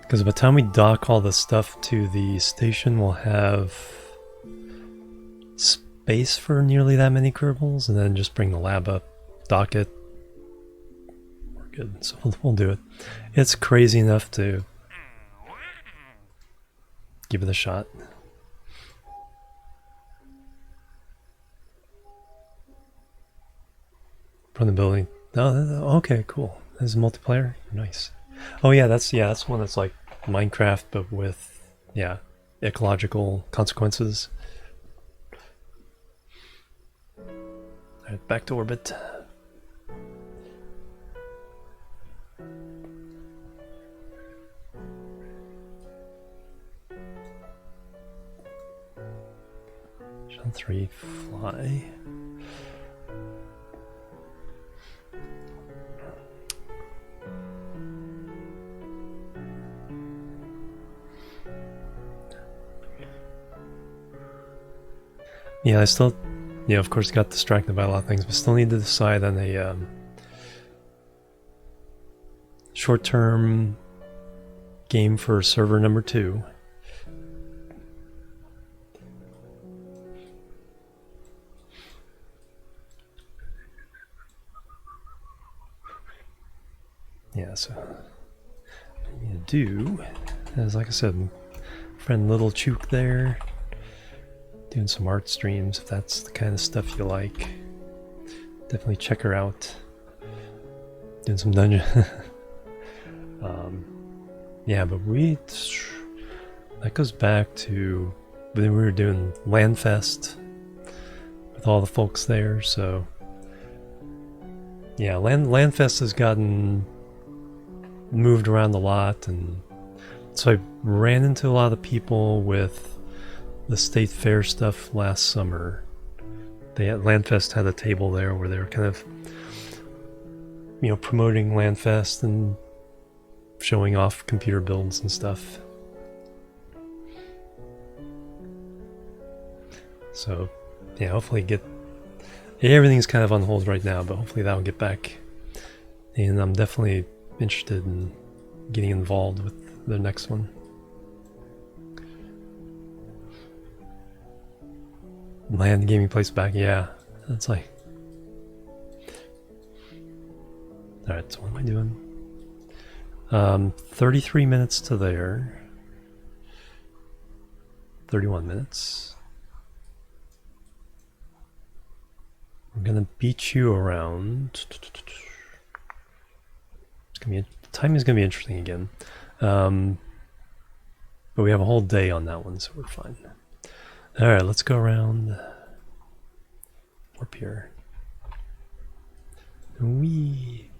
Because by the time we dock all the stuff to the station, we'll have space for nearly that many Kerbals, and then just bring the lab up, dock it. We're good, so we'll do it. It's crazy enough to give it a shot. From the building. Oh, okay, cool. This is multiplayer. Nice. Oh yeah, that's one that's like Minecraft, but with ecological consequences. Alright, back to orbit. Shuttle 3, fly. Yeah, I still, of course, got distracted by a lot of things, but still need to decide on a short-term game for server number 2. Yeah, so what I need to do is, like I said, friend Little Chook there. Doing some art streams, if that's the kind of stuff you like. Definitely check her out. Doing some dungeon. Yeah, but that goes back to when we were doing Landfest with all the folks there, so yeah, Landfest has gotten moved around a lot, and so I ran into a lot of people with the state fair stuff last summer. Landfest had a table there where they were kind of, promoting Landfest and showing off computer builds and stuff. So, yeah, hopefully everything's kind of on hold right now, but hopefully that'll get back. And I'm definitely interested in getting involved with the next one. Land gaming place back, yeah. That's like... Alright, so what am I doing? 33 minutes to there. 31 minutes. I'm gonna beat you around. Timing is gonna be interesting again. But we have a whole day on that one, so we're fine. Alright, let's go around. Warp here. Whee!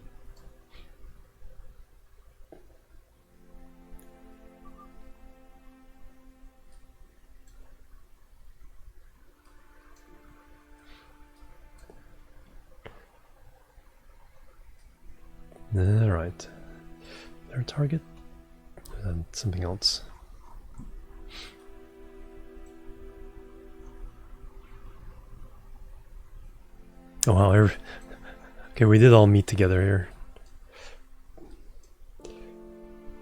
Alright. Their target? And something else. Oh wow, okay, we did all meet together here.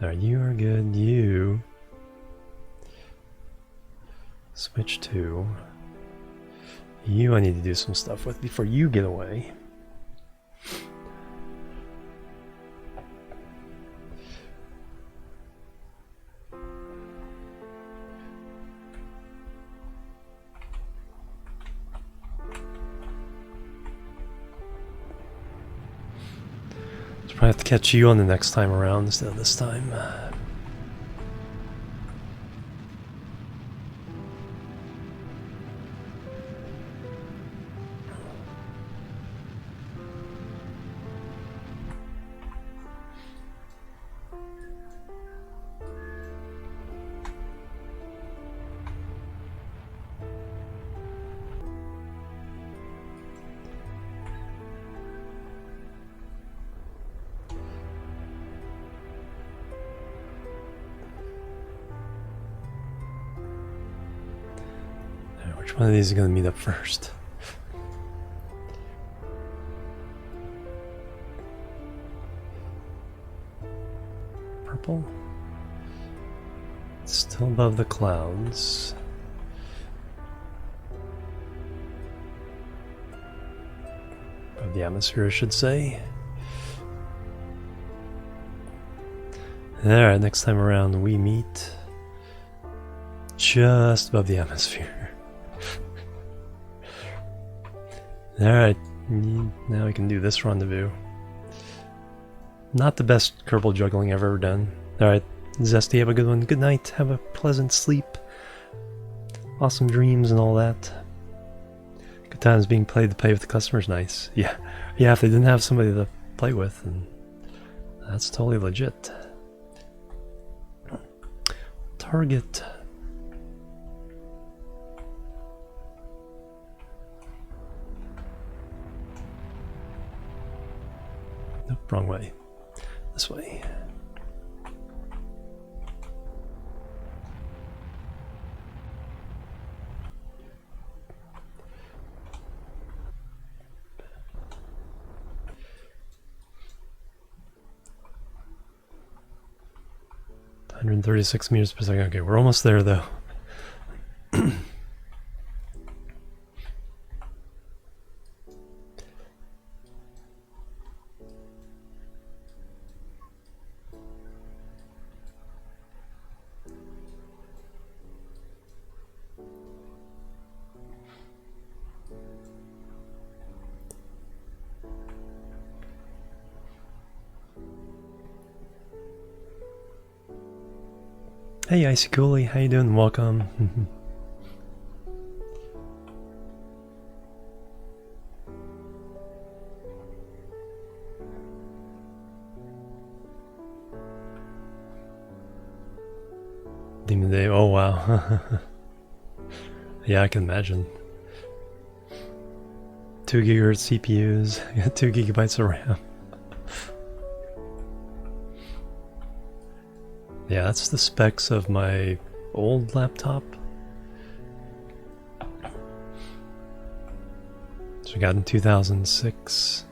Alright, you are good. You switch to You I need to do some stuff with before you get away. Probably have to catch you on the next time around instead of this time. Which one of these is going to meet up first? Purple? It's still above the clouds. Above the atmosphere, I should say. Alright, next time around we meet just above the atmosphere. Alright, now we can do this rendezvous. Not the best Kerbal juggling I've ever done. Alright, Zesty, have a good one. Good night, have a pleasant sleep. Awesome dreams and all that. Good times being played to play with the customers, nice. Yeah, if they didn't have somebody to play with, then that's totally legit. Target. Nope, wrong way. This way. $136 meters per second. Okay, we're almost there though. Hey Icy Coolie, how you doing? Welcome. Demon Day, oh wow. Yeah, I can imagine. 2 GHz CPUs, 2 gigabytes of RAM. Yeah, that's the specs of my old laptop. So I got in 2006.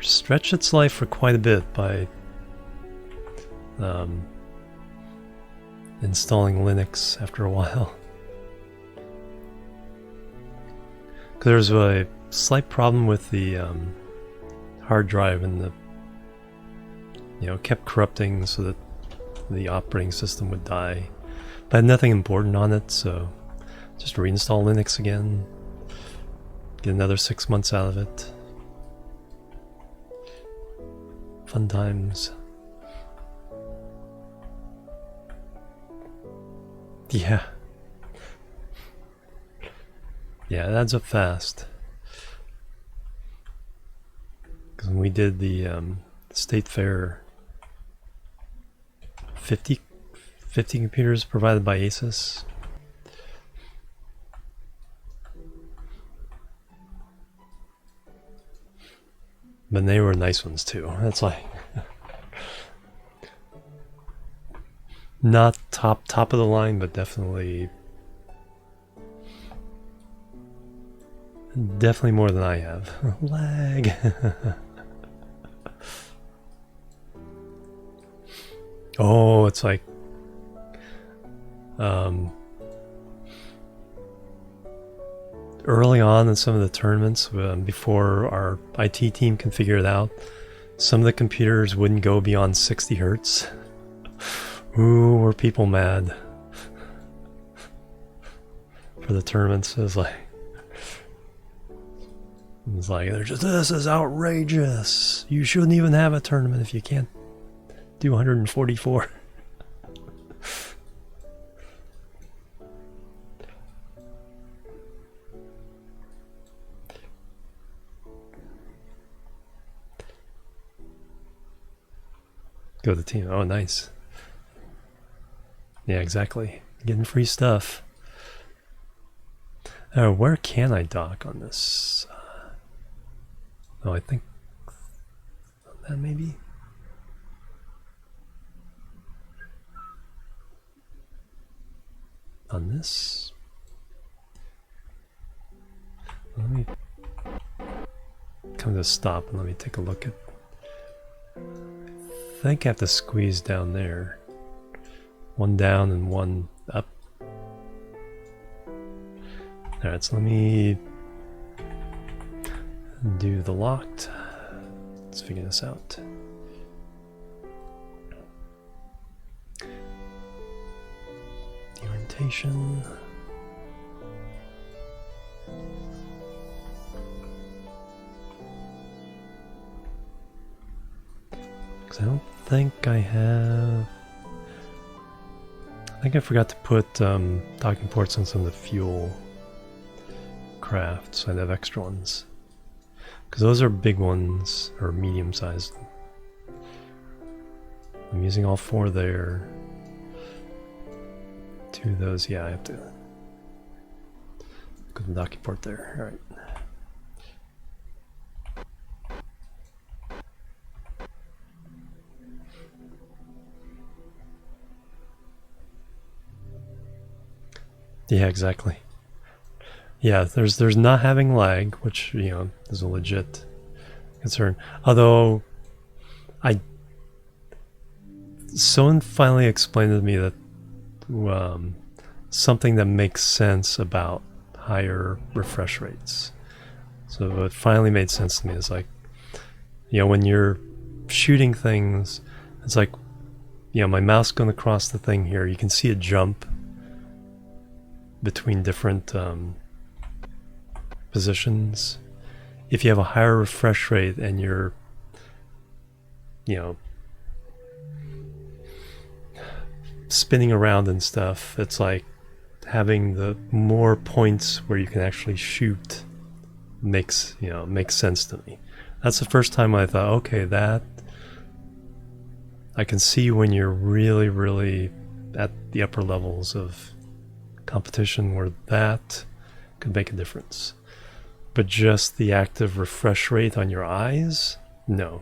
Stretched its life for quite a bit by installing Linux after a while. There's a slight problem with the hard drive, and the kept corrupting so that the operating system would die. But I had nothing important on it, so just reinstall Linux again, get another 6 months out of it. Fun times. Yeah, it adds up fast. Because when we did the State Fair, 50 computers provided by Asus. But they were nice ones too. That's like not top of the line, but definitely more than I have. Lag. Oh, it's like Early on in some of the tournaments, before our IT team can figure it out, some of the computers wouldn't go beyond 60 hertz. Ooh, were people mad for the tournaments. It was like they're just, this is outrageous. You shouldn't even have a tournament if you can't do 144. Go to the team. Oh, nice. Yeah, exactly. Getting free stuff. Where can I dock on this? Oh, I think that maybe. On this. Let me come to a stop and let me take a look at. I think I have to squeeze down there. One down and one up. Alright, so let me do the locked. Let's figure this out. The orientation. Because I don't think I have. I think I forgot to put docking ports on some of the fuel craft, so I'd have extra ones. Because those are big ones, or medium sized. I'm using all 4 there. 2 of those, yeah, I have to put the docking port there. Alright. Yeah, exactly. Yeah, there's not having lag, which, you know, is a legit concern. Although, someone finally explained to me that something that makes sense about higher refresh rates. So it finally made sense to me. It's like, you know, when you're shooting things, it's like, you know, my mouse going across the thing here, you can see a jump between different positions. If you have a higher refresh rate and you're, you know, spinning around and stuff, it's like having the more points where you can actually shoot makes sense to me. That's the first time I thought, okay, that I can see when you're really, really at the upper levels of competition where that could make a difference. But just the active refresh rate on your eyes, no,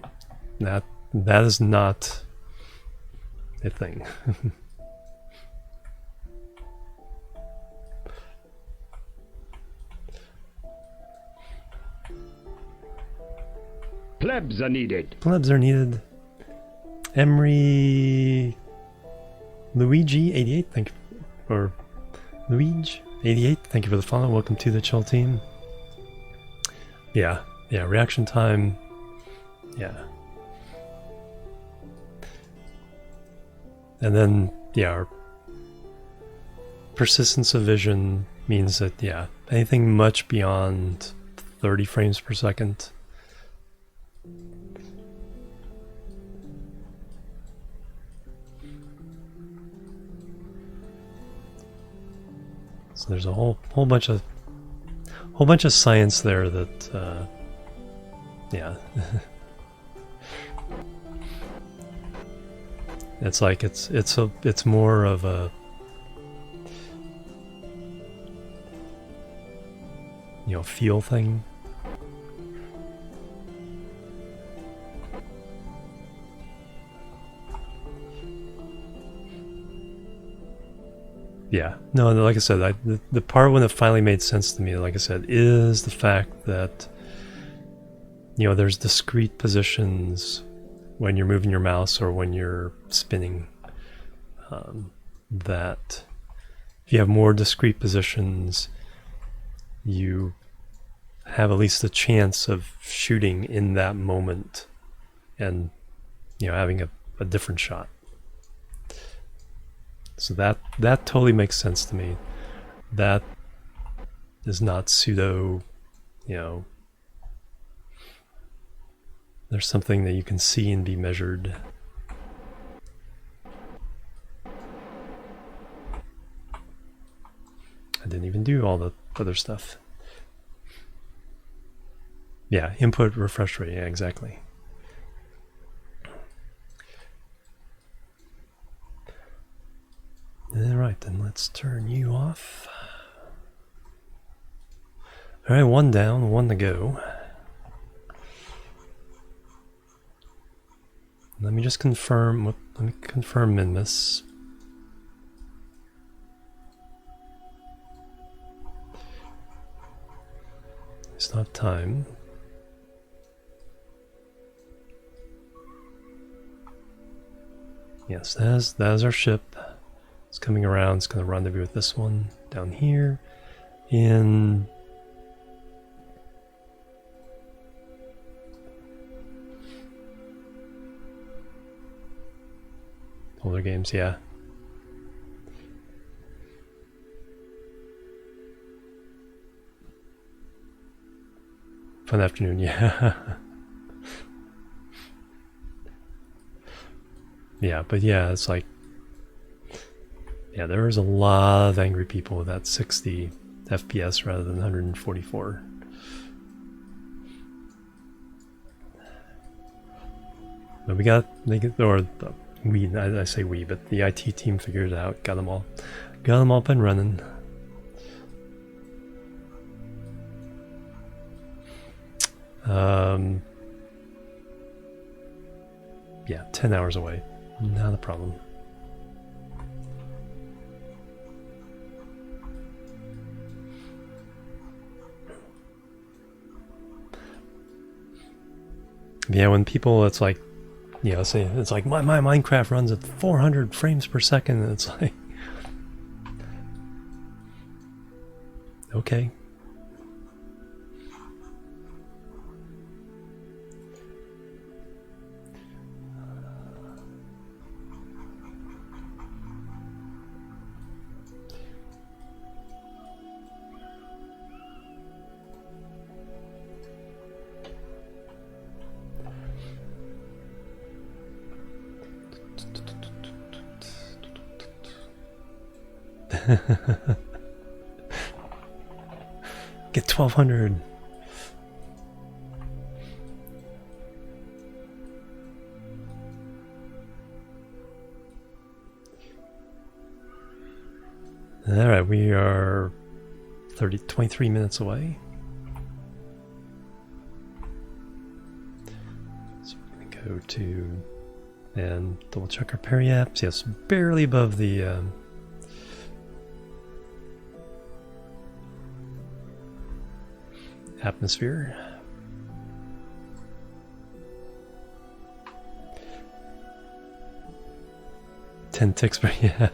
that is not a thing. Plebs are needed. Plebs are needed. Emery Luigi 88, thank you, or Luigi 88, thank you for the follow. Welcome to the chill team. Yeah, reaction time. Yeah. And then, yeah, our persistence of vision means that, yeah, anything much beyond 30 frames per second. So there's a whole bunch of science there that, yeah. It's like it's more of a, you know, feel thing. Yeah, no, like I said, the part when it finally made sense to me, like I said, is the fact that, you know, there's discrete positions when you're moving your mouse or when you're spinning, that if you have more discrete positions, you have at least a chance of shooting in that moment and, you know, having a different shot. So that totally makes sense to me. That is not pseudo, you know, there's something that you can see and be measured. I didn't even do all the other stuff. Yeah, input refresh rate, yeah, exactly. Alright, then let's turn you off. Alright, one down, one to go. Let me just confirm, let me confirm Minmus. It's not time. Yes, that is our ship. It's coming around, it's going to rendezvous with this one down here in older games, yeah. Fun afternoon, yeah. Yeah, but yeah, it's like, yeah, there was a lot of angry people with that 60 FPS rather than 144. But we got, I say we, but the IT team figured it out, got them all up and running. Yeah, 10 hours away, not a problem. Yeah, when people, it's like, you know, say it's like my Minecraft runs at 400 frames per second, and it's like, okay. Get 1200. All right, we are 23 minutes away. So we're going to go to and double check our periaps. Yes, barely above the atmosphere. 10 ticks per, yeah.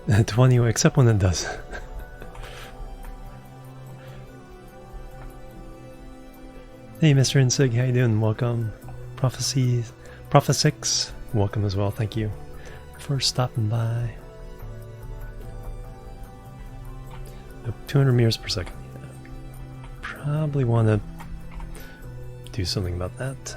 At 20, except when it does. Hey, Mr. Insig, how you doing? Welcome. Prophesix, welcome as well. Thank you for stopping by. 200 meters per second. Probably want to do something about that.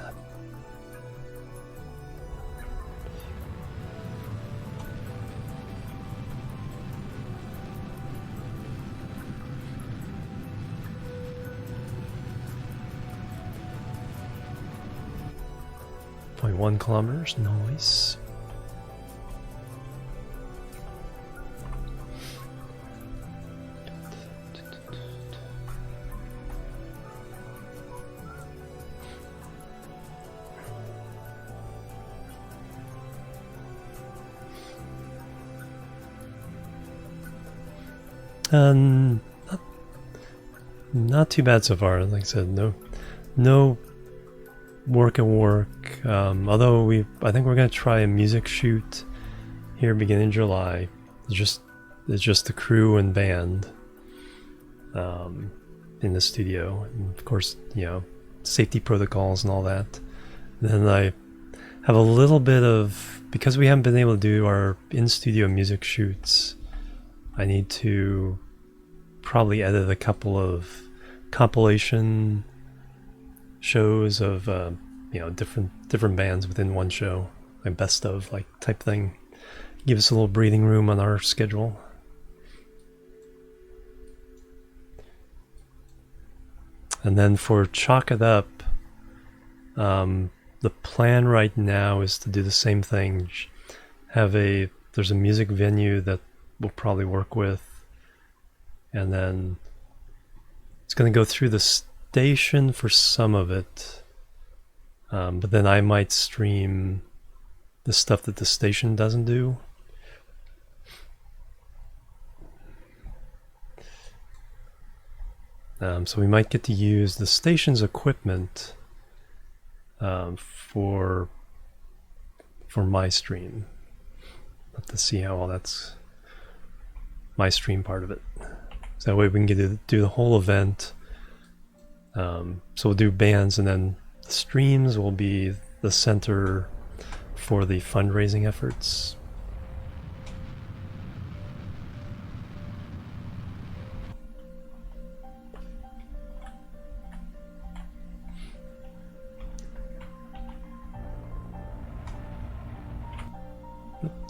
.1 kilometers, nice. not, not too bad so far. Like I said, no work at work. Although I think we're gonna try a music shoot here beginning July. It's just the crew and band in the studio, and of course, safety protocols and all that. Then I have a little bit of, because we haven't been able to do our in-studio music shoots, I need to probably edit a couple of compilation shows of different bands within one show, like best of like type thing. Give us a little breathing room on our schedule. And then for Chalk It Up, the plan right now is to do the same thing. There's a music venue that we'll probably work with, and then it's going to go through the station for some of it, but then I might stream the stuff that the station doesn't do. So we might get to use the station's equipment for my stream. Have to see how all that's my stream part of it. So that way we can get to do the whole event. So we'll do bands, and then the streams will be the center for the fundraising efforts.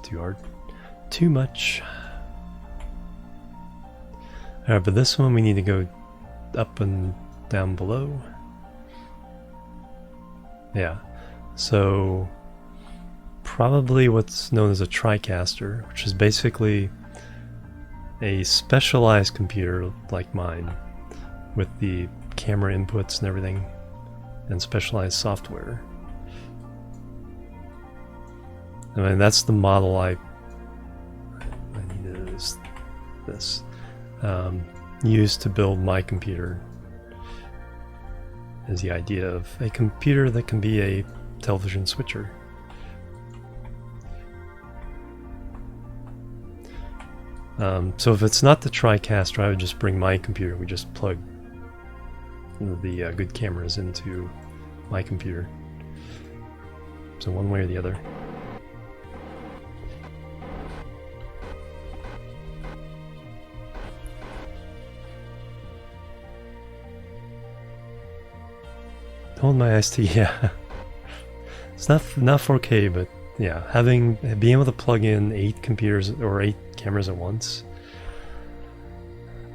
Too hard. Too much. Alright, but this one we need to go up and down below. Yeah. So probably what's known as a TriCaster, which is basically a specialized computer like mine with the camera inputs and everything, and specialized software. I mean, that's the model I need this used to build my computer. Is the idea of a computer that can be a television switcher. So if it's not the TriCaster, I would just bring my computer. We just plug the good cameras into my computer. So one way or the other. Hold my eyes to, yeah. It's not 4K, but yeah, being able to plug in 8 computers or 8 cameras at once,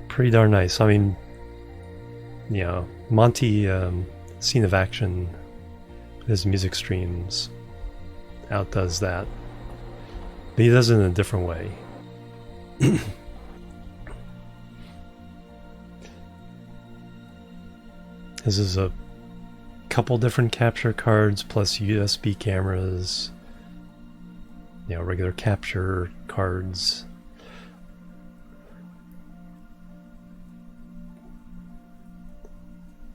pretty darn nice. I mean, Monty, Scene of Action, his music streams, outdoes that, but he does it in a different way. This is a couple different capture cards plus USB cameras, regular capture cards.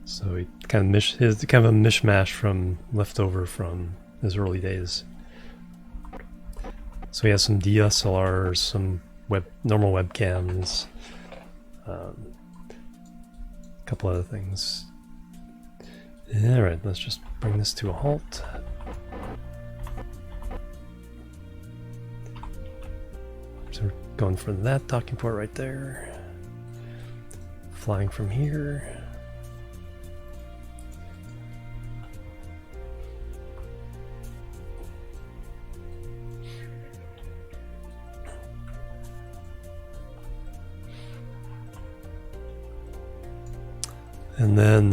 So he kind of a mishmash from leftover from his early days. So he has some DSLRs, some normal webcams, a couple other things. Alright, let's just bring this to a halt. So we're going for that docking port right there. Flying from here. And then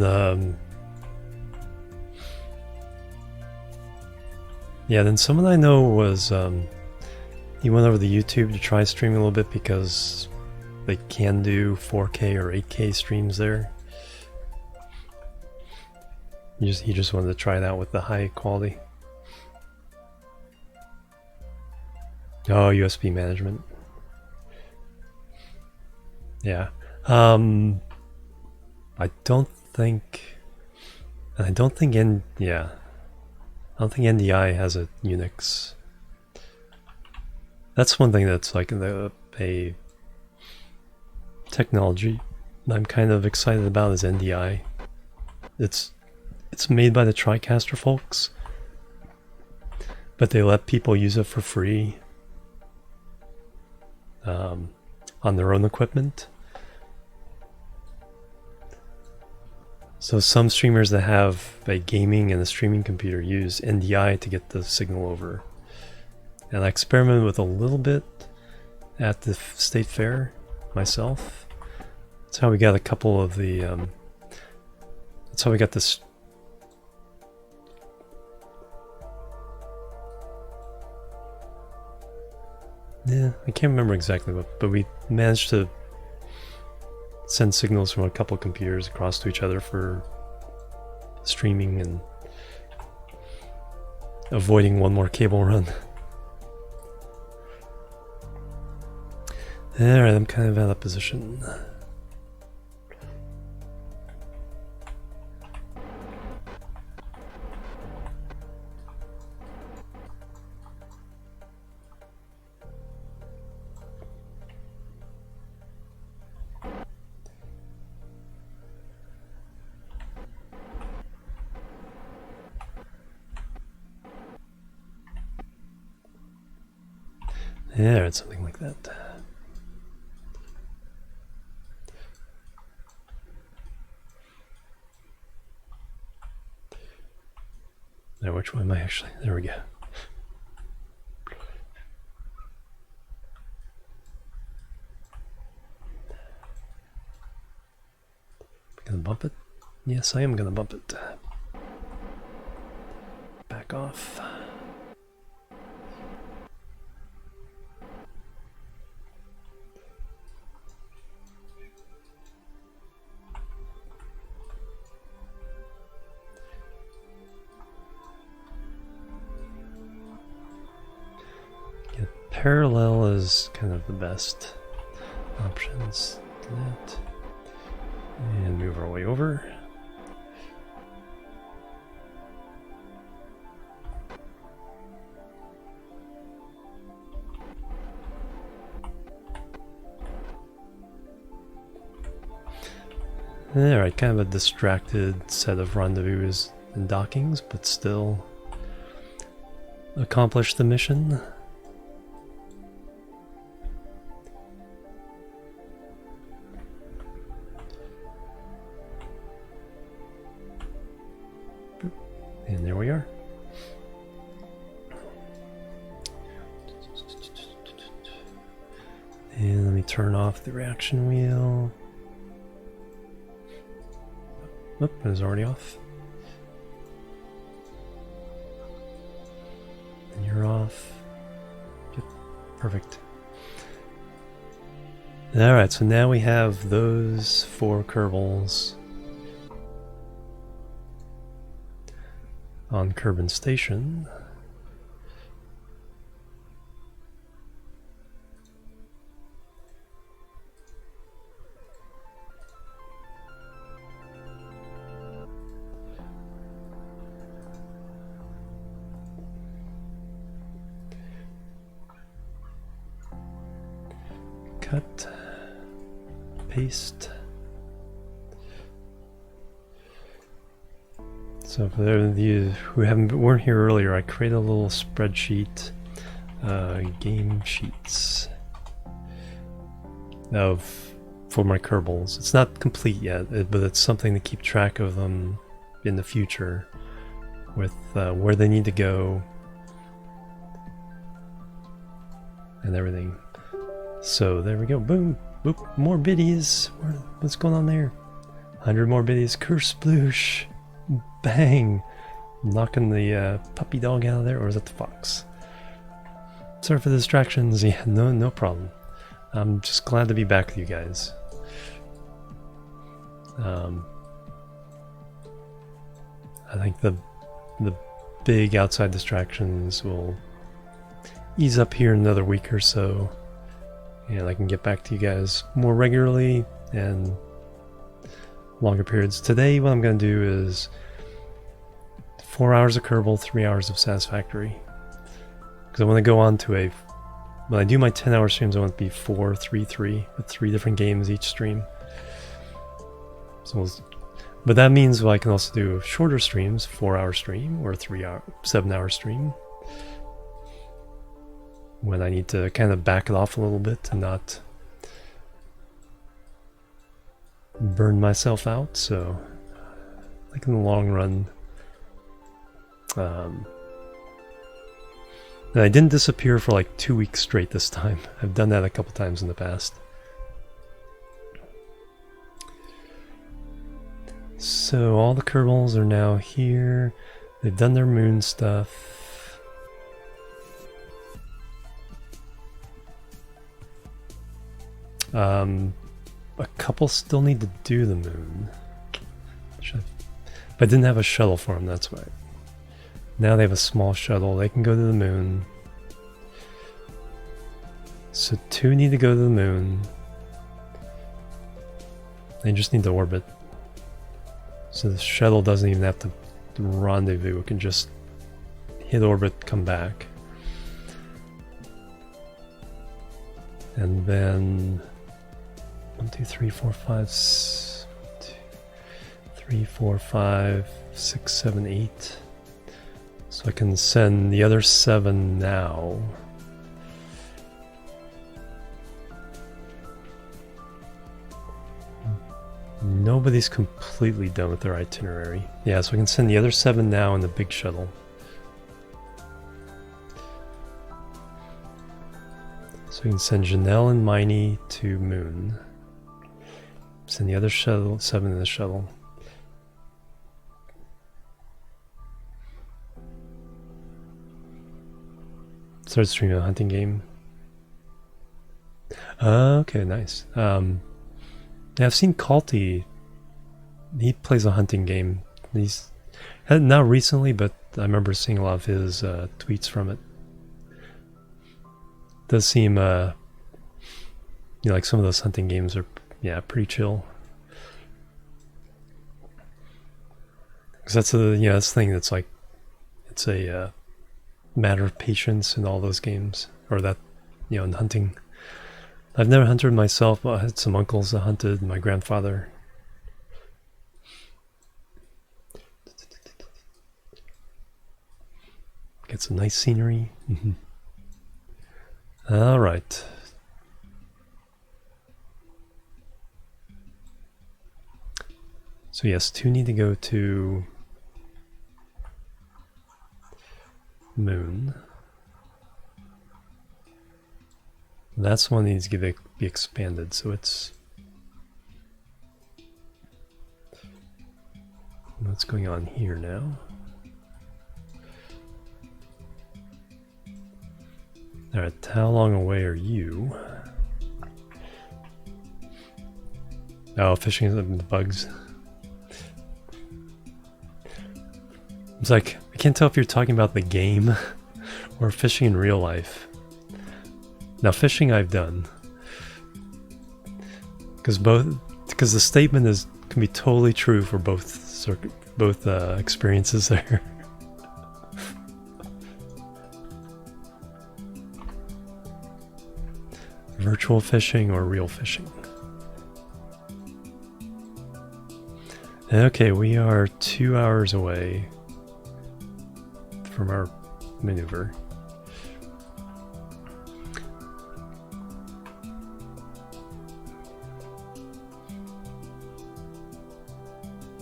then someone I know was, he went over to YouTube to try streaming a little bit because they can do 4K or 8K streams there. He just wanted to try it out with the high quality. Oh, USB management. Yeah. I don't think yeah. I don't think NDI has a Unix. That's one thing that's like a technology I'm kind of excited about is NDI. It's made by the TriCaster folks, but they let people use it for free on their own equipment. So some streamers that have a gaming and a streaming computer use NDI to get the signal over. And I experimented with a little bit at the state fair myself. That's how we got a couple of the that's how we got this. Yeah, I can't remember exactly what, but we managed to send signals from a couple computers across to each other for streaming and avoiding one more cable run. Alright, I'm kind of out of position. Yeah, it's something like that. Now, which one am I actually? There we go. Gonna bump it? Yes, I am gonna bump it. Back off. Parallel is kind of the best options. That. And move our way over. Alright, kind of a distracted set of rendezvous and dockings, but still accomplish the mission. And there we are. And let me turn off the reaction wheel. Oop, it was already off. And you're off. Yep, perfect. Alright, so now we have those 4 Kerbals on Kerbal Station. Cut, paste. So for those of you who weren't here earlier, I created a little spreadsheet, game sheets for my Kerbals. It's not complete yet, but it's something to keep track of them in the future with where they need to go and everything. So there we go. Boom, boop, more biddies. What's going on there? 100 more biddies. Curse sploosh. Bang! Knocking the puppy dog out of there, or is that the fox? Sorry for the distractions. Yeah, no problem. I'm just glad to be back with you guys. I think the big outside distractions will ease up here in another week or so. and I can get back to you guys more regularly and longer periods. Today what I'm going to do is 4 hours of Kerbal, 3 hours of Satisfactory. Because I want to go on to a... When I do my 10-hour streams, I want it to be 4, 3, 3, with 3 different games each stream. So but that means I can also do shorter streams, 4-hour stream, or 7-hour stream. When I need to kind of back it off a little bit and not burn myself out. So, like in the long run, and I didn't disappear for like 2 weeks straight this time. I've done that a couple times in the past. So all the Kerbals are now here. They've done their moon stuff. A couple still need to do the moon. But I didn't have a shuttle for them, that's why. Now they have a small shuttle, they can go to the moon. So 2 need to go to the moon. They just need to orbit. So the shuttle doesn't even have to rendezvous, it can just hit orbit, come back. And then 1, 2, 3, 4, 5, 3, 4, 5, 6, 7, 8. So I can send the other 7 now. Nobody's completely done with their itinerary. Yeah, so I can send the other 7 now in the big shuttle. So we can send Janelle and Miney to Moon. Send the other shuttle, 7 in the shuttle. Start streaming a hunting game. Okay, nice. Yeah, I've seen Calty. He plays a hunting game. He's not recently, but I remember seeing a lot of his tweets from it. Does seem, you know, like some of those hunting games are, yeah, pretty chill. Because that's a, you know, that's the thing that's like, it's a matter of patience in all those games, or that, you know, in hunting. I've never hunted myself, but I had some uncles that hunted, my grandfather. Get some nice scenery. All right. So yes, 2 need to go to Moon. That's one that needs to be expanded, so it's... What's going on here now? Alright, how long away are you? Oh, fishing the bugs. It's like, I can't tell if you're talking about the game or fishing in real life. Now, fishing I've done. Because the statement can be totally true for both experiences there. Virtual fishing or real fishing. Okay, we are 2 hours away from our maneuver.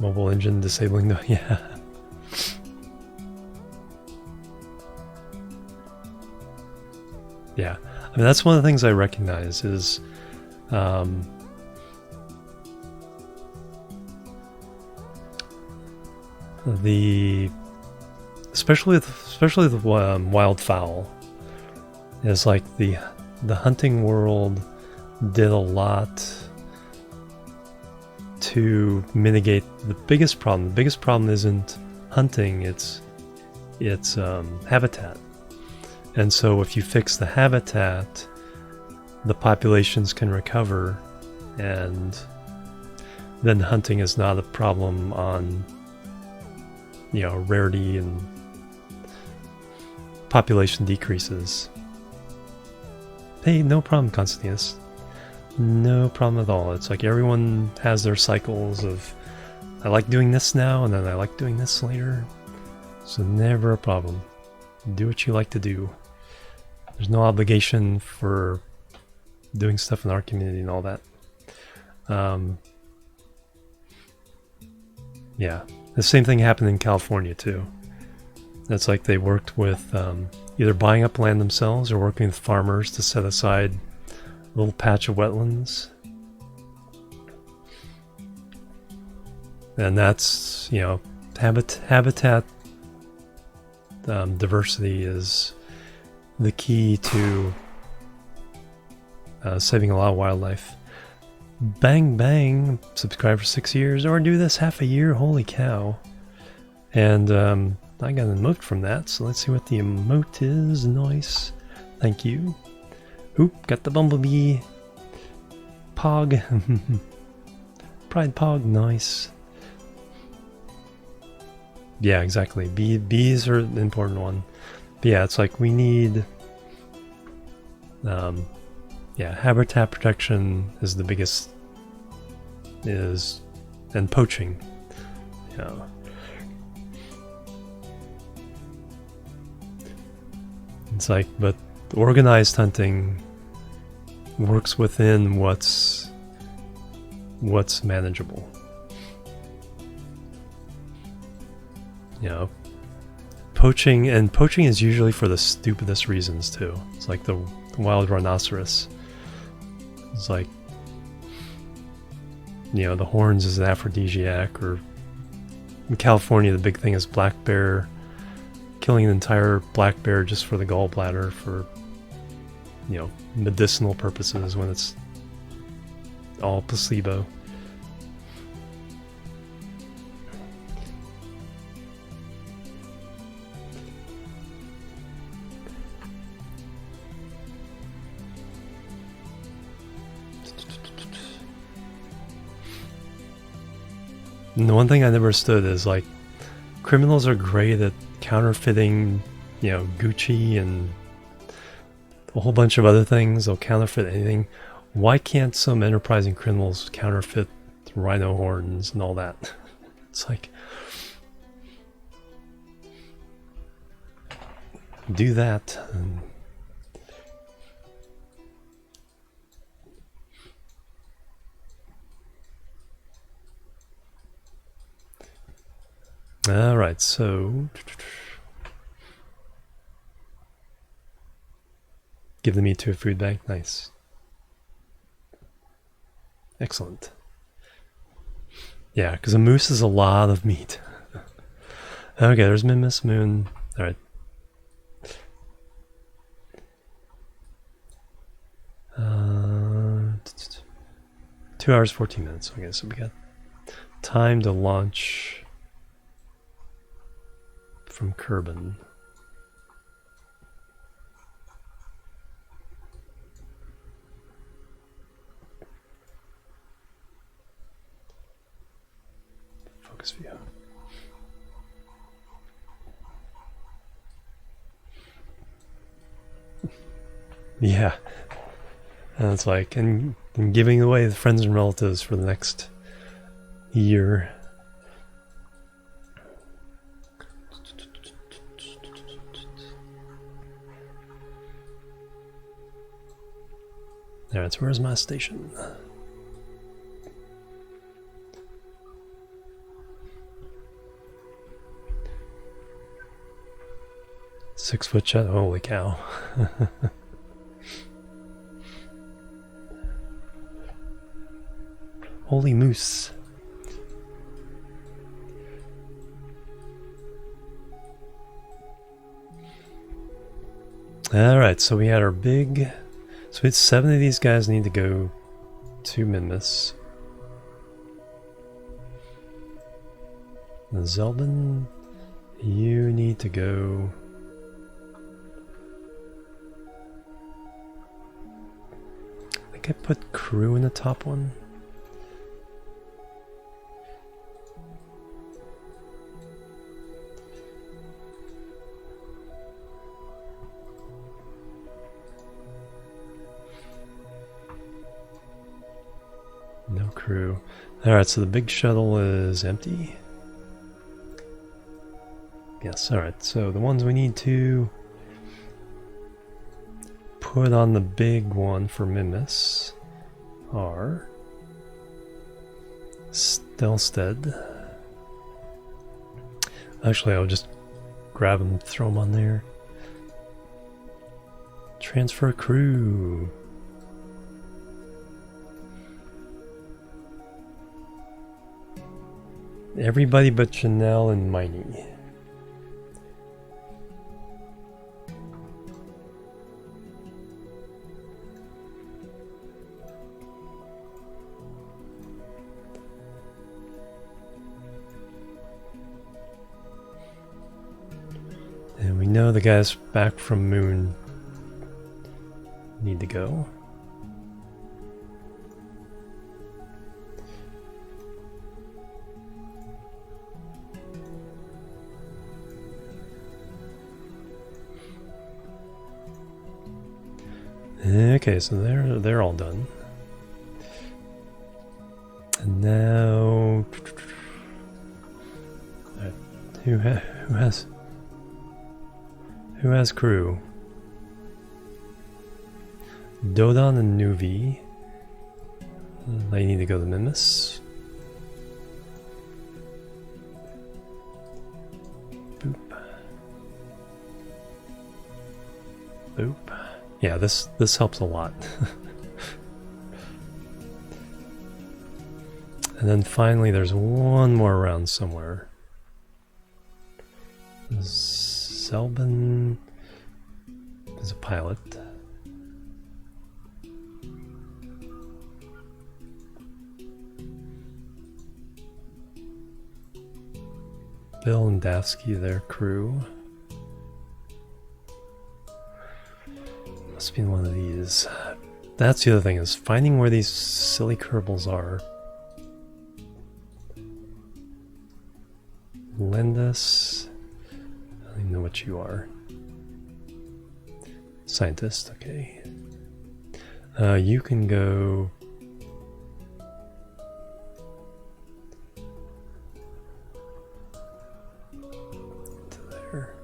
Mobile engine disabling the... yeah. Yeah. I mean, that's one of the things I recognize is... especially the wildfowl is like the hunting world did a lot to mitigate the biggest problem. The biggest problem isn't hunting, it's habitat. And so if you fix the habitat, the populations can recover, and then hunting is not a problem on, you know, rarity and population decreases. Hey, no problem, Constantinus. No problem at all. It's like everyone has their cycles of, I like doing this now, and then I like doing this later. So never a problem. Do what you like to do. There's no obligation for doing stuff in our community and all that. Yeah, the same thing happened in California too. It's like they worked with either buying up land themselves or working with farmers to set aside a little patch of wetlands. And that's, you know, habitat diversity is the key to saving a lot of wildlife. Bang Bang, subscribe for 6 years, or do this half a year, holy cow. And I got an emote from that, so let's see what the emote is. Nice, thank you. Oop, got the bumblebee. Pog. Pride Pog, nice. Yeah, exactly. Bees are an important one. But yeah, it's like we need... yeah, habitat protection is the biggest... and poaching. Yeah. It's like, but organized hunting works within what's manageable. You know, poaching is usually for the stupidest reasons too. It's like the wild rhinoceros. It's like, you know, the horns is an aphrodisiac, or in California the big thing is black bear. Killing an entire black bear just for the gallbladder for, you know, medicinal purposes when it's all placebo. And the one thing I never understood is, like, criminals are great at counterfeiting, you know, Gucci and a whole bunch of other things. They'll counterfeit anything. Why can't some enterprising criminals counterfeit rhino horns and all that? It's like, do that. All right, so give the meat to a food bank. Nice. Excellent. Yeah, because a moose is a lot of meat. Okay, there's Miss Moon. All right. 2 hours, 14 minutes. Okay, so we got time to launch from Kerbal. Focus view. Yeah. And it's like, and giving away the friends and relatives for the next year. Alright, so where's my station? Six-foot shut, holy cow. Holy moose. Alright, so we had our big... So we had 7 of these guys need to go to Minmus. And Zelbin, you need to go... think I put crew in the top one. No crew. Alright, so the big shuttle is empty. Yes, alright, so the ones we need to put on the big one for Mimis are Stelstead. Actually, I'll just grab them, throw them on there. Transfer crew. Everybody but Janelle and Miney. And we know the guys back from Moon need to go. Okay, so they're all done. And now, who has crew? Dodon and Nuvi. They need to go to Mimis. Boop. Boop. Yeah, this helps a lot. And then finally there's one more round somewhere. Selbin is a pilot. Bill and Davsky, their crew. Must be one of these. That's the other thing, is finding where these silly Kerbals are. Lendus. I don't even know what you are. Scientist, okay. You can go... to there.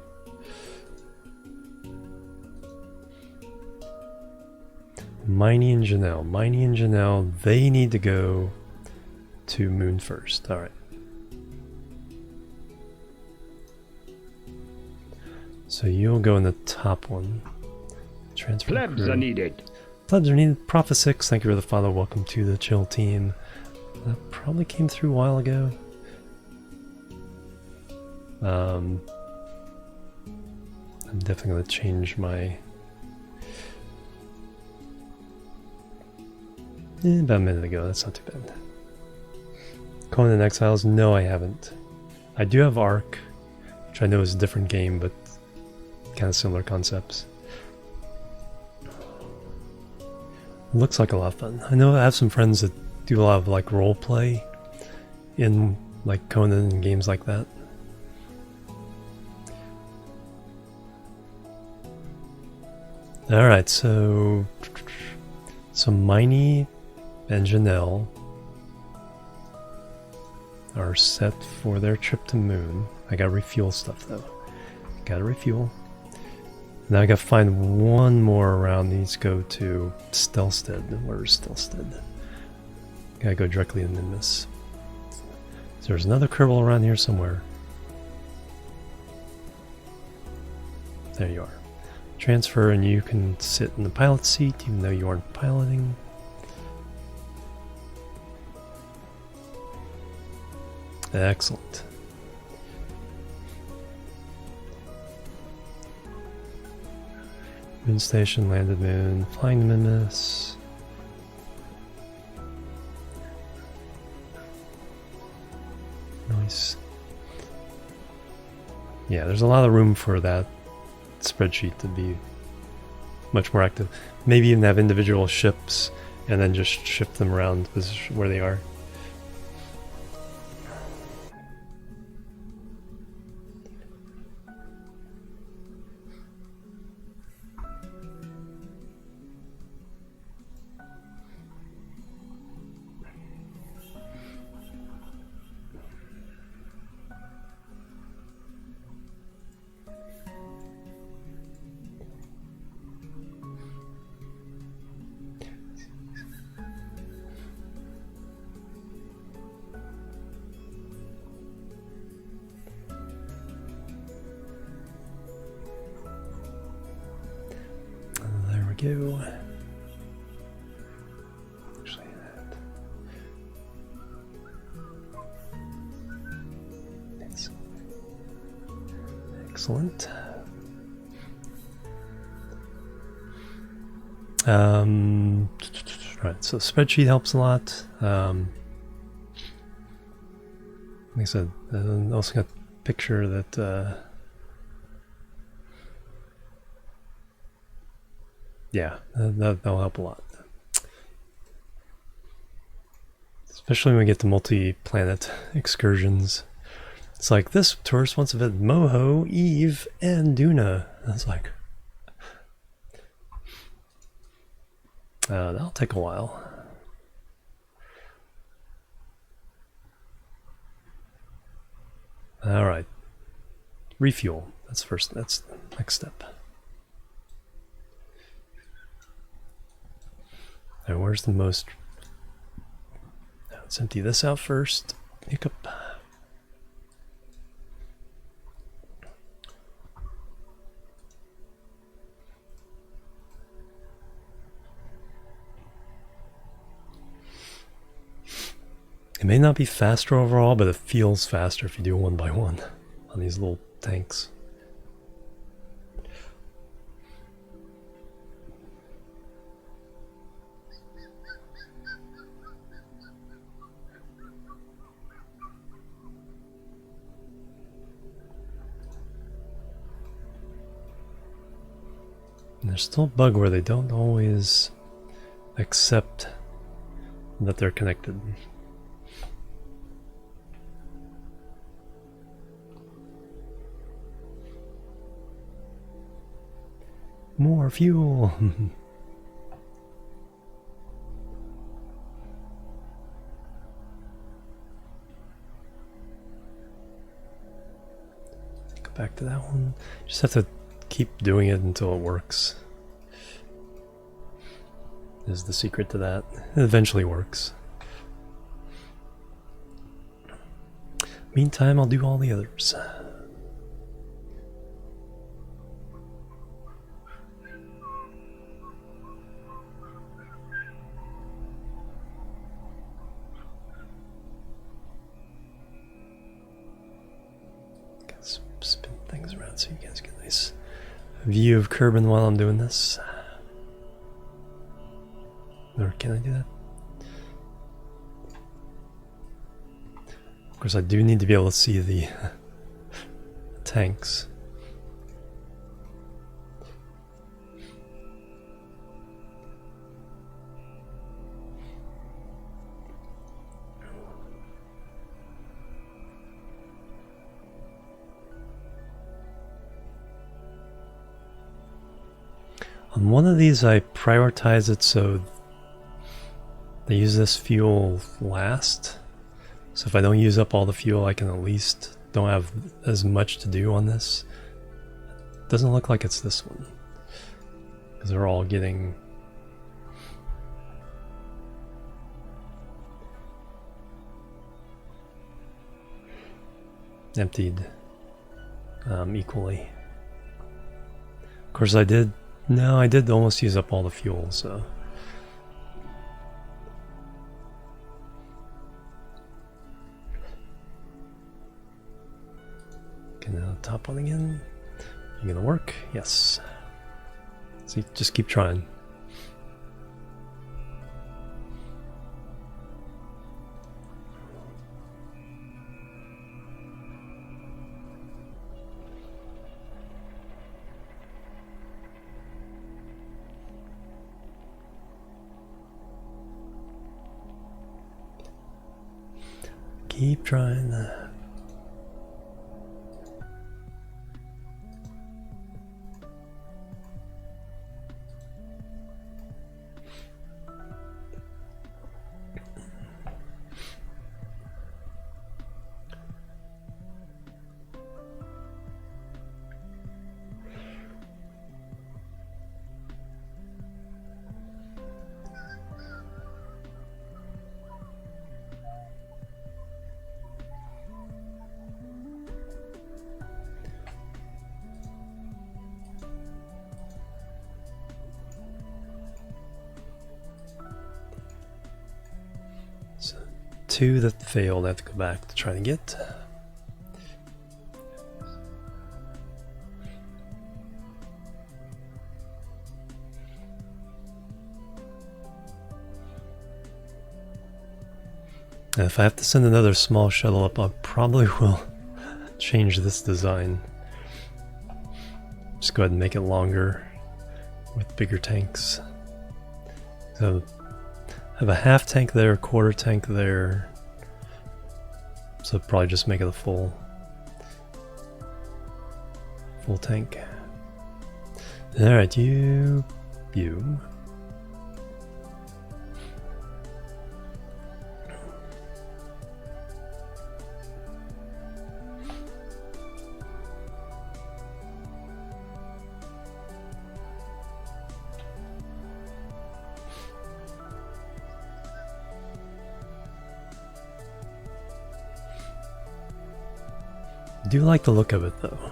Miney and Janelle. Miney and Janelle, they need to go to Moon first. Alright. So you'll go in the top one. Transfer Plebs crew. are needed. Plebs are needed. Prophet 6, thank you for the follow. Welcome to the chill team. That probably came through a while ago. I'm definitely going to change my... about a minute ago, that's not too bad. Conan Exiles, no I haven't. I do have Ark, which I know is a different game, but kind of similar concepts. Looks like a lot of fun. I know I have some friends that do a lot of like role play in like Conan and games like that. Alright, so Miney and Janelle are set for their trip to Moon. I gotta refuel stuff though. Gotta refuel. Now I gotta find one more around. Needs to go to Stelstead. Where's Stelstead? Gotta go directly to Nimbus. So there's another Kerbal around here somewhere. There you are. Transfer and you can sit in the pilot seat even though you aren't piloting. Excellent. Moon station, landed moon, flying to Mimis. Nice. Yeah, there's a lot of room for that spreadsheet to be much more active. Maybe even have individual ships and then just shift them around to position where they are. There we go. Actually, that. Excellent. Right, so spreadsheet helps a lot. Like I said, I also got a picture that yeah, that'll help a lot. Especially when we get to multi-planet excursions. It's like, this tourist wants to visit Moho, Eve, and Duna. That's like, that'll take a while. All right, refuel. That's first. That's the next step. Now, where's the most? Now, let's empty this out first. Hiccup. It may not be faster overall, but it feels faster if you do one by one on these little tanks. And there's still a bug where they don't always accept that they're connected. More fuel! Go back to that one. Just have to keep doing it until it works. Is the secret to that. It eventually works. Meantime, I'll do all the others. Spin things around so you guys get a nice view of Kerbin while I'm doing this. Or can I do that? Of course, I do need to be able to see the tanks. On one of these, I prioritize it so they use this fuel last. So if I don't use up all the fuel, I can at least don't have as much to do on this. Doesn't look like it's this one, because they're all getting emptied equally. Of course, I did almost use up all the fuel, so. Okay, now top one again. You gonna work? Yes. See, just keep trying. Keep trying. So 2 that failed, I have to go back to try to get. And if I have to send another small shuttle up, I probably will change this design. Just go ahead and make it longer with bigger tanks. So I have a half tank there, quarter tank there. So probably just make it a full tank. Alright, you. I do like the look of it though.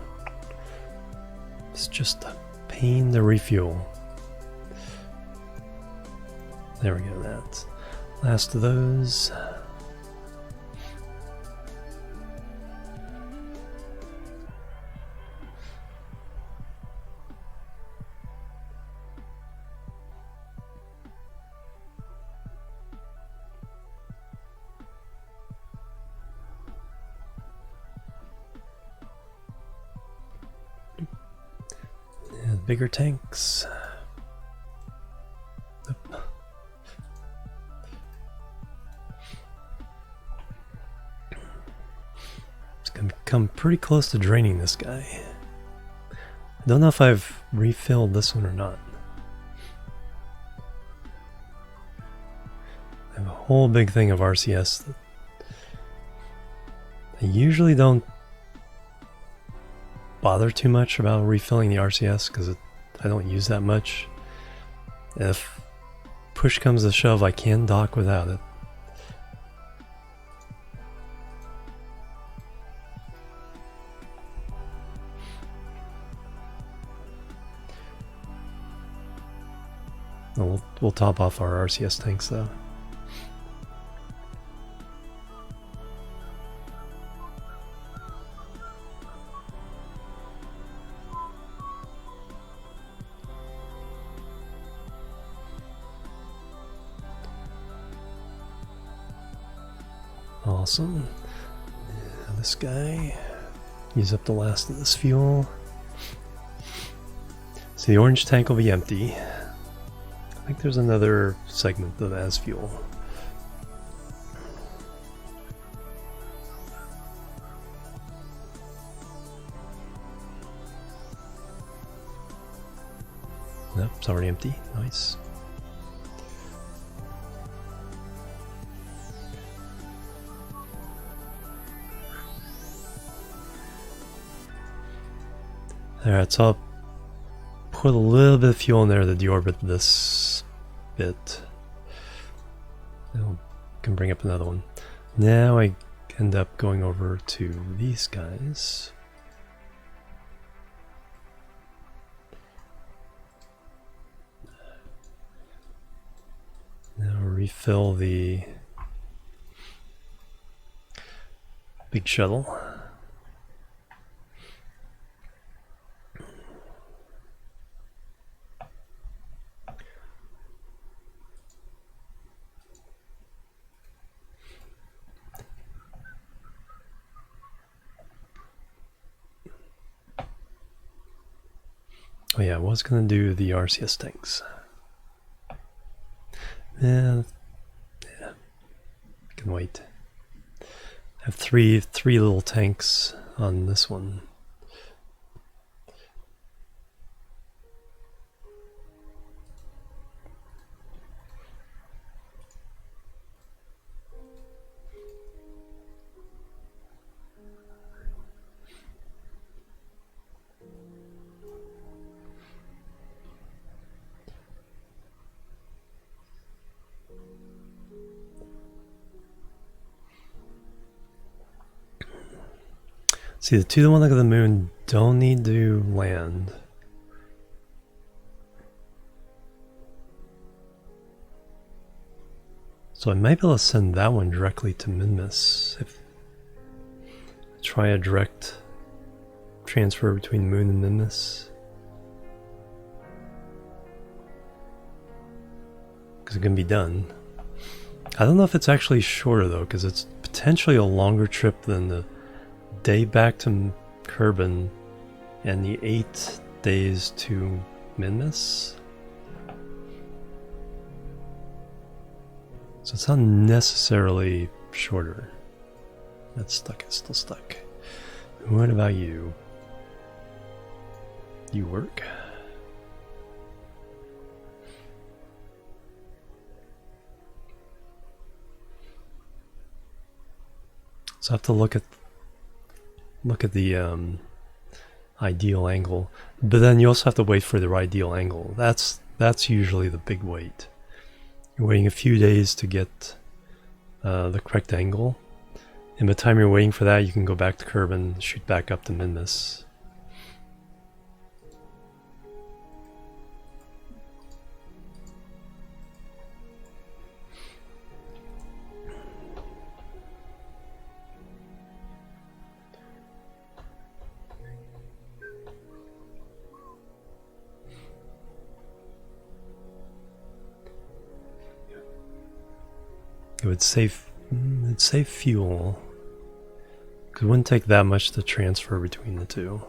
It's just a pain to refuel. There we go, that. Last of those. Bigger tanks. It's gonna come pretty close to draining this guy. I don't know if I've refilled this one or not. I have a whole big thing of RCS that I usually don't bother too much about refilling the RCS because I don't use that much. If push comes to shove, I can dock without it. We'll top off our RCS tanks though. Awesome. Now this guy, use up the last of this fuel. So the orange tank will be empty. I think there's another segment that has fuel. Nope, it's already empty. Nice. Alright, so I'll put a little bit of fuel in there to deorbit this bit. I can bring up another one. Now I end up going over to these guys. Now refill the big shuttle. Oh yeah, I was going to do the RCS tanks. Yeah, can wait. I have three little tanks on this one. See, the two that want to go to the moon don't need to land. So I might be able to send that one directly to Minmus. If try a direct transfer between Moon and Minmus. Because it can be done. I don't know if it's actually shorter though, because it's potentially a longer trip than the day back to Kerbin and the 8 days to Minmus. So it's not necessarily shorter. That's stuck, it's still stuck. What about you? You work? So I have to look at the ideal angle, but then you also have to wait for the ideal angle. That's usually the big wait. You're waiting a few days to get the correct angle, and by the time you're waiting for that, you can go back to Kerbin, shoot back up to Minmus. It would save fuel. It wouldn't take that much to transfer between the two.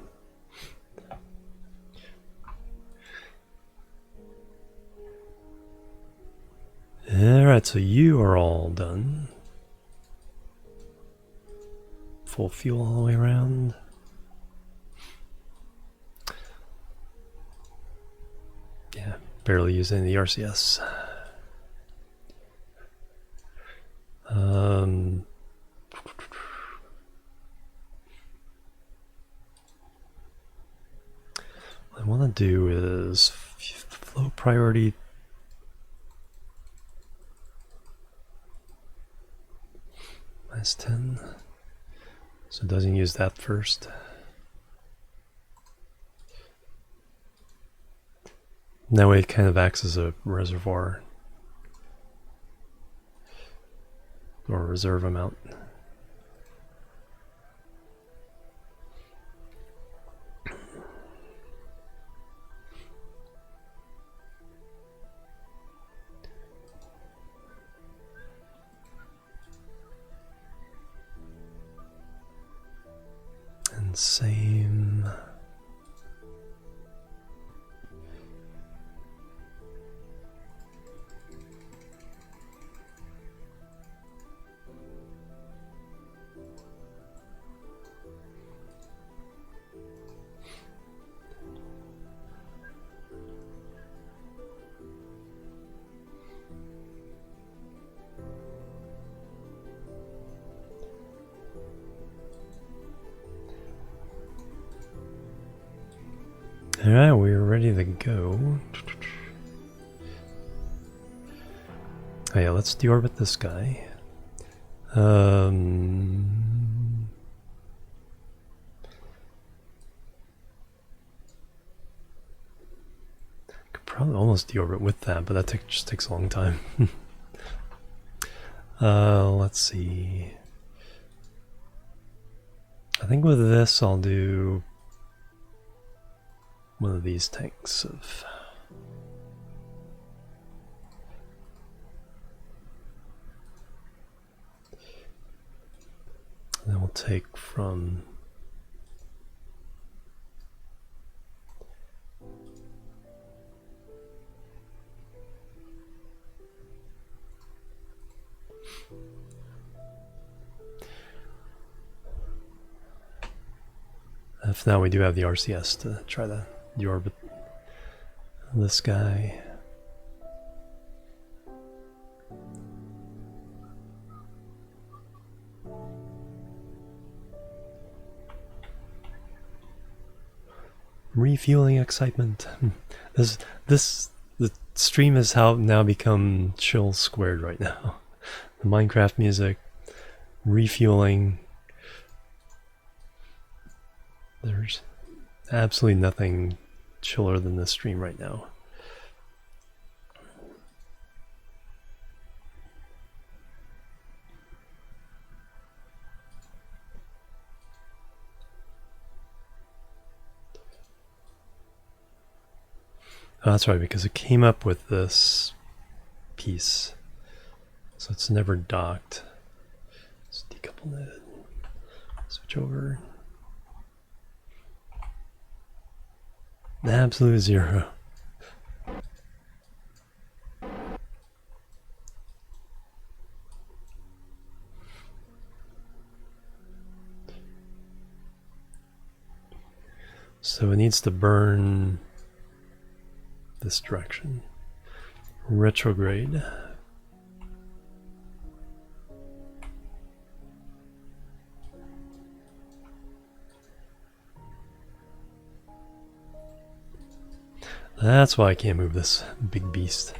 Alright, so you are all done. Full fuel all the way around. Yeah, barely use any of the RCS. What I want to do is flow priority -10, so it doesn't use that first. That way it kind of acts as a reservoir or reserve amount. And same. Alright, we're ready to go. Oh yeah, let's deorbit this guy. Could probably almost deorbit with that, but that just takes a long time. Let's see. I think with this I'll do one of these tanks of and then we'll take from If now we do have the RCS to try to deorbit this guy. Refueling excitement. The stream has now become chill squared right now. The Minecraft music, refueling. There's absolutely nothing chiller than this stream right now. Oh, that's right, because it came up with this piece, so it's never docked. Let's decouple it, switch over. Absolute zero. So it needs to burn this direction. Retrograde. That's why I can't move this big beast.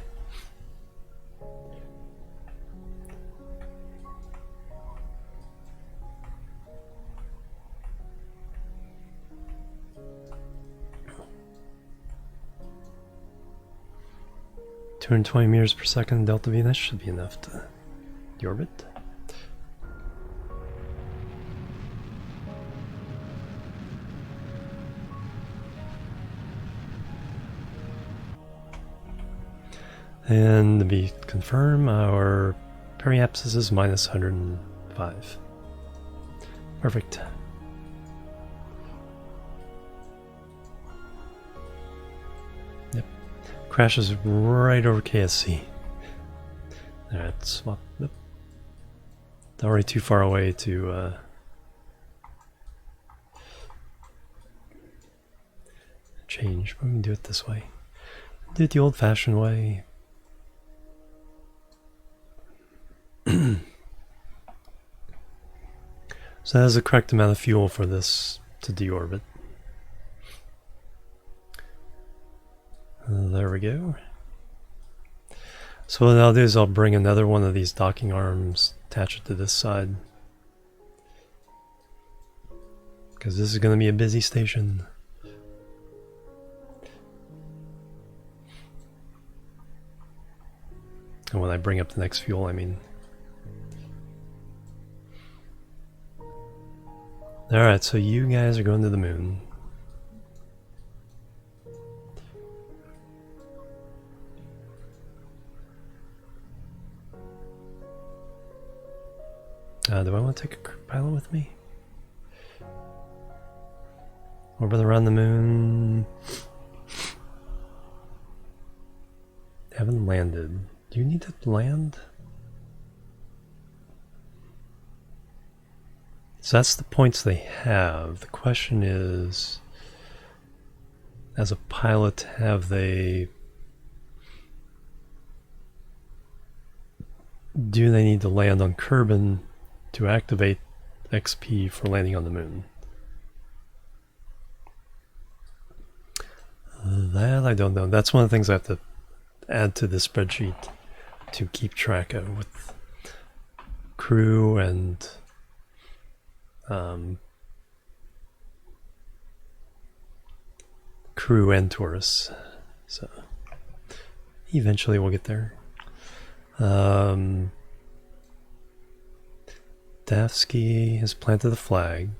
$220 meters per second delta V, that should be enough to deorbit. And to be confirmed, our periapsis is minus 105. Perfect. Yep. Crashes right over KSC. Alright, swap. Yep. Already too far away to change, but we can do it this way. Do it the old-fashioned way. So that is the correct amount of fuel for this to deorbit. There we go. So what I'll do is I'll bring another one of these docking arms, attach it to this side, because this is going to be a busy station. And when I bring up the next fuel, I mean. Alright, so you guys are going to the moon. Do I want to take a pilot with me? Orbit around the moon. Haven't landed. Do you need to land? So that's the points they have. The question is, as a pilot, do they need to land on Kerbin to activate XP for landing on the moon? That I don't know. That's one of the things I have to add to the spreadsheet to keep track of with crew and crew and tourists. So eventually we'll get there. Davsky has planted the flag.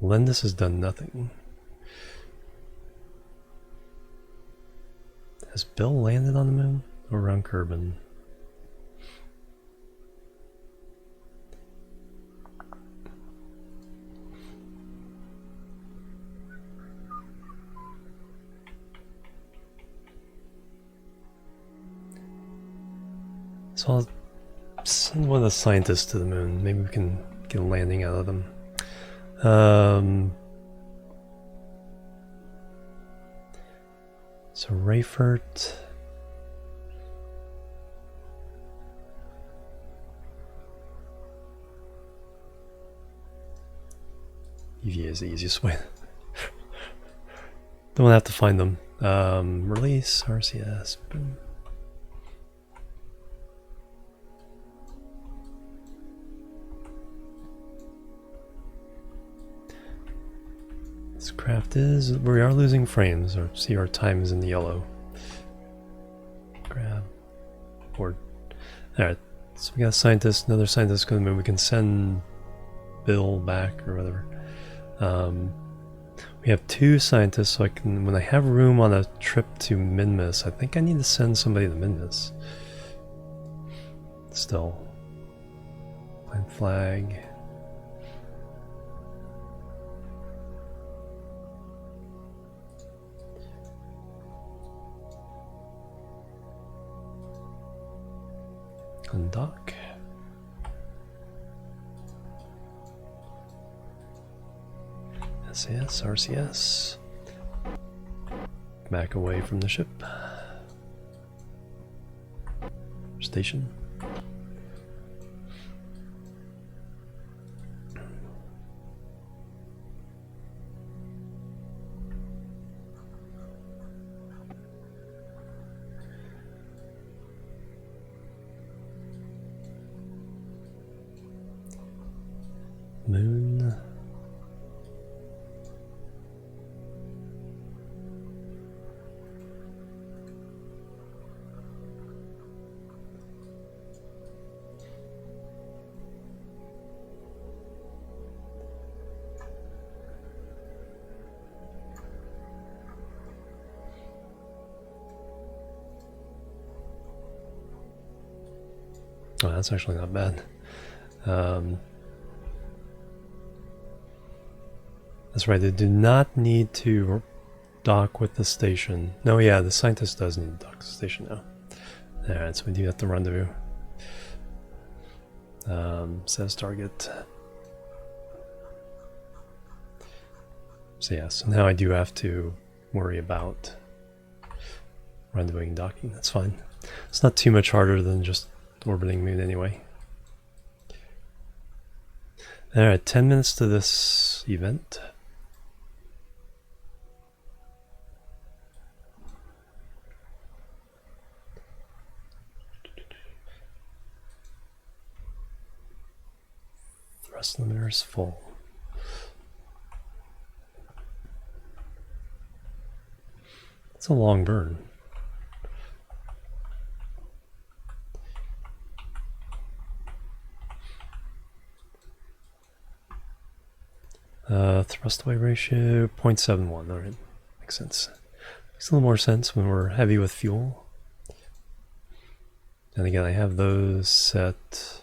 Lendis has done nothing. Has Bill landed on the moon or around Kerbin? So I'll send one of the scientists to the moon. Maybe we can get a landing out of them. So Rayfurt. EVA is the easiest way. Don't have to find them. Release RCS. Boom. This craft is. We are losing frames. Or see, our time is in the yellow. Grab. Board. Alright. So we got a scientist. Another scientist going to move. We can send Bill back or whatever. We have 2 scientists, so I can, when I have room on a trip to Minmus, I think I need to send somebody to Minmus. Still. Plant flag. Undock. SAS, RCS. Back away from the ship. Station. Moon. Oh, that's actually not bad. That's right, they do not need to dock with the station. No, yeah, the scientist does need to dock with the station now. Alright, so we do have to rendezvous. Says target. So yeah, so now I do have to worry about rendezvousing docking. That's fine. It's not too much harder than just orbiting moon anyway. Alright, 10 minutes to this event. Thrust limiter's full. It's a long burn. Thrust away ratio 0.71. Alright, makes sense. Makes a little more sense when we're heavy with fuel. And again, I have those set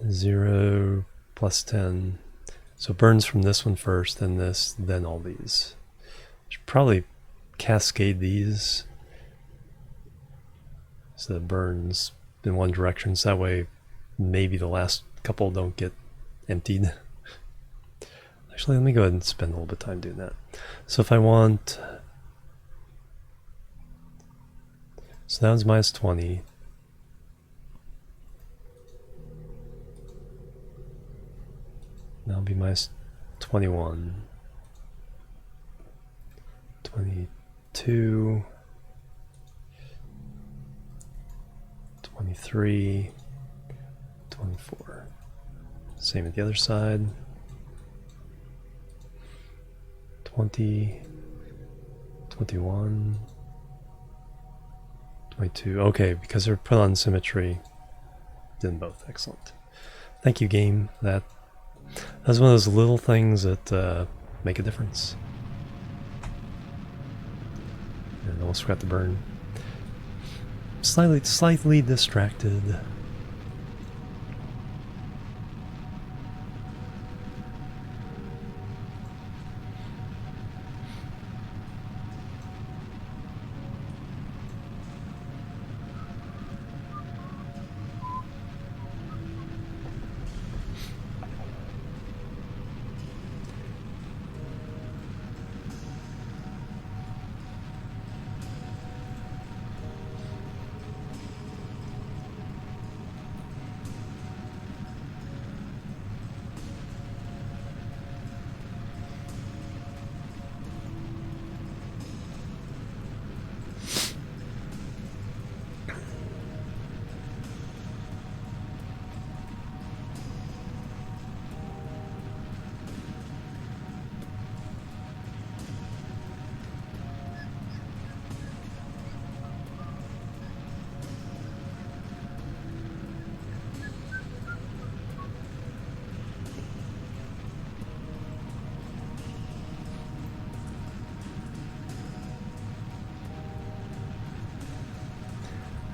0 plus 10. So it burns from this one first, then this, then all these. Should probably cascade these so that it burns in one direction, so that way maybe the last couple don't get emptied. Actually, let me go ahead and spend a little bit of time doing that. So if I want, so that was minus 20. That'll be minus 21, 22, 23, 24. Same at the other side. 20, 21, 22. Okay, because they're put on symmetry. Did them both. Excellent. Thank you, game. That's one of those little things that make a difference. And almost forgot to burn. Slightly distracted.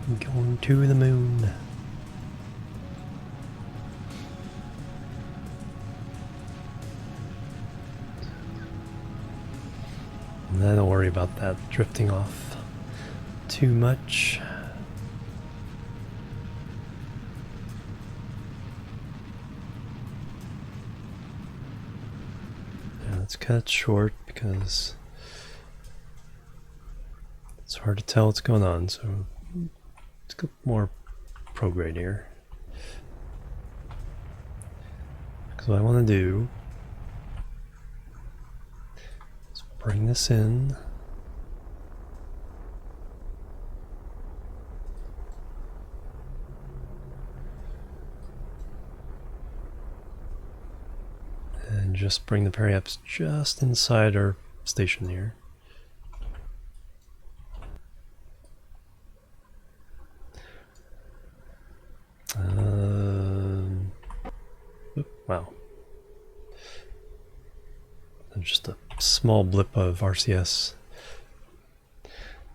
Going to the moon. And then don't worry about that drifting off too much. Now let's cut it short because it's hard to tell what's going on, so let's go more prograde here. Because what I want to do is bring this in. And just bring the periaps just inside our station here. Wow. Just a small blip of RCS.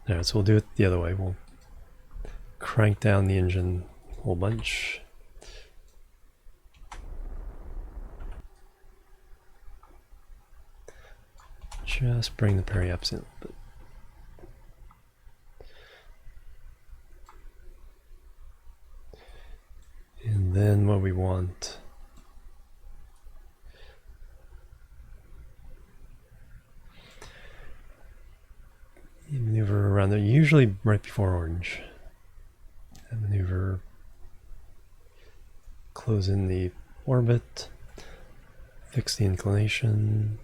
Alright, so we'll do it the other way. We'll crank down the engine a whole bunch. Just bring the periaps in a bit. And then what we want, you maneuver around there, usually right before orange. And maneuver, close in the orbit, fix the inclination.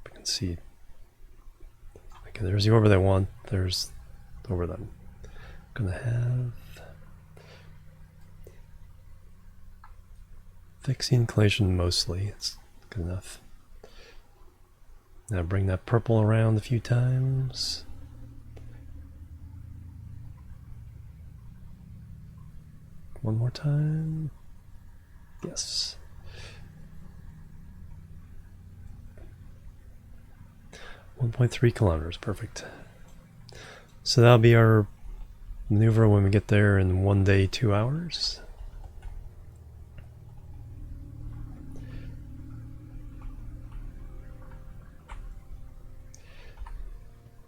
You can see, okay, there's the orbit I want, there's the orbit I'm gonna have. Fix the inclination mostly, it's good enough. Now bring that purple around a few times. One more time. Yes. .3 kilometers, perfect. So that'll be our maneuver when we get there in 1 day, 2 hours.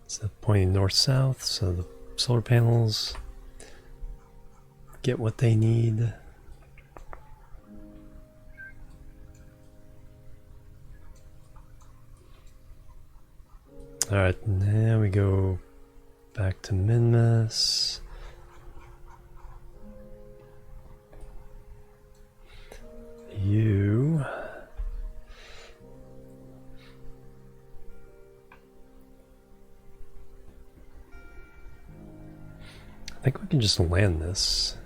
So pointing north-south, so the solar panels get what they need. Alright, now we go back to Minmus. You... I think we can just land this.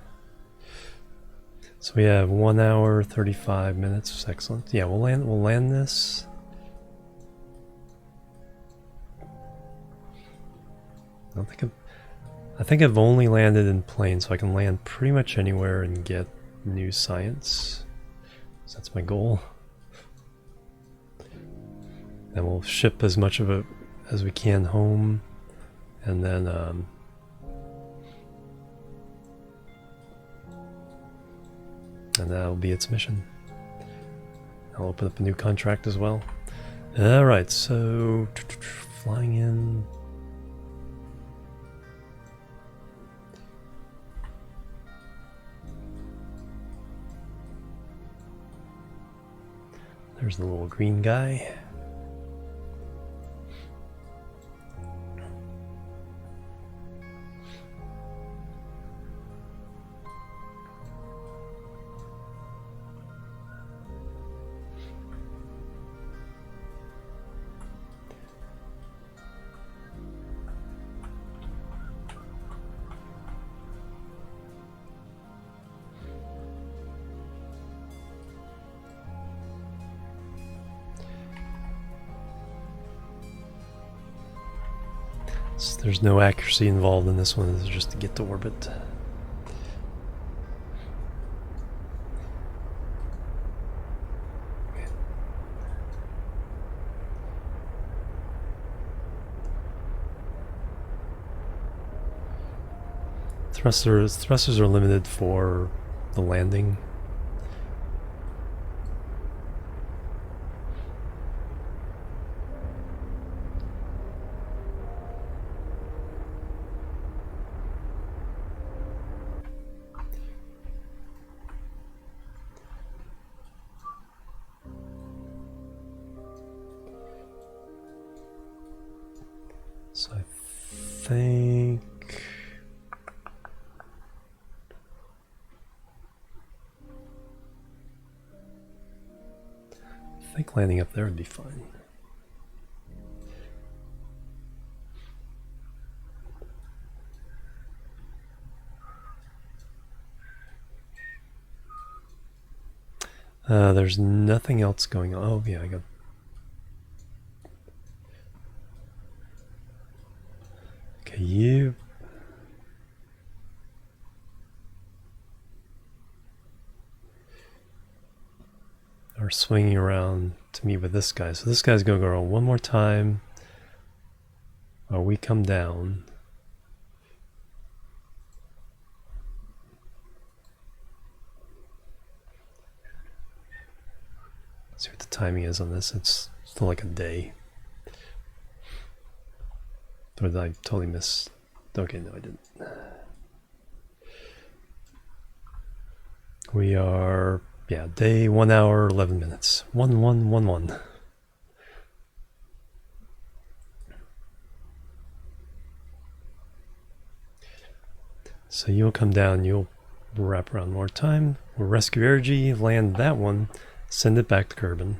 So we have 1 hour, 35 minutes. Excellent. Yeah, we'll land this. I think I've only landed in planes, so I can land pretty much anywhere and get new science. So that's my goal. And we'll ship as much of it as we can home, and then and that'll be its mission. I'll open up a new contract as well. Alright, so flying in. There's the little green guy. There's no accuracy involved in this one, it's just to get to orbit. Thrusters are limited for the landing. So I think landing up there would be fine. There's nothing else going on. Oh yeah, I got. Okay, you. Are swinging around to meet with this guy. So this guy's gonna go around one more time while we come down. Let's see what the timing is on this. It's still like a day. Or did I totally miss? Okay, no, I didn't. We are, yeah, day 1 hour, 11 minutes. 1111. So you'll come down, you'll wrap around more time. We'll rescue energy, land that one, send it back to Kerbal.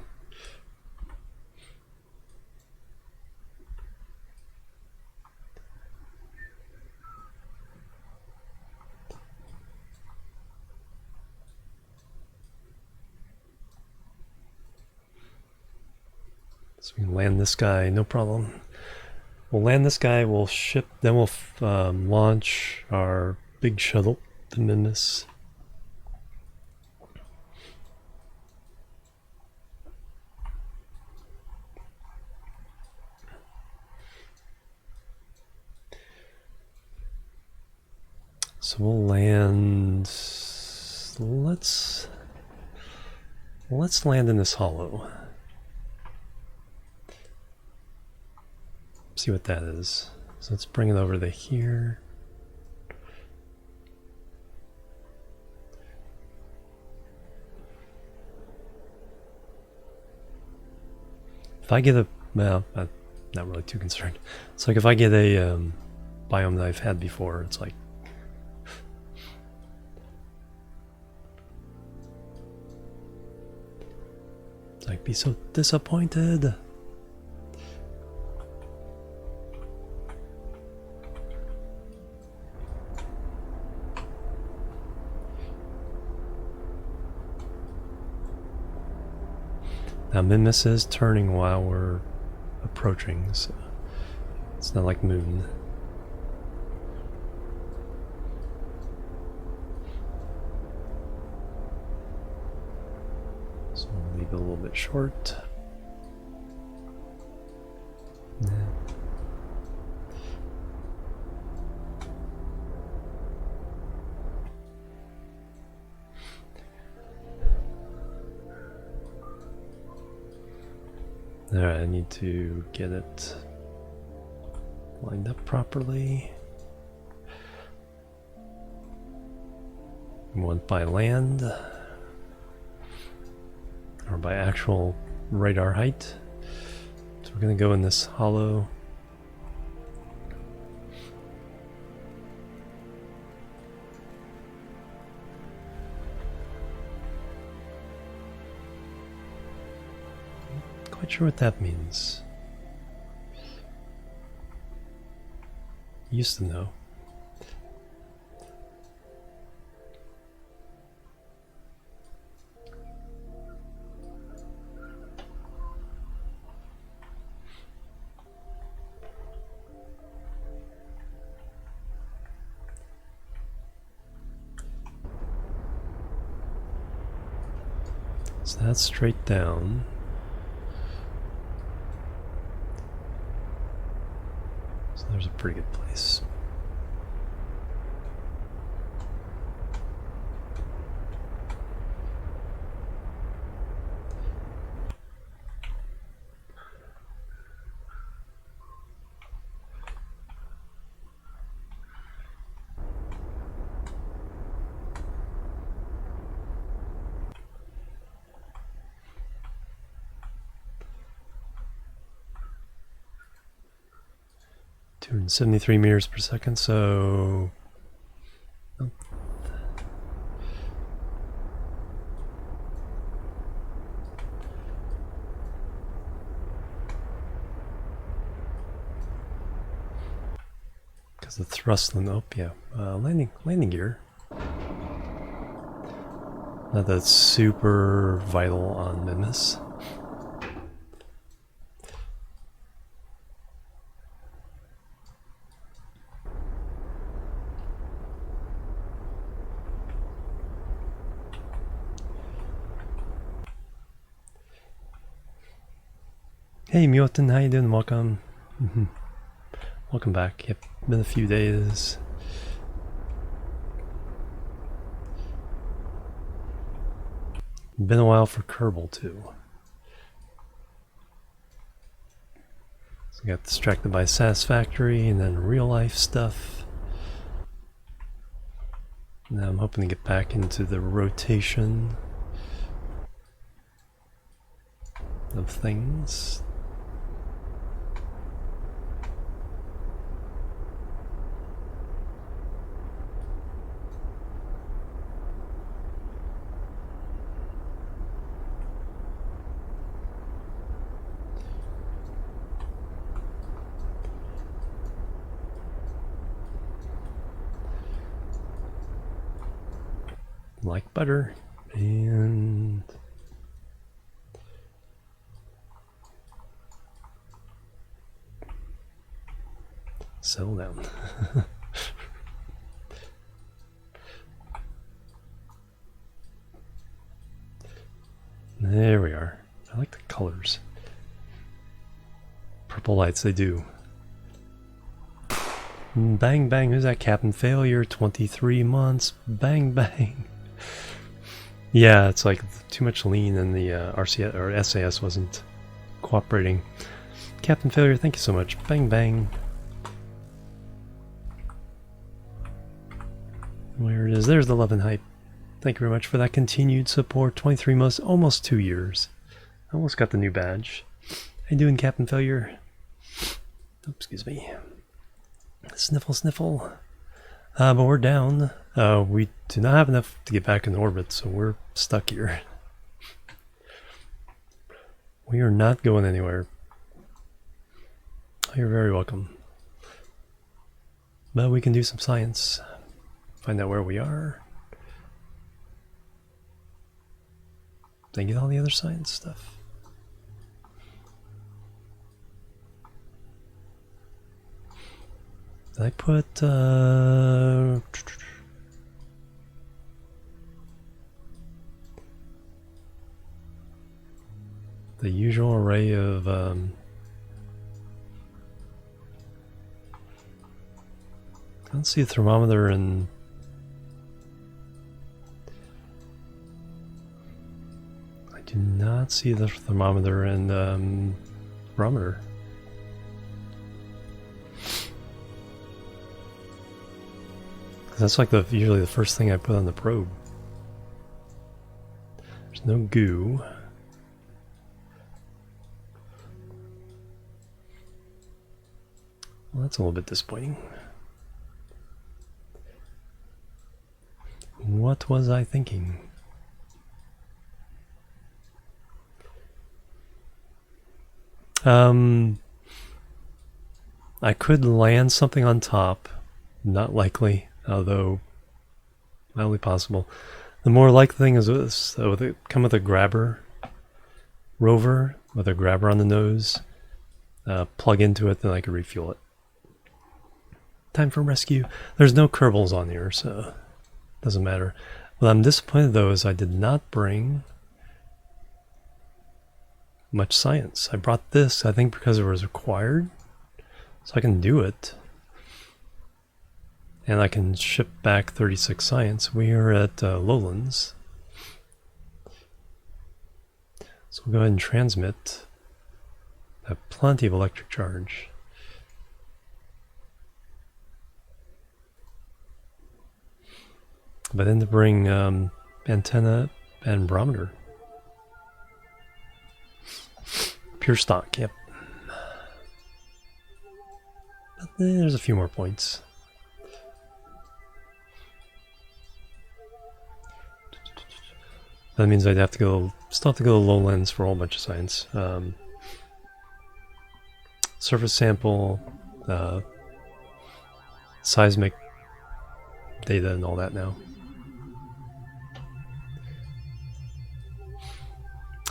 So we can land this guy, no problem. We'll land this guy, we'll ship, then we'll launch our big shuttle, the Mimus. So we'll land, let's land in this hollow. See what that is. So let's bring it over to here. If I get a, well, I'm not really too concerned. It's like if I get a biome that I've had before, it's like be so disappointed. Now Mimus is turning while we're approaching, so it's not like Moon. So we'll leave it a little bit short. Yeah. Alright, I need to get it lined up properly. We want by land or by actual radar height. So we're going to go in this hollow. Quite sure what that means. Used to know. So that's straight down. So there's a pretty good place. 273 meters per second, so... Oh. Because the thrust, oh yeah, landing gear. Not that super vital on Mimus. Hey Mutin, how you doing? Welcome. Welcome back. Yep, been a few days. Been a while for Kerbal too. So I got distracted by Satisfactory and then real life stuff. Now I'm hoping to get back into the rotation of things. Like butter, and settle down. There we are. I like the colors. Purple lights, they do. Bang bang, who's that? Captain Failure, 23 months. Bang bang. Yeah, it's like too much lean and the RCS or SAS wasn't cooperating. Captain Failure, thank you so much. Bang bang. Where it is, there's the love and hype. Thank you very much for that continued support. 23 months, almost 2 years. Almost got the new badge. How you doing, Captain Failure? Oh, excuse me. Sniffle, sniffle. But we're down. We do not have enough to get back in orbit, so we're stuck here. We are not going anywhere. You're very welcome. But we can do some science. Find out where we are. Then get all the other science stuff. Did I put the usual array of I don't see a thermometer and I do not see the thermometer and barometer. That's like usually the first thing I put on the probe. There's no goo. Well, that's a little bit disappointing. What was I thinking? I could land something on top. Not likely. Although mildly possible. The more likely thing is this, come with a grabber rover with a grabber on the nose, plug into it, then I can refuel it. Time for rescue. There's no Kerbals on here, so it doesn't matter. What I'm disappointed though is I did not bring much science. I brought this, I think because it was required, so I can do it. And I can ship back 36 science. We are at Lowlands. So we'll go ahead and transmit. I have plenty of electric charge. But then to bring antenna and barometer. Pure stock, yep. But There's a few more points. That means I'd have to go, still have to go to Lowlands for a whole bunch of science. Surface sample, seismic data and all that now.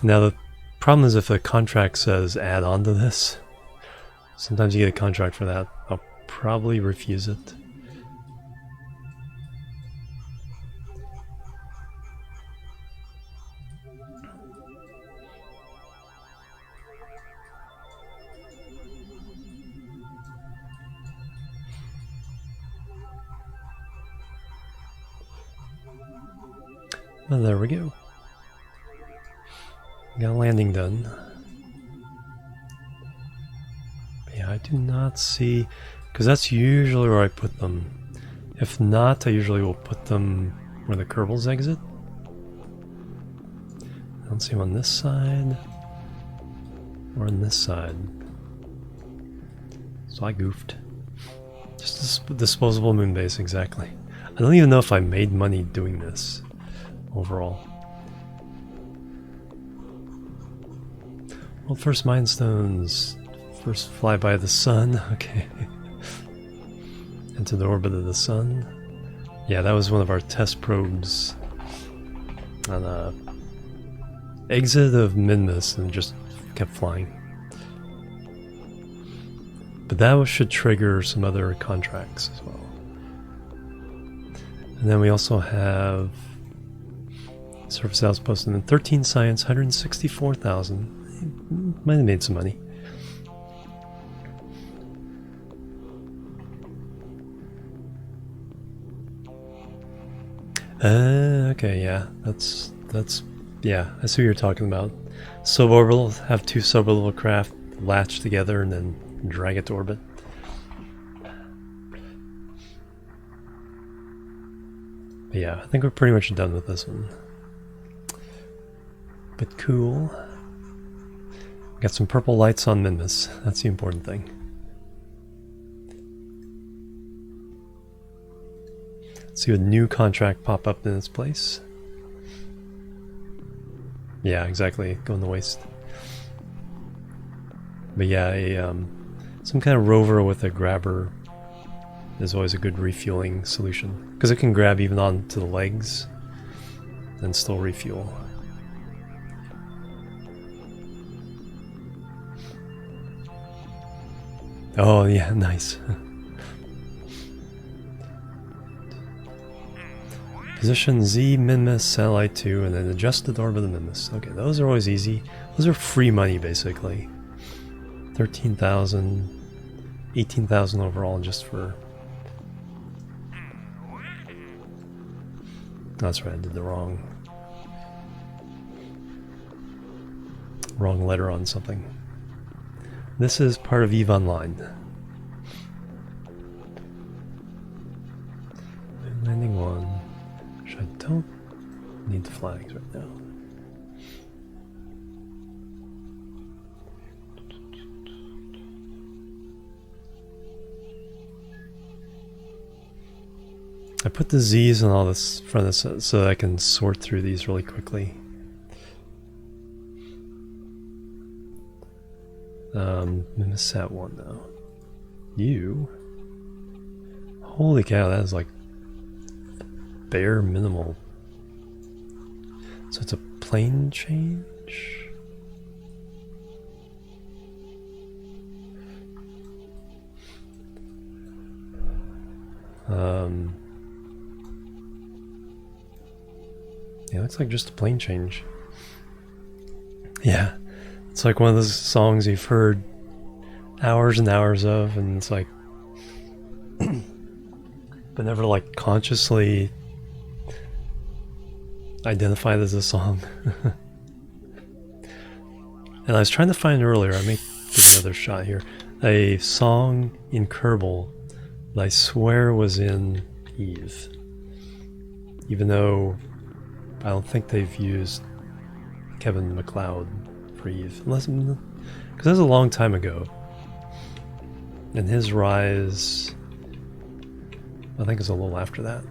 Now the problem is if a contract says add on to this, sometimes you get a contract for that. I'll probably refuse it. Well, there we go. Got a landing done. Yeah, I do not see, because that's usually where I put them. If not, I usually will put them where the Kerbals exit. I don't see them on this side or on this side. So I goofed. Just a disposable moon base, exactly. I don't even know if I made money doing this overall. Well, first milestones. First flyby of the sun. Okay. Into the orbit of the sun. Yeah, that was one of our test probes on the exit of Minmus and just kept flying. But that should trigger some other contracts as well. And then we also have surface outpost and then 13 science, 164,000. Might have made some money. Okay, yeah, that's yeah, I see what you're talking about. Suborbital, have two suborbital craft latch together and then drag it to orbit. But yeah, I think we're pretty much done with this one. But cool. Got some purple lights on Minmus. That's the important thing. Let's see a new contract pop up in its place. Yeah, exactly. Go in the waste. But yeah, some kind of rover with a grabber is always a good refueling solution because it can grab even onto the legs and still refuel. Oh yeah, nice. Position Z, Minmus, Satellite 2, and then adjust the orbit of the Minmus. Okay, those are always easy. Those are free money, basically. 13,000, 18,000 overall just for... That's right, I did the wrong letter on something. This is part of EVE Online. Landing 1, which I don't need the flags right now. I put the Z's and all this front of this so that I can sort through these really quickly. Minusat 1 though. You? Holy cow, that is like bare minimal. So it's a plane change? Yeah, it looks like just a plane change. Yeah, it's like one of those songs you've heard hours and hours of, and it's like, but never like consciously identified as a song. And I was trying to find earlier, I may give another shot here, a song in Kerbal that I swear was in Eve, even though I don't think they've used Kevin MacLeod for Eve, unless, because that was a long time ago. And his rise, I think, is a little after that.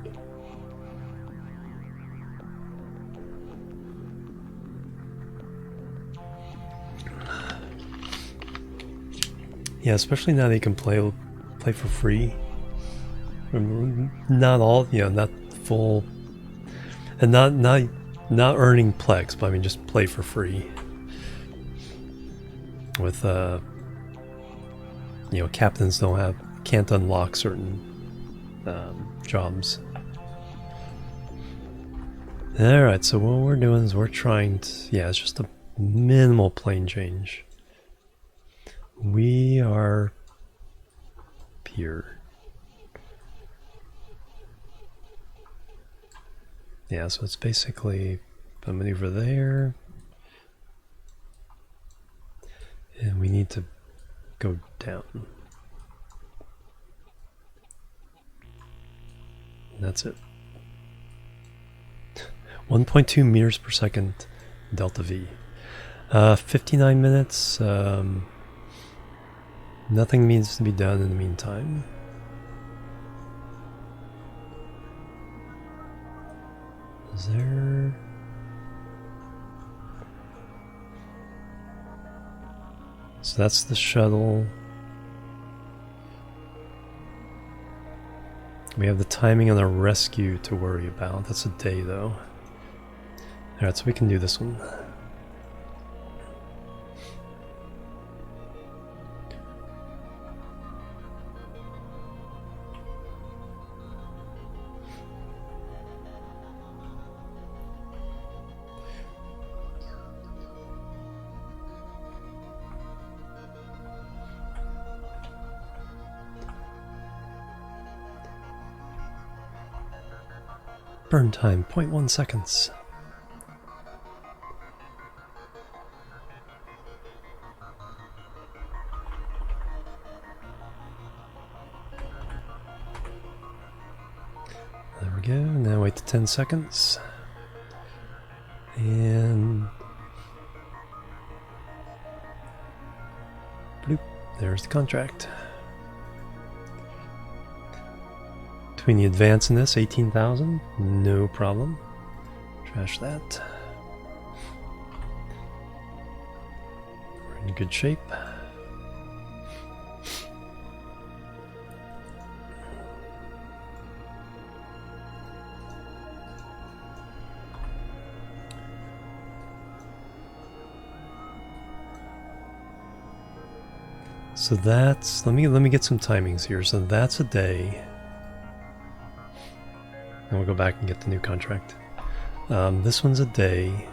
Yeah, especially now that you can play for free. Not all, not full, and not earning plex, but I mean just play for free. With captains can't unlock certain jobs. All right, so what we're doing is we're trying to, it's just a minimal plane change. We are here. Yeah, so it's basically a maneuver there. And we need to go down. And that's it. 1.2 meters per second delta V. 59 minutes. Nothing needs to be done in the meantime. Is there... So that's the shuttle. We have the timing on the rescue to worry about. That's a day though. Alright, so we can do this one. Burn time, 0.1 seconds. There we go, now wait to 10 seconds. And... bloop, there's the contract. Between the advance and this, 18,000, no problem. Trash that. We're in good shape. So that's, let me get some timings here. So that's a day. And we'll go back and get the new contract. This one's a day.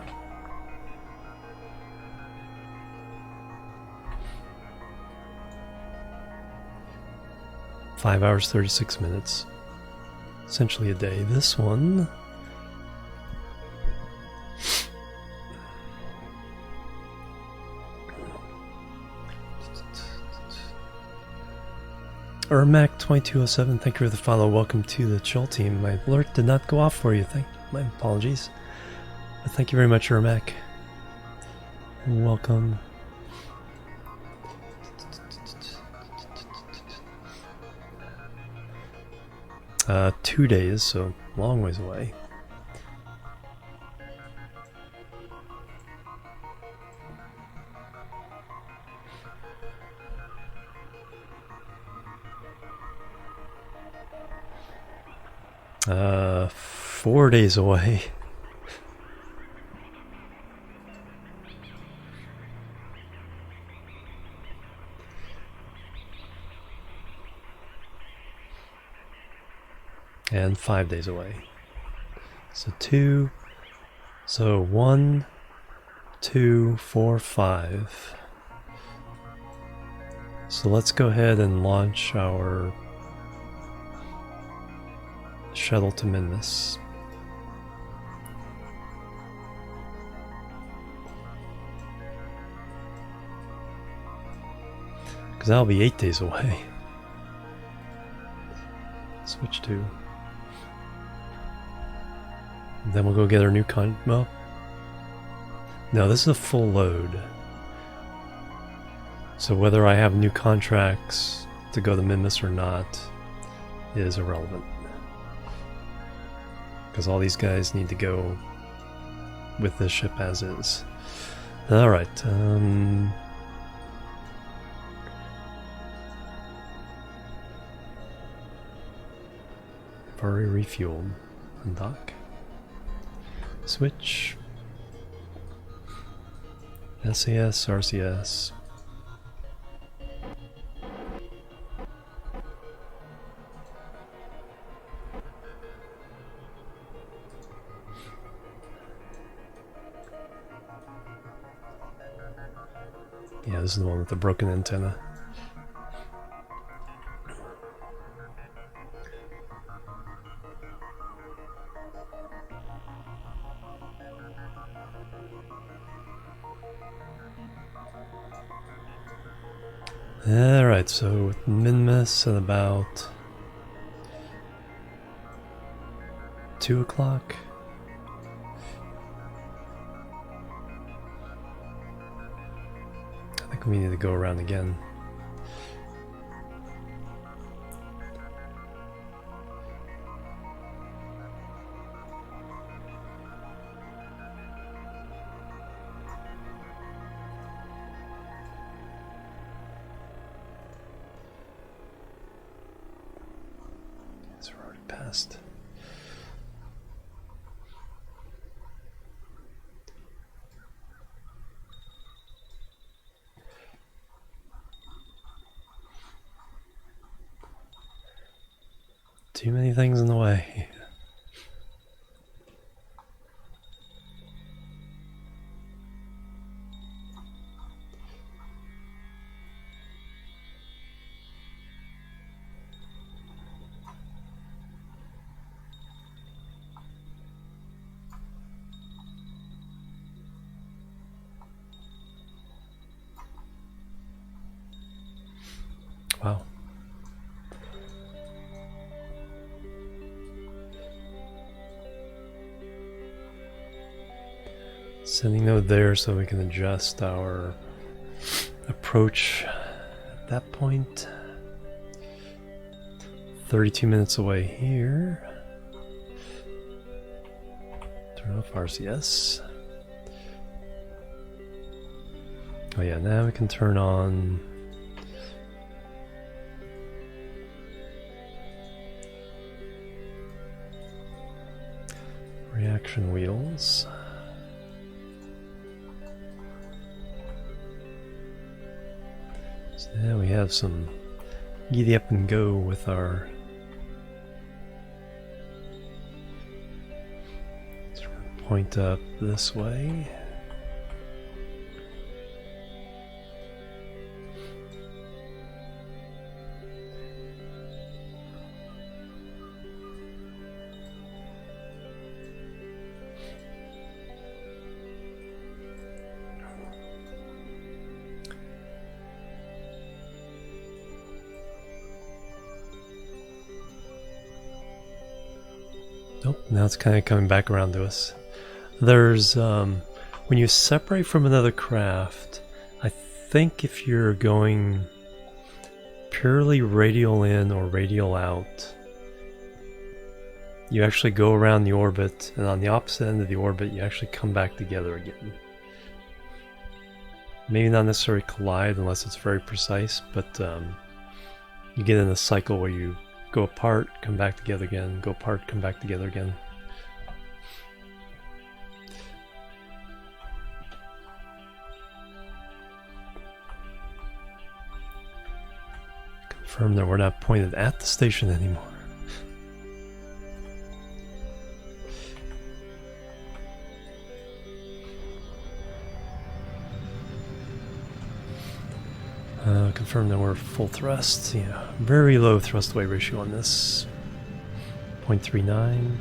Five hours, 36 minutes. Essentially a day. This one... Ermac2207, thank you for the follow. Welcome to the chill team. My alert did not go off for you. My apologies. But thank you very much, Ermac. Welcome. Uh, 2 days, so long ways away. Uh, 4 days away. And 5 days away. So 2. So 1, 2, 4, 5. So let's go ahead and launch our shuttle to Minmus. Because that'll be 8 days away. Switch to. Then we'll go get our new well, no, this is a full load. So whether I have new contracts to go to Minmus or not is irrelevant. Because all these guys need to go with this ship as is. Alright, I've already refueled. Undock. Switch. SAS, RCS. Yeah, this is the one with the broken antenna. Alright, so with Minmus at about 2 o'clock. I think we need to go around again. Yes, we're already past. Too many things in the way. Wow. Sending node there so we can adjust our approach at that point. 32 minutes away here. Turn off RCS. Oh yeah, now we can turn on reaction wheels. So now we have some giddy up and go with our point up this way. Nope, now it's kind of coming back around to us. There's, when you separate from another craft, I think if you're going purely radial in or radial out, you actually go around the orbit, and on the opposite end of the orbit, you actually come back together again. Maybe not necessarily collide unless it's very precise, but you get in a cycle where you go apart, come back together again, go apart, come back together again. Confirm that we're not pointed at the station anymore. Confirm that we're full thrust. Yeah, very low thrust weight ratio on this. 0.39.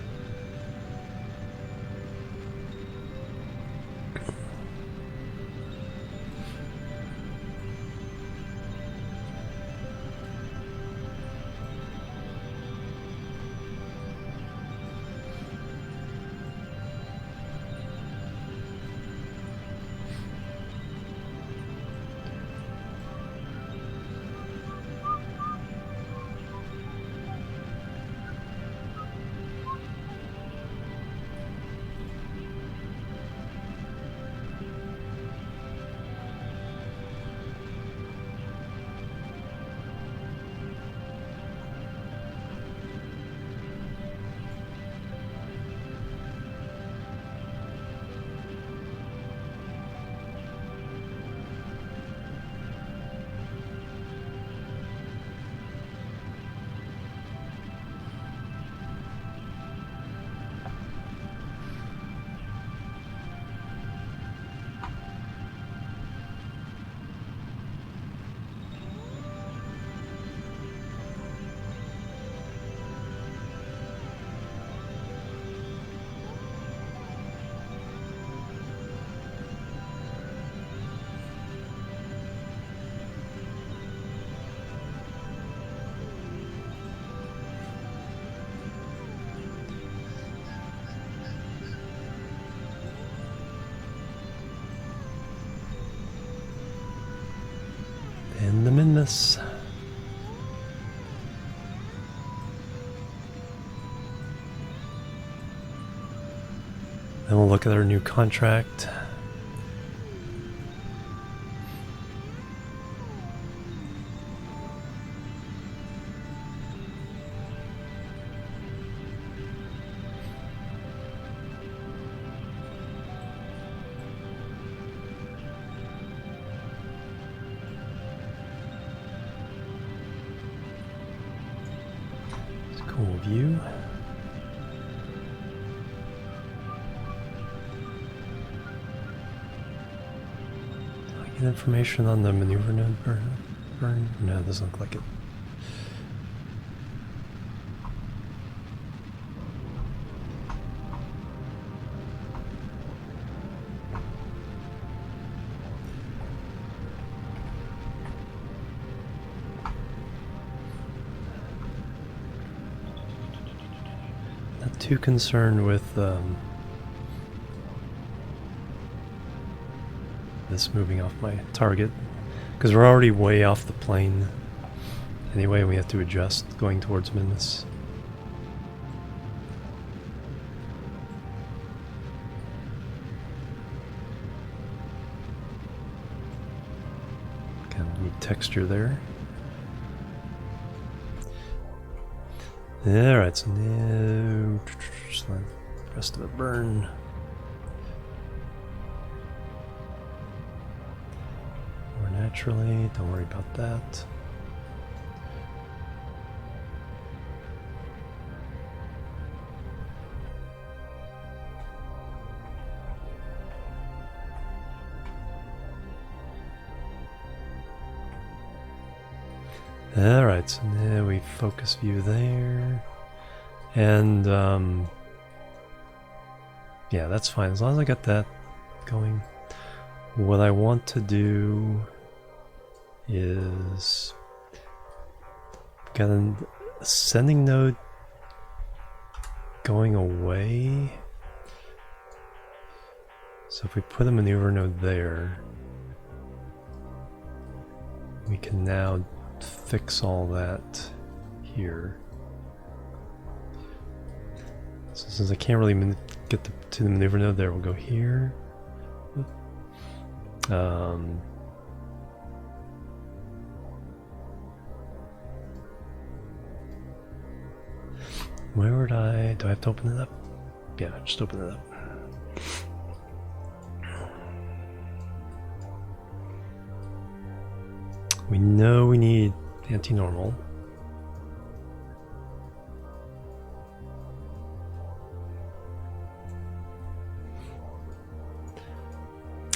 Minmus. Then we'll look at our new contract. It's a cool view. Information on the maneuver node burn? No, it doesn't look like it. Not too concerned with this moving off my target, because we're already way off the plane. Anyway, we have to adjust going towards Minmus. Kind of neat texture there. Alright, so now just let the rest of it burn. Naturally, don't worry about that. Alright, so now we focus view there. And yeah, that's fine as long as I got that going. What I want to do is got an ascending node going away. So if we put a maneuver node there, we can now fix all that here. So since I can't really get to the maneuver node there, we'll go here. Where would do I have to open it up? Yeah, just open it up. We know we need anti-normal.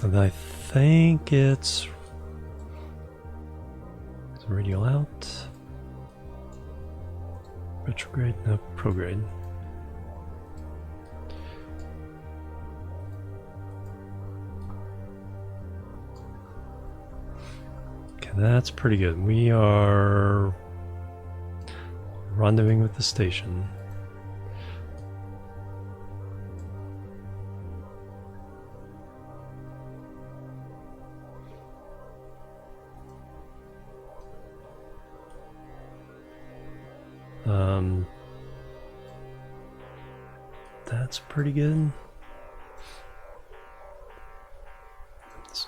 And I think it's radial out. Retrograde? No, prograde. Okay, that's pretty good. We are rendezvousing with the station. That's pretty good. Let's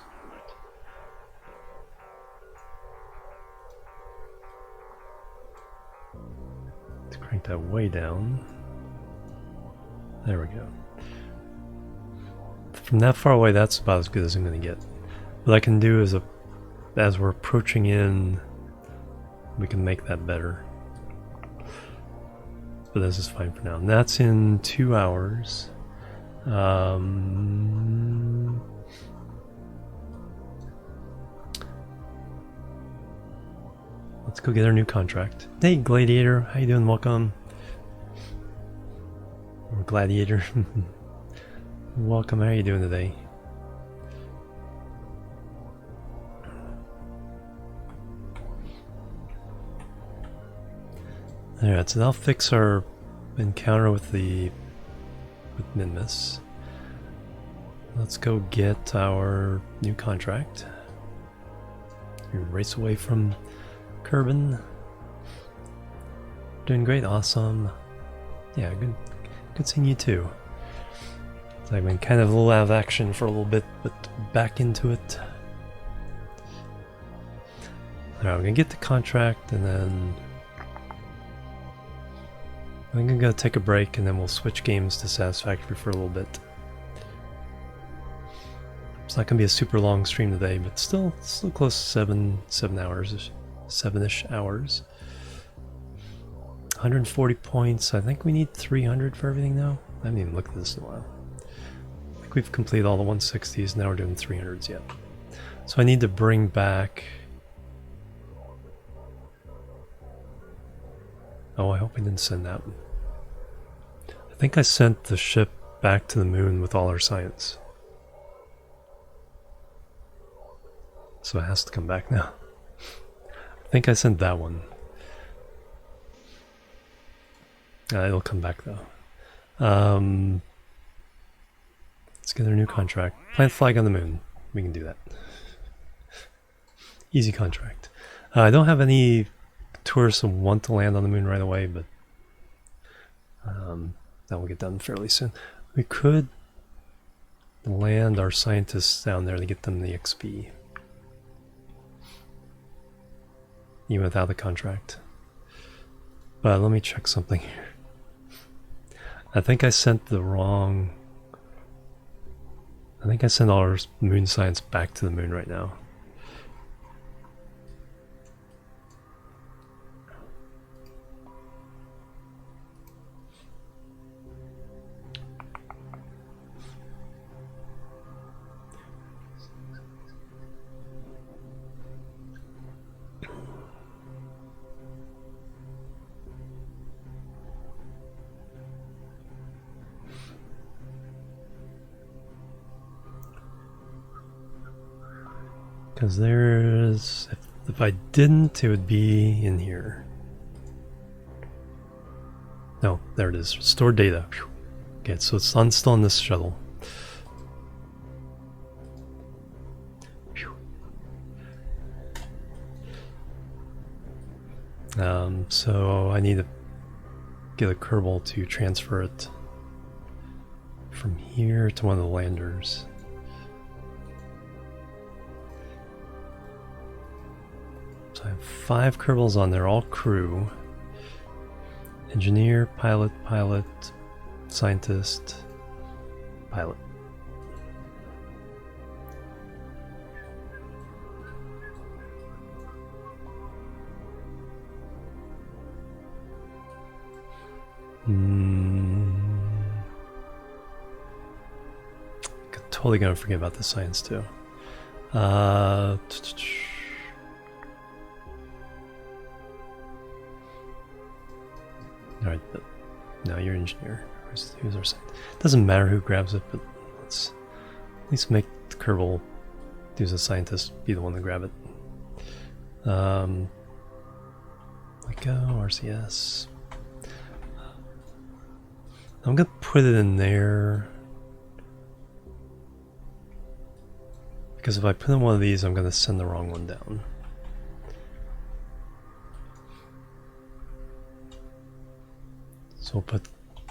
crank that way down. There we go. From that far away, that's about as good as I'm going to get. What I can do is, as we're approaching in, we can make that better. But this is fine for now. And that's in 2 hours. Let's go get our new contract. Hey, Gladiator. How you doing? Welcome. Or Gladiator. Welcome. How are you doing today? Alright, so that'll fix our encounter with Minmus. Let's go get our new contract. We race away from Kerbin. Doing great, awesome. Yeah, good seeing you too. So I've been kind of a little out of action for a little bit, but back into it. Alright, we're gonna get the contract and then I'm gonna go take a break and then we'll switch games to Satisfactory for a little bit. It's not gonna be a super long stream today, but still close to 7 hours, 7-ish hours. 140 points. I think we need 300 for everything now. I haven't even looked at this in a while. I think we've completed all the 160s. Now we're doing 300s yet. So I need to bring back. Oh, I hope I didn't send that one. I think I sent the ship back to the moon with all our science. So it has to come back now. I think I sent that one. It'll come back though. Let's get our new contract. Plant flag on the moon. We can do that. Easy contract. I don't have any tourists who want to land on the moon right away, but that will get done fairly soon. We could land our scientists down there to get them the XP. Even without the contract. But let me check something here. I think I sent the wrong... I think I sent all our moon science back to the moon right now. Because there's... If I didn't, it would be in here. No, there it is. Store data. Whew. Okay, so it's still on this shuttle. Whew. So I need to get a Kerbal to transfer it from here to one of the landers. So I have 5 Kerbals on there, all crew. Engineer, pilot, scientist, pilot. Totally gonna forget about the science too. Alright, but now you're engineer. Who's our scientist? Doesn't matter who grabs it, but let's at least make the Kerbal, who's a scientist, be the one to grab it. Let go, RCS. I'm gonna put it in there. Because if I put in one of these, I'm gonna send the wrong one down. So we'll put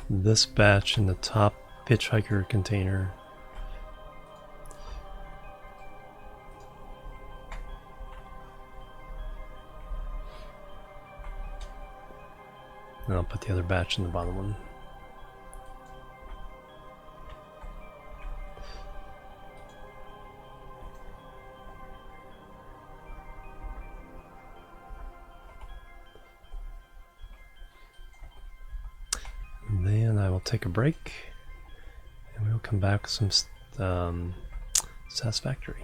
this batch in the top hitchhiker container. And I'll put the other batch in the bottom one. And then I will take a break and we'll come back with some Satisfactory.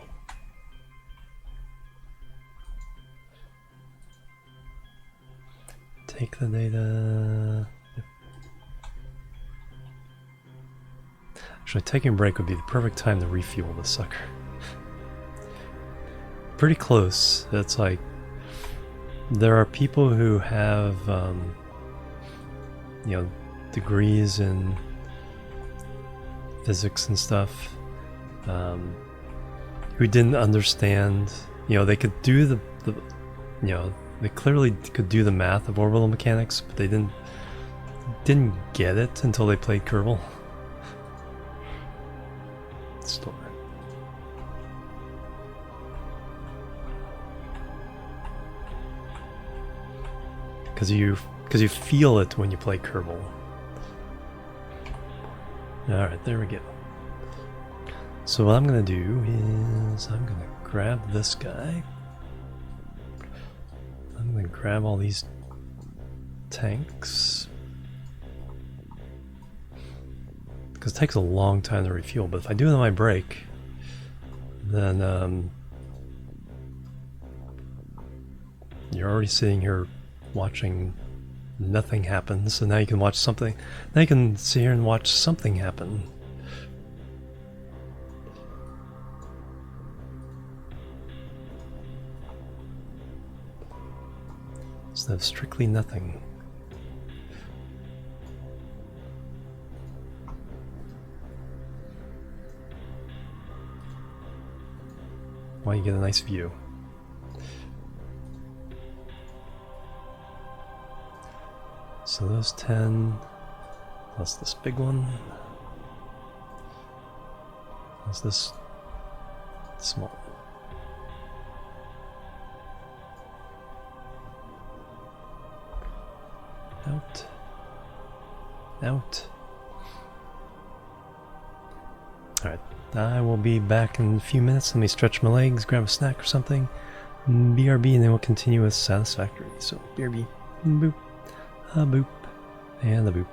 Take the data. Yep. Actually, taking a break would be the perfect time to refuel the sucker. Pretty close. That's like, there are people who have, you know, degrees in physics and stuff, who didn't understand, you know, they could do the you know, They clearly could do the math of orbital mechanics, but they didn't get it until they played Kerbal. Store. Because you feel it when you play Kerbal. Alright, there we go. So what I'm gonna do is I'm gonna grab this guy. I'm gonna grab all these tanks. Because it takes a long time to refuel, but if I do it on my break, then you're already sitting here watching nothing happen, so now you can watch something. Now you can sit here and watch something happen. Instead of strictly nothing. Why you get a nice view. So those 10 plus this big one plus this small one. Out. Out. Alright, I will be back in a few minutes. Let me stretch my legs, grab a snack or something. BRB, and then we'll continue with Satisfactory. So, BRB. Boop. A boop. And a boop.